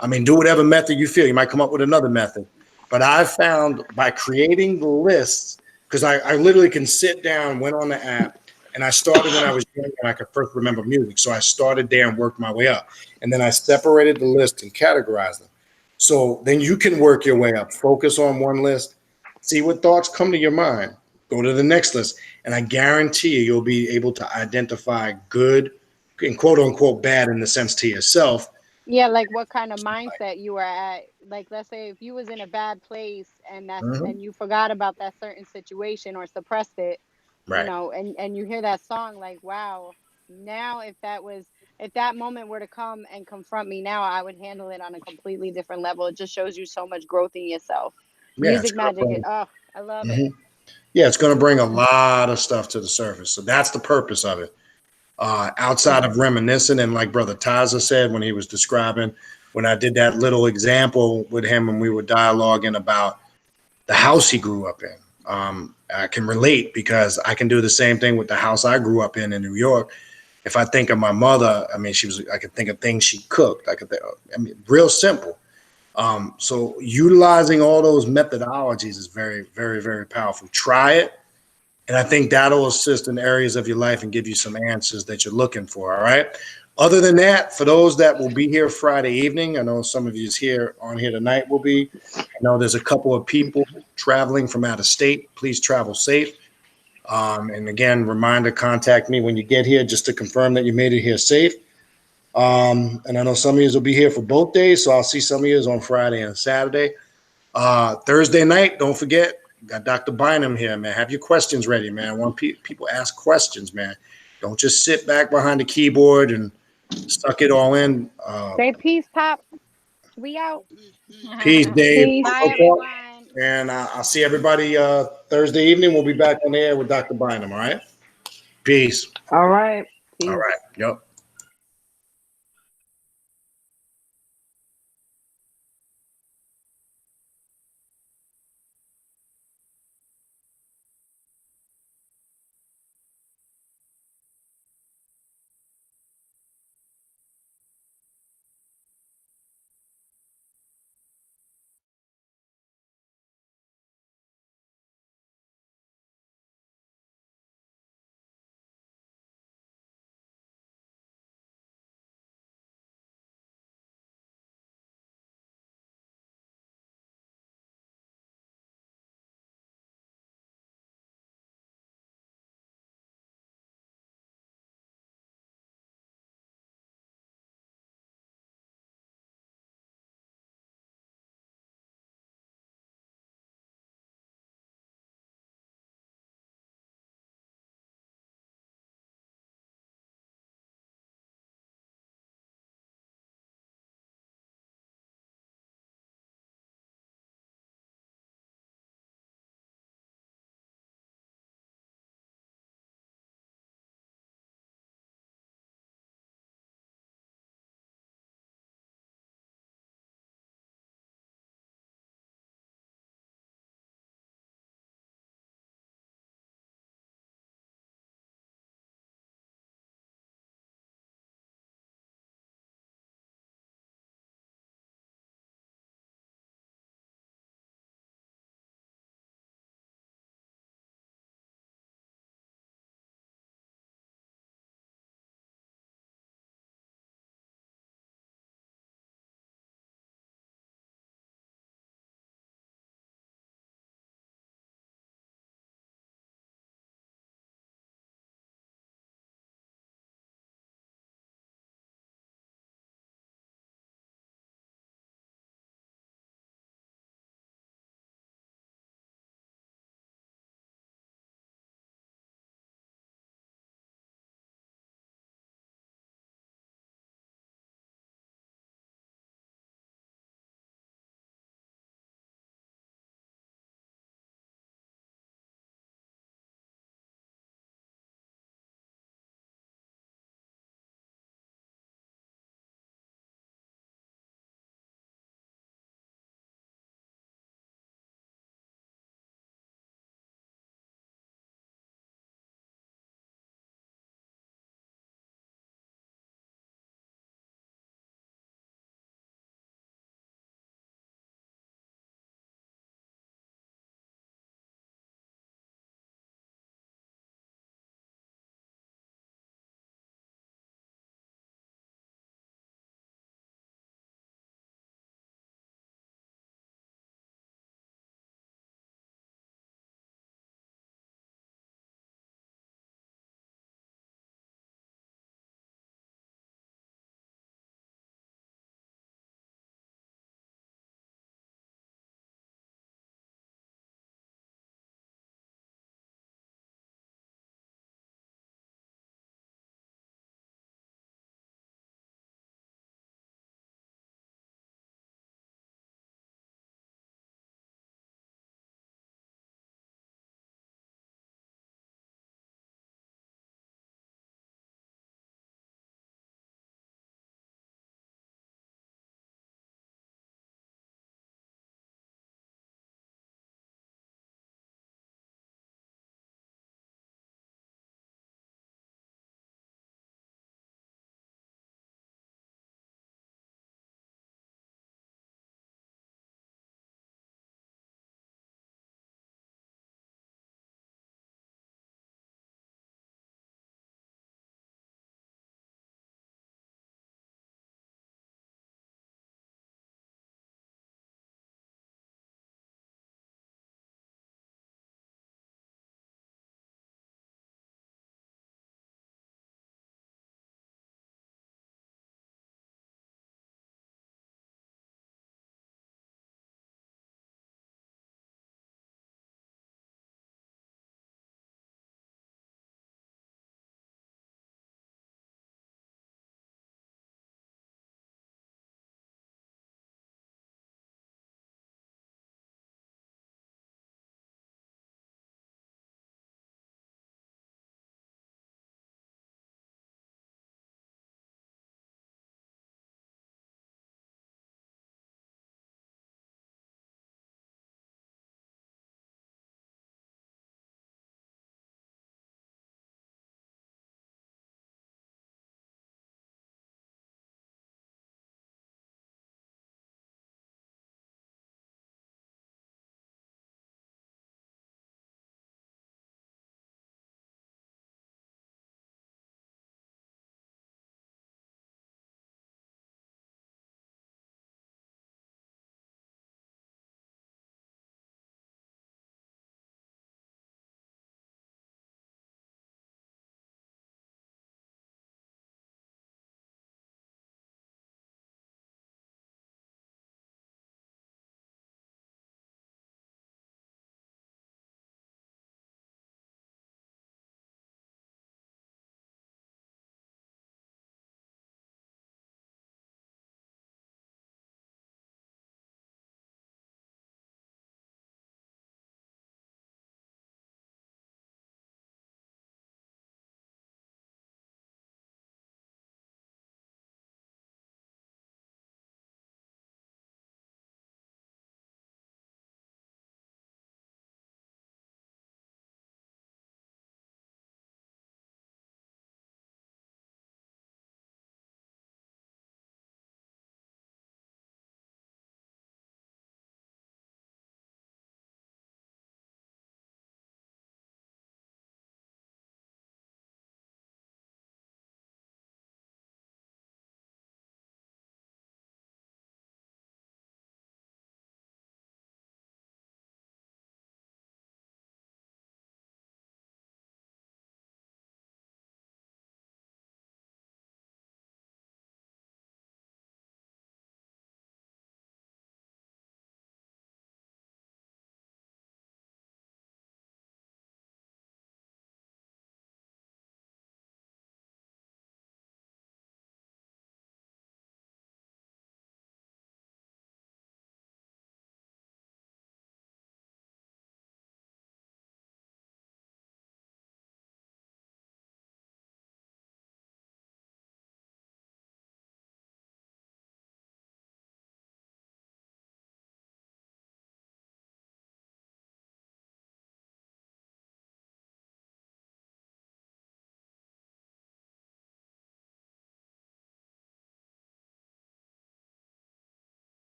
I mean, do whatever method you feel. You might come up with another method. But I found by creating the lists, because I literally can sit down, went on the app, and I started when I was young and I could first remember music. So I started there and worked my way up. And then I separated the list and categorized them. So then you can work your way up. Focus on one list, see what thoughts come to your mind, go to the next list. And I guarantee you'll be able to identify good and quote unquote bad in the sense to yourself. Yeah, like what kind of mindset you were at. Like, let's say if you was in a bad place and and you forgot about that certain situation or suppressed it, Right. and you hear that song, like, wow, now if that moment were to come and confront me now, I would handle it on a completely different level. It just shows you so much growth in yourself. Yeah, Music magic, I love it. Yeah, it's going to bring a lot of stuff to the surface. So that's the purpose of it. Outside of reminiscing, and like Brother Taza said when he was describing, when I did that little example with him and we were dialoguing about the house he grew up in, I can relate because I can do the same thing with the house I grew up in New York. If I think of my mother, I mean, I could think of things she cooked. Real simple. So utilizing all those methodologies is very, very, very powerful. Try it. And I think that'll assist in areas of your life and give you some answers that you're looking for. All right. Other than that, for those that will be here Friday evening, I know some of you on here tonight will be. I know there's a couple of people traveling from out of state. Please travel safe. And again, reminder, contact me when you get here just to confirm that you made it here safe. And I know some of you will be here for both days, so I'll see some of you on Friday and Saturday. Thursday night, don't forget, got Dr. Bynum here, man. Have your questions ready, man. I want people ask questions, man. Don't just sit back behind the keyboard and suck it all in. Say peace, Pop. We out. Peace, Dave. Peace. Bye, Okay. everyone. And I'll see everybody Thursday evening. We'll be back on the air with Dr. Bynum. All right. Peace. All right. All right. Yep.